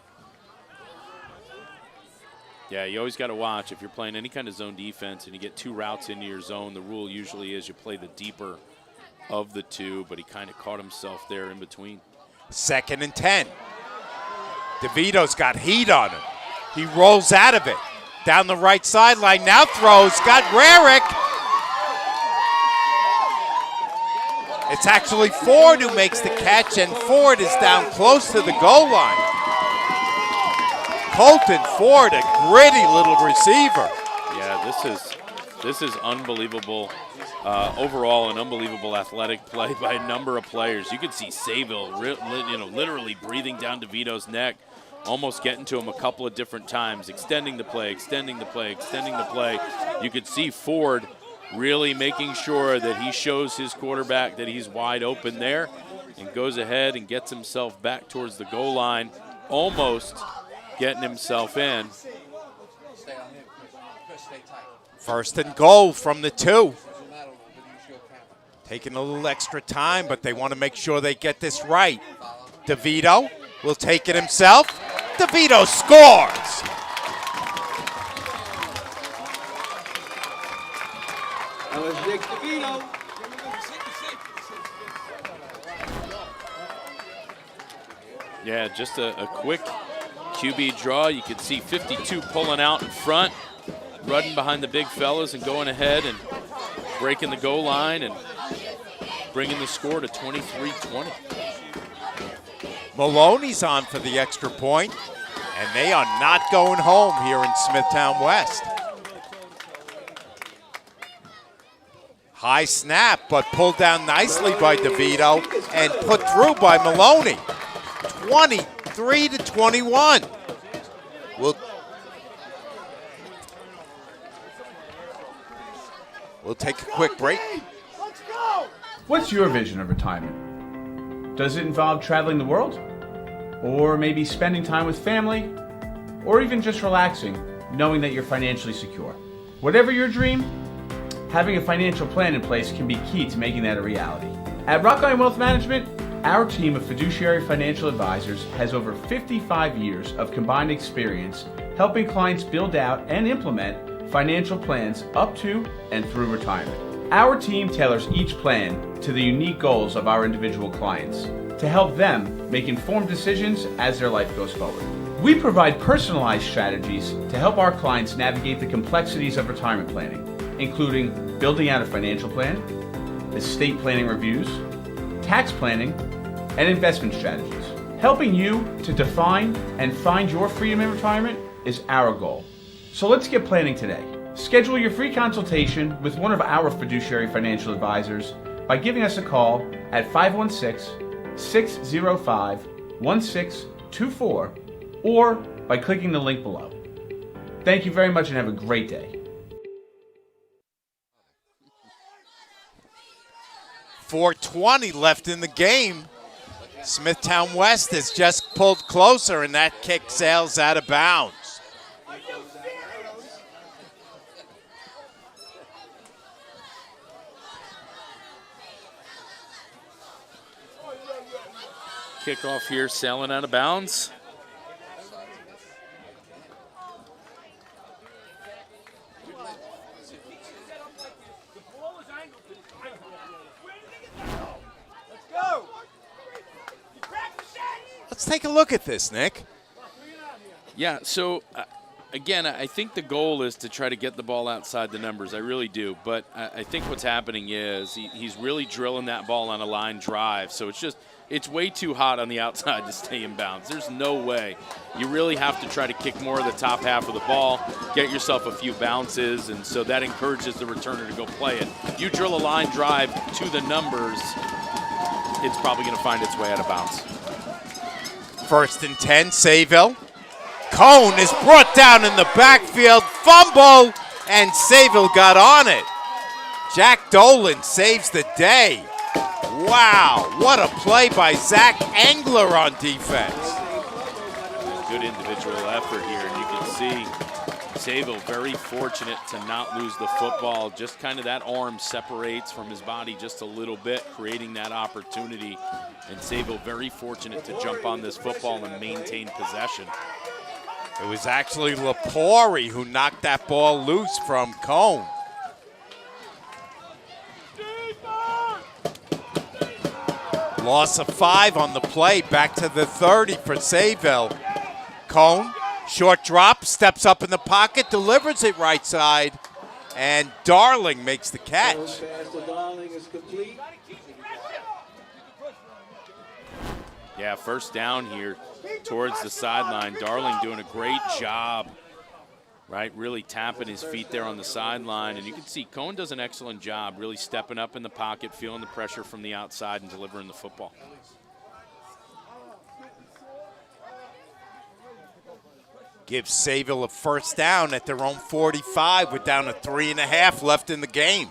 Yeah, you always got to watch. If you're playing any kind of zone defense and you get 2 routes into your zone, the rule usually is you play the deeper of the 2, but he kind of caught himself there in between. 2nd and 10. DeVito's got heat on him. He rolls out of it. Down the right sideline, now throws, got Rarick. It's actually Ford who makes the catch, and Ford is down close to the goal line. Colton Ford, a gritty little receiver. Yeah, this is unbelievable. Overall, an unbelievable athletic play by a number of players. You could see Sayville, literally breathing down DeVito's neck, almost getting to him a couple of different times, extending the play, extending the play, extending the play. You could see Ford really making sure that he shows his quarterback that he's wide open there and goes ahead and gets himself back towards the goal line, almost getting himself in. 1st and goal from the 2. Taking a little extra time, but they want to make sure they get this right. DeVito will take it himself. DeVito scores. That was Nick DeVito. Yeah, just a quick QB draw. You could see 52 pulling out in front, running behind the big fellas and going ahead and breaking the goal line and bringing the score to 23-20. Maloney's on for the extra point, and they are not going home here in Smithtown West. High snap, but pulled down nicely by DeVito and put through by Maloney. 23-21. We'll take a quick break. What's your vision of retirement? Does it involve traveling the world? Or maybe spending time with family? Or even just relaxing, knowing that you're financially secure? Whatever your dream, having a financial plan in place can be key to making that a reality. At Rockline Wealth Management, our team of fiduciary financial advisors has over 55 years of combined experience helping clients build out and implement financial plans up to and through retirement. Our team tailors each plan to the unique goals of our individual clients to help them make informed decisions as their life goes forward. We provide personalized strategies to help our clients navigate the complexities of retirement planning, including building out a financial plan, estate planning reviews, tax planning, and investment strategies. Helping you to define and find your freedom in retirement is our goal. So let's get planning today. Schedule your free consultation with one of our fiduciary financial advisors by giving us a call at 516-605-1624 or by clicking the link below. Thank you very much and have a great day. .420 left in the game. Smithtown West has just pulled closer, and that kick sails out of bounds. Kickoff here, sailing out of bounds. Let's take a look at this, Nick. Yeah, so again, I think the goal is to try to get the ball outside the numbers. I really do. But I think what's happening is he's really drilling that ball on a line drive. So it's way too hot on the outside to stay in bounds. There's no way. You really have to try to kick more of the top half of the ball, get yourself a few bounces, and so that encourages the returner to go play it. You drill a line drive to the numbers, it's probably going to find its way out of bounds. 1st and 10, Sayville. Cohen is brought down in the backfield, fumble, and Sayville got on it. Jack Dolan saves the day. Wow, what a play by Zach Engler on defense. Good individual effort here, and you can see Sayville very fortunate to not lose the football. Just kind of that arm separates from his body just a little bit, creating that opportunity. And Sayville very fortunate to jump on this football and maintain possession. It was actually Lepori who knocked that ball loose from Cohen. Loss of 5 on the play, back to the 30 for Sayville. Cohen, short drop, steps up in the pocket, delivers it right side, and Darling makes the catch. Yeah, first down here towards the sideline. Darling doing a great job, right? Really tapping his feet there on the sideline. And you can see Cohen does an excellent job really stepping up in the pocket, feeling the pressure from the outside and delivering the football. Gives Sayville a first down at their own 45. We're down to 3.5 left in the game.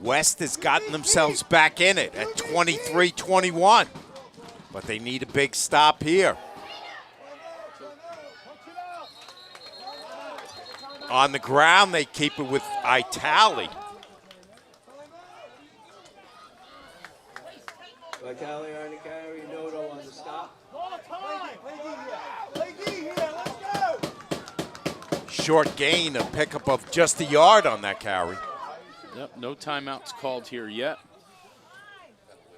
West has gotten themselves back in it at 23-21. But they need a big stop here. On the ground, they keep it with Itali. Vitali on the carry, Noto on the stop. Short gain, a pickup of just a yard on that carry. Yep, no timeouts called here yet.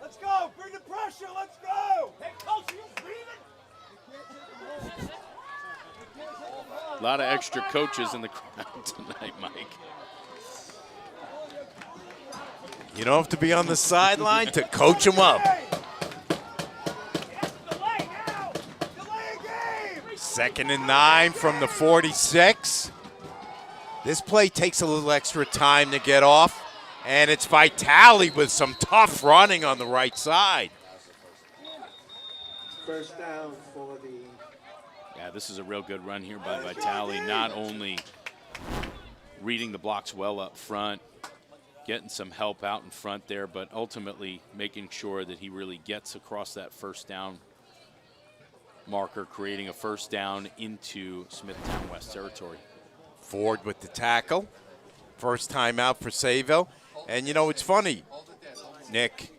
Let's go, bring the pressure, let's go. Hey, coach, are you breathing? A lot of extra coaches in the crowd tonight, Mike. You don't have to be on the sideline to coach them up. 2nd and 9 from the 46. This play takes a little extra time to get off, and it's Vitali with some tough running on the right side. First down for the... Yeah, this is a real good run here by Vitali. Not only reading the blocks well up front, getting some help out in front there, but ultimately making sure that he really gets across that first down marker, creating a first down into Smithtown West territory. Ford with the tackle. First time out for Sayville. And, you know, it's funny, Nick,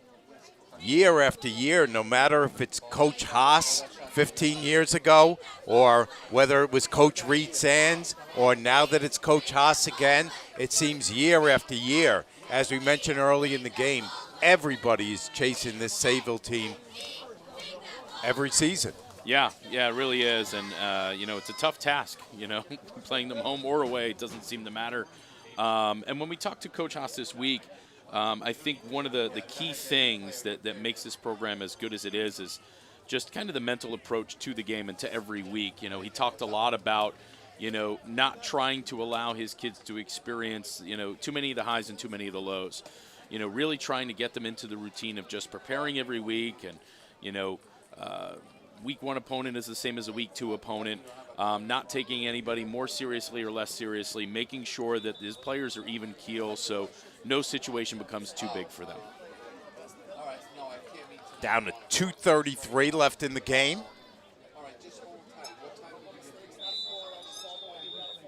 year after year, no matter if it's Coach Haas 15 years ago, or whether it was Coach Reed Sands, or now that it's Coach Haas again, it seems year after year, as we mentioned early in the game, everybody is chasing this Sayville team every season. Yeah, it really is. And, it's a tough task, playing them home or away. It doesn't seem to matter. And when we talked to Coach Haas this week, I think one of the key things that makes this program as good as it is just kind of the mental approach to the game and to every week. He talked a lot about, not trying to allow his kids to experience, too many of the highs and too many of the lows. Really trying to get them into the routine of just preparing every week and, week 1 opponent is the same as a week 2 opponent, not taking anybody more seriously or less seriously, making sure that his players are even keel so no situation becomes too big for them. Down to 2:33 left in the game.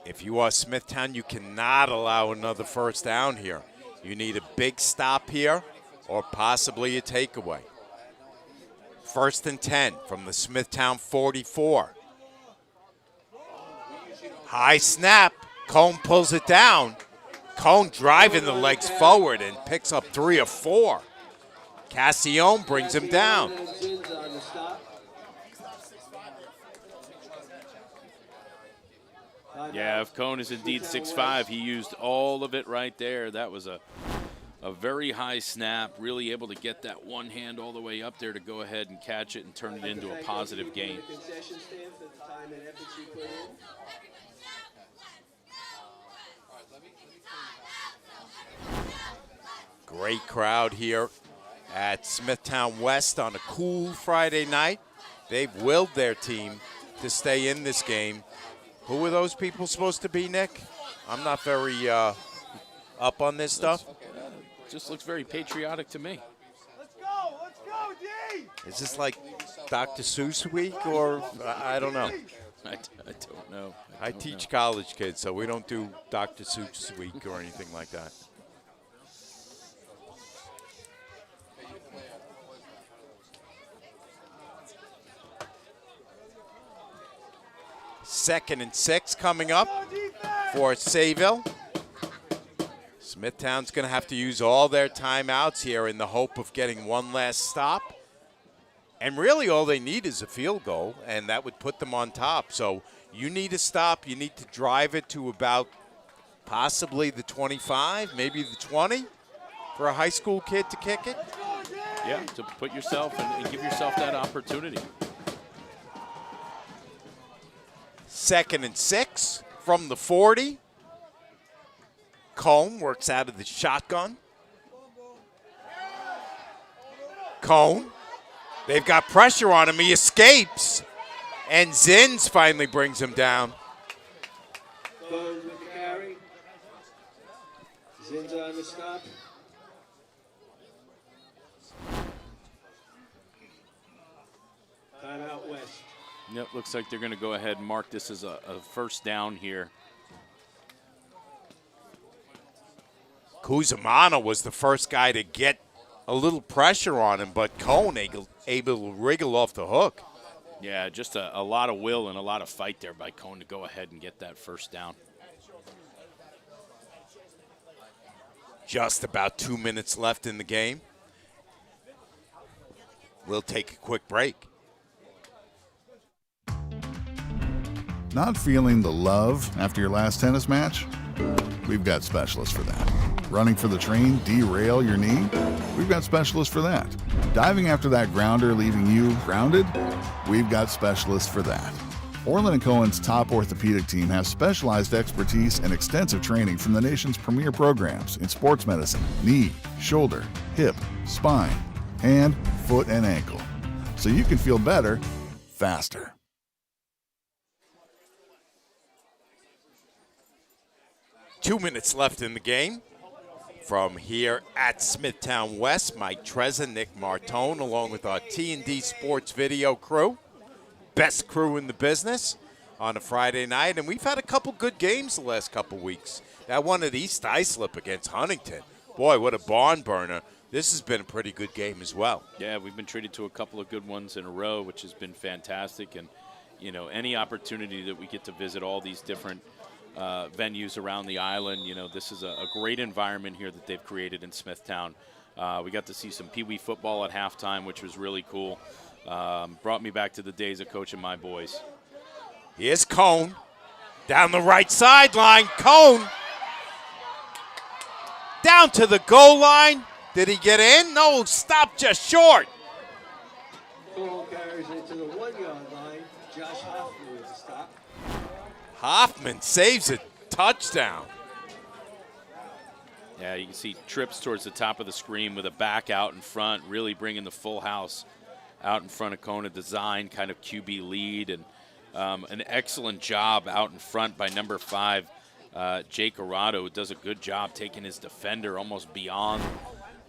If you are Smithtown, you cannot allow another first down here. You need a big stop here or possibly a takeaway. 1st and 10 from the Smithtown 44. High snap. Cohen pulls it down. Cohen driving the legs forward and picks up 3 or 4. Cassione brings him down. Yeah, if Cohen is indeed 6'5", he used all of it right there. That was a very high snap, really able to get that one hand all the way up there to go ahead and catch it and turn it into a positive gain. Great crowd here at Smithtown West on a cool Friday night. They've willed their team to stay in this game. Who are those people supposed to be, Nick? I'm not very up on this stuff. Just looks very patriotic to me. Let's go, D! Is this like Dr. Seuss week, or I don't know. I don't know. I teach college kids, so we don't do Dr. Seuss week or anything like that. Second and 6 coming up for Sayville. Smithtown's going to have to use all their timeouts here in the hope of getting one last stop. And really all they need is a field goal, and that would put them on top. So you need a stop. You need to drive it to about possibly the 25, maybe the 20 for a high school kid to kick it. Yeah, to put yourself and give yourself that opportunity. 2nd and 6 from the 40. Cohen works out of the shotgun. Cohen, they've got pressure on him. He escapes. And Zins finally brings him down. Cohen with the carry. Zins on the stop. Timeout West. Yep, looks like they're going to go ahead and mark this as a first down here. Kuzamana was the first guy to get a little pressure on him, but Cohen able to wriggle off the hook. Yeah, just a lot of will and a lot of fight there by Cohen to go ahead and get that first down. Just about 2 minutes left in the game. We'll take a quick break. Not feeling the love after your last tennis match? We've got specialists for that. Running for the train, derail your knee? We've got specialists for that. Diving after that grounder, leaving you grounded? We've got specialists for that. Orlin Cohen's top orthopedic team has specialized expertise and extensive training from the nation's premier programs in sports medicine, knee, shoulder, hip, spine, hand, foot, and ankle. So you can feel better, faster. Two minutes left in the game. From here at Smithtown West, Mike Trezza, Nick Martone, along with our T&D Sports Video crew. Best crew in the business on a Friday night. And we've had a couple good games the last couple weeks. That one at East Islip against Huntington. Boy, what a barn burner. this has been a pretty good game as well. Yeah, we've been treated to a couple of good ones in a row, which has been fantastic. And, you know, any opportunity that we get to visit all these different venues around the island, you know, this is a great environment here that they've created in Smithtown. We got to see some Pee Wee football at halftime, which was really cool. Brought me back to the days of coaching my boys. Here's Cohen down the right sideline. Cohen down to the goal line. Did he get in? No, stop just short. Ball carries it to the 1-yard line. Josh Hoffman with the stop. Hoffman saves a touchdown. Yeah, you can see trips towards the top of the screen with a back out in front, really bringing the full house out in front of Kona. Design kind of QB lead, and an excellent job out in front by number 5, Jake Arado, who does a good job taking his defender almost beyond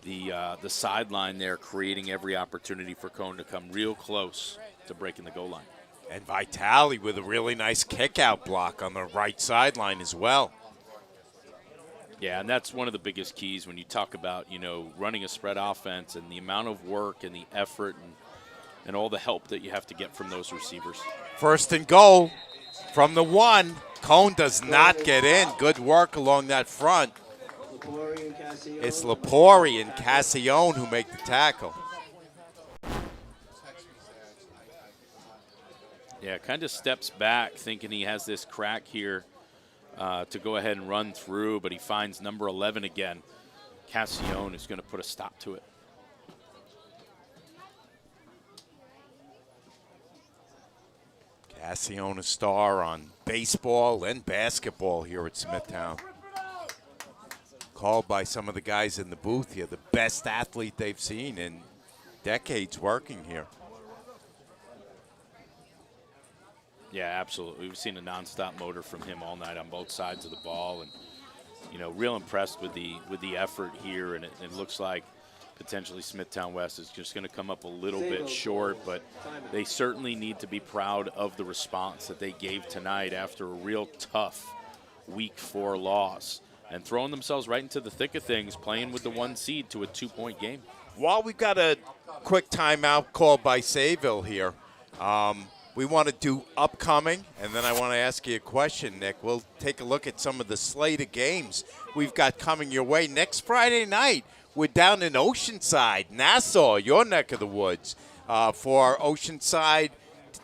the sideline there, creating every opportunity for Cohen to come real close to breaking the goal line. And Vitale with a really nice kick-out block on the right sideline as well. Yeah, and that's one of the biggest keys when you talk about, you know, running a spread offense and the amount of work and the effort and all the help that you have to get from those receivers. First and goal from the 1. Cohen does not get in. Good work along that front. It's Lepori and Cassione who make the tackle. Yeah, kind of steps back thinking he has this crack here to go ahead and run through, but he finds number 11 again. Cassione is going to put a stop to it. Cassione, a star on baseball and basketball here at Smithtown. Called by some of the guys in the booth here the best athlete they've seen in decades working here. Yeah, absolutely. We've seen a nonstop motor from him all night on both sides of the ball, and you know, real impressed with the effort here. And it looks like potentially Smithtown West is just going to come up a little bit short, but they certainly need to be proud of the response that they gave tonight after a real tough Week 4 loss and throwing themselves right into the thick of things, playing with the 1 seed to a 2-point game. While we've got a quick timeout called by Sayville here, we want to do upcoming, and then I want to ask you a question, Nick. We'll take a look at some of the slate of games we've got coming your way. Next Friday night, we're down in Oceanside, Nassau, your neck of the woods, for Oceanside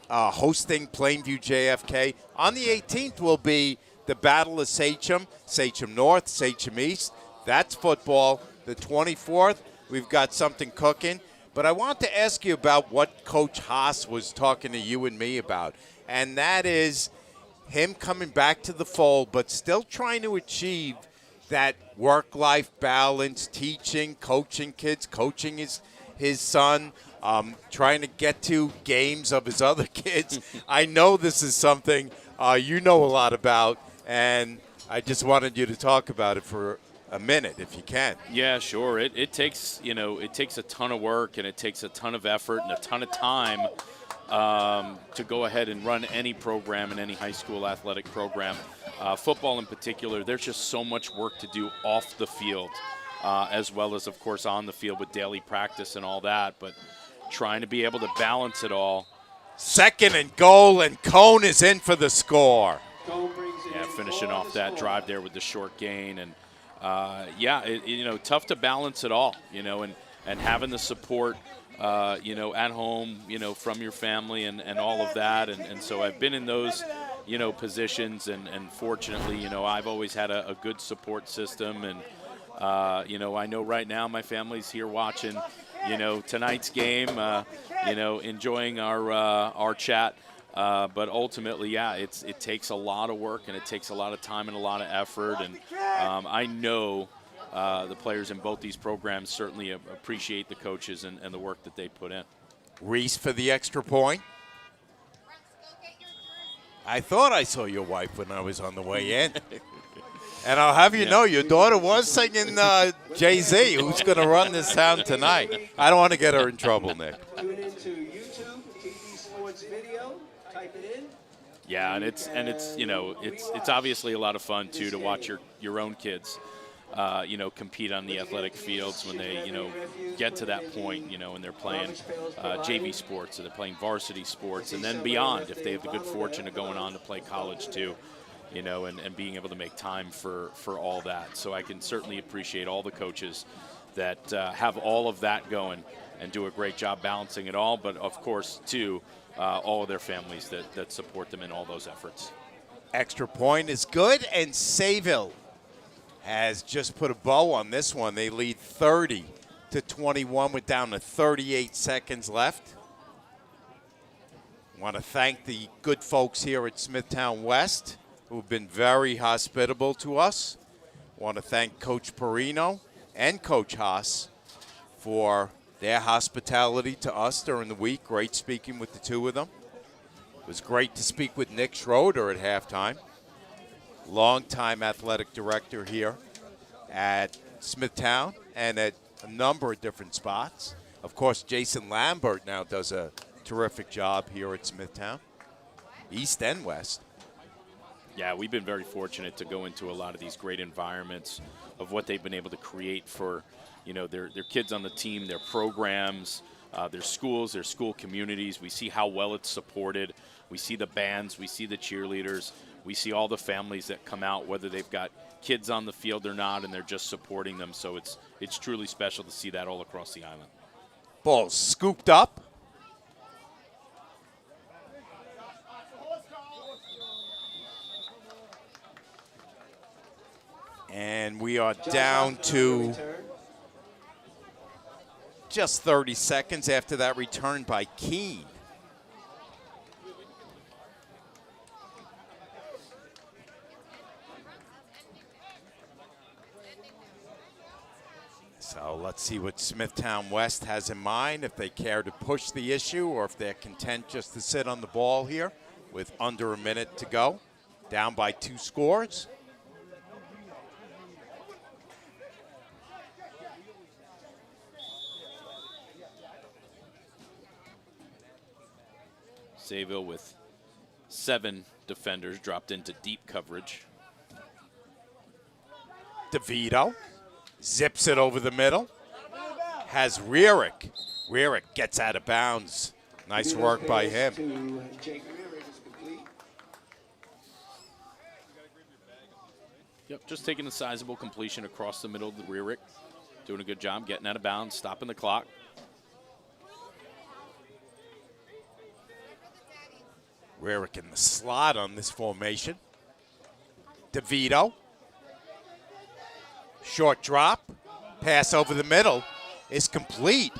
hosting Plainview JFK. On the 18th will be the Battle of Sachem, Sachem North, Sachem East. That's football. The 24th, we've got something cooking. But I want to ask you about what Coach Haas was talking to you and me about, and that is him coming back to the fold, but still trying to achieve that work-life balance, teaching, coaching kids, coaching his son, trying to get to games of his other kids. I know this is something you know a lot about, and I just wanted you to talk about it for a minute, if you can. Yeah, sure. It takes, you know, it takes a ton of work and it takes a ton of effort and a ton of time to go ahead and run any program in any high school athletic program. Football in particular, there's just so much work to do off the field, as well as, of course, on the field with daily practice and all that. But trying to be able to balance it all. Second and goal, and Cohen is in for the score. Yeah, finishing off that drive there with the short gain. And you know, tough to balance it all, you know, and having the support, you know, at home, you know, from your family and all of that. And so I've been in those, you know, positions, and fortunately, you know, I've always had a good support system. And, you know, I know right now my family's here watching, you know, tonight's game, you know, enjoying our chat. But ultimately, yeah, it takes a lot of work and it takes a lot of time and a lot of effort. And I know the players in both these programs certainly appreciate the coaches and the work that they put in. Reese for the extra point. I thought I saw your wife when I was on the way in. And I'll have you know, your daughter was singing Jay-Z, who's going to run this town tonight. I don't want to get her in trouble, Nick. Tune into YouTube, TV Sports Video. Type it in. Yeah, and it's you know, it's obviously a lot of fun too to watch your own kids, compete on the athletic fields when they, get to that point, and they're playing JV sports, or they're playing varsity sports, and then beyond if they have the good fortune of going on to play college too, and being able to make time for all that. So I can certainly appreciate all the coaches that have all of that going and do a great job balancing it all, but of course, too, all of their families that support them in all those efforts. Extra point is good, and Sayville has just put a bow on this one. They lead 30-21 with down to 38 seconds left. Want to thank the good folks here at Smithtown West who have been very hospitable to us. Want to thank Coach Perino and Coach Haas for their hospitality to us during the week. Great speaking with the two of them. It was great to speak with Nick Schroeder at halftime. Longtime athletic director here at Smithtown and at a number of different spots. Of course, Jason Lambert now does a terrific job here at Smithtown, East and West. Yeah, we've been very fortunate to go into a lot of these great environments of what they've been able to create for, their kids on the team, their programs, their schools, their school communities. We see how well it's supported. We see the bands, we see the cheerleaders. We see all the families that come out, whether they've got kids on the field or not, and they're just supporting them. So it's truly special to see that all across the island. Ball scooped up. And we are down to just 30 seconds after that return by Keene. So let's see what Smithtown West has in mind, if they care to push the issue or if they're content just to sit on the ball here with under a minute to go. Down by 2 scores. Sayville with 7 defenders dropped into deep coverage. DeVito zips it over the middle. Has Rierick. Rierick gets out of bounds. Nice work by him. Yep, just taking a sizable completion across the middle of the Rierick. Doing a good job getting out of bounds, stopping the clock. Rierick in the slot on this formation. DeVito. Short drop. Pass over the middle is complete.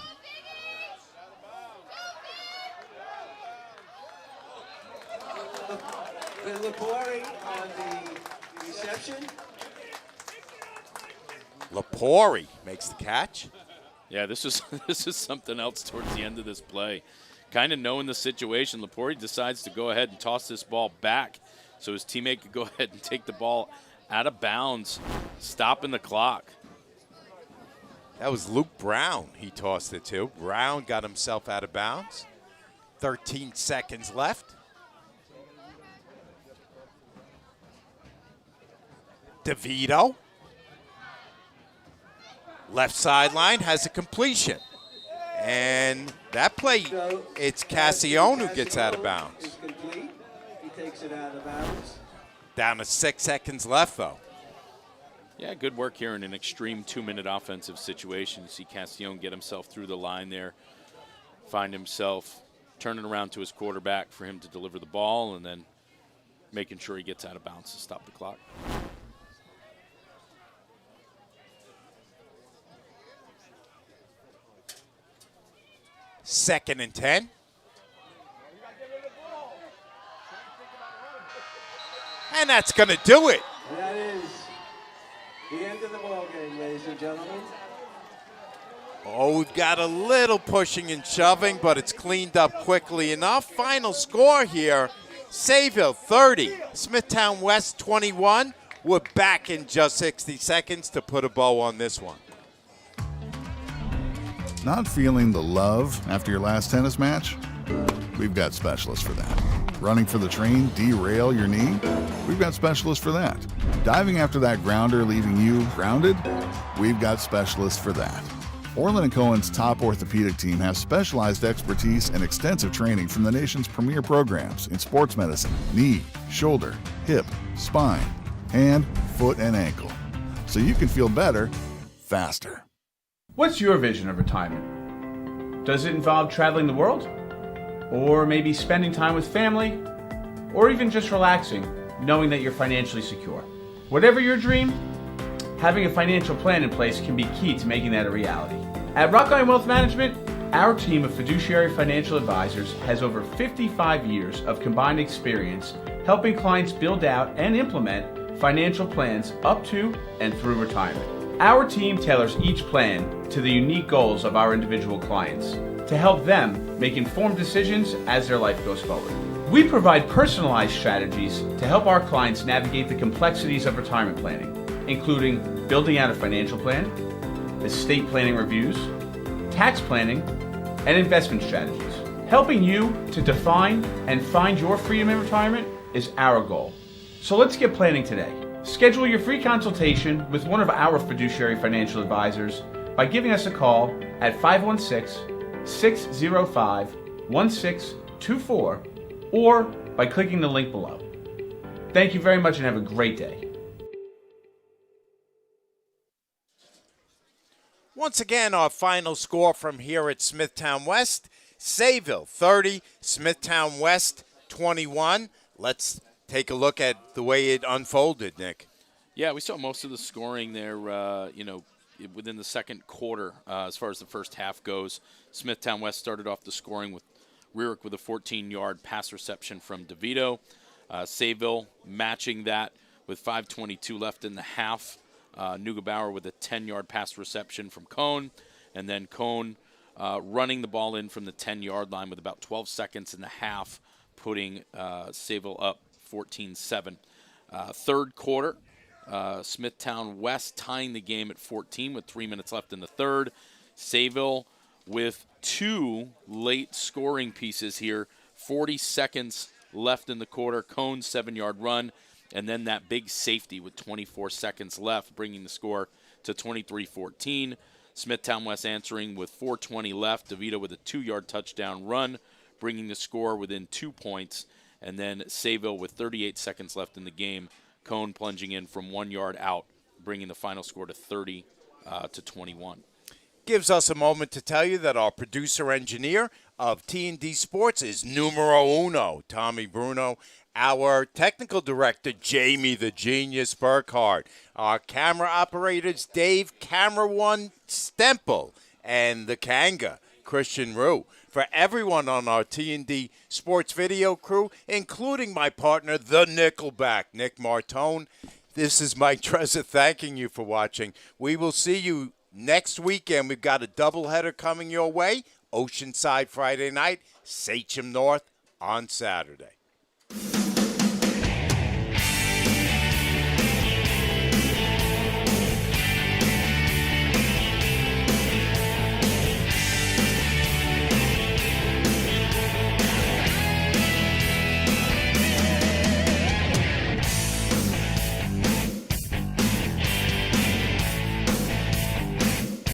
Lapori on the reception. Lapori makes the catch. Yeah, this is something else towards the end of this play. Kind of knowing the situation, Lapori decides to go ahead and toss this ball back so his teammate could go ahead and take the ball out of bounds, stopping the clock. That was Luke Brown he tossed it to. Brown got himself out of bounds. 13 seconds left. DeVito. Left sideline has a completion. And that play, it's Cassione who gets out of bounds. He takes it out of bounds. Down to 6 seconds left, though. Yeah, good work here in an extreme 2-minute offensive situation. See Cassione get himself through the line there, find himself turning around to his quarterback for him to deliver the ball, and then making sure he gets out of bounds to stop the clock. Second and 10. And that's going to do it. And that is the end of the ball game, ladies and gentlemen. Oh, we've got a little pushing and shoving, but it's cleaned up quickly enough. Final score here, Sayville 30, Smithtown West 21. We're back in just 60 seconds to put a bow on this one. Not feeling the love after your last tennis match? We've got specialists for that. Running for the train, derail your knee? We've got specialists for that. Diving after that grounder, leaving you grounded? We've got specialists for that. Orlin Cohen's top orthopedic team has specialized expertise and extensive training from the nation's premier programs in sports medicine, knee, shoulder, hip, spine, hand, foot, and ankle. So you can feel better, faster. What's your vision of retirement? Does it involve traveling the world? Or maybe spending time with family? Or even just relaxing, knowing that you're financially secure? Whatever your dream, having a financial plan in place can be key to making that a reality. At Rockline Wealth Management, our team of fiduciary financial advisors has over 55 years of combined experience helping clients build out and implement financial plans up to and through retirement. Our team tailors each plan to the unique goals of our individual clients to help them make informed decisions as their life goes forward. We provide personalized strategies to help our clients navigate the complexities of retirement planning, including building out a financial plan, estate planning reviews, tax planning, and investment strategies. Helping you to define and find your freedom in retirement is our goal. So let's get planning today. Schedule your free consultation with one of our fiduciary financial advisors by giving us a call at 516-605-1624 or by clicking the link below. Thank you very much and have a great day. Once again, our final score from here at Smithtown West, Sayville 30, Smithtown West 21. Let's take a look at the way it unfolded, Nick. Yeah, we saw most of the scoring there, within the second quarter as far as the first half goes. Smithtown West started off the scoring with Rearick with a 14-yard pass reception from DeVito. Sayville matching that with 5:22 left in the half. Neugebauer with a 10-yard pass reception from Cohen. And then Cohen running the ball in from the 10-yard line with about 12 seconds in the half, putting Sayville up 14-7. Third quarter, Smithtown West tying the game at 14 with 3 minutes left in the third. Sayville with two late scoring pieces here, 40 seconds left in the quarter. Cohen's 7-yard run, and then that big safety with 24 seconds left, bringing the score to 23-14. Smithtown West answering with 4:20 left. DeVito with a 2-yard touchdown run, bringing the score within 2 points. And then Sayville with 38 seconds left in the game. Cohen plunging in from 1 yard out, bringing the final score to 30-21. Gives us a moment to tell you that our producer-engineer of T&D Sports is numero uno, Tommy Bruno. Our technical director, Jamie the Genius Burkhardt. Our camera operators, Dave Camera One Stempel, and the Kanga, Christian Rue. For everyone on our T&D Sports video crew, including my partner, the Nickelback, Nick Martone, this is Mike Trezza thanking you for watching. We will see you next weekend. We've got a doubleheader coming your way. Oceanside Friday night, Sachem North on Saturday.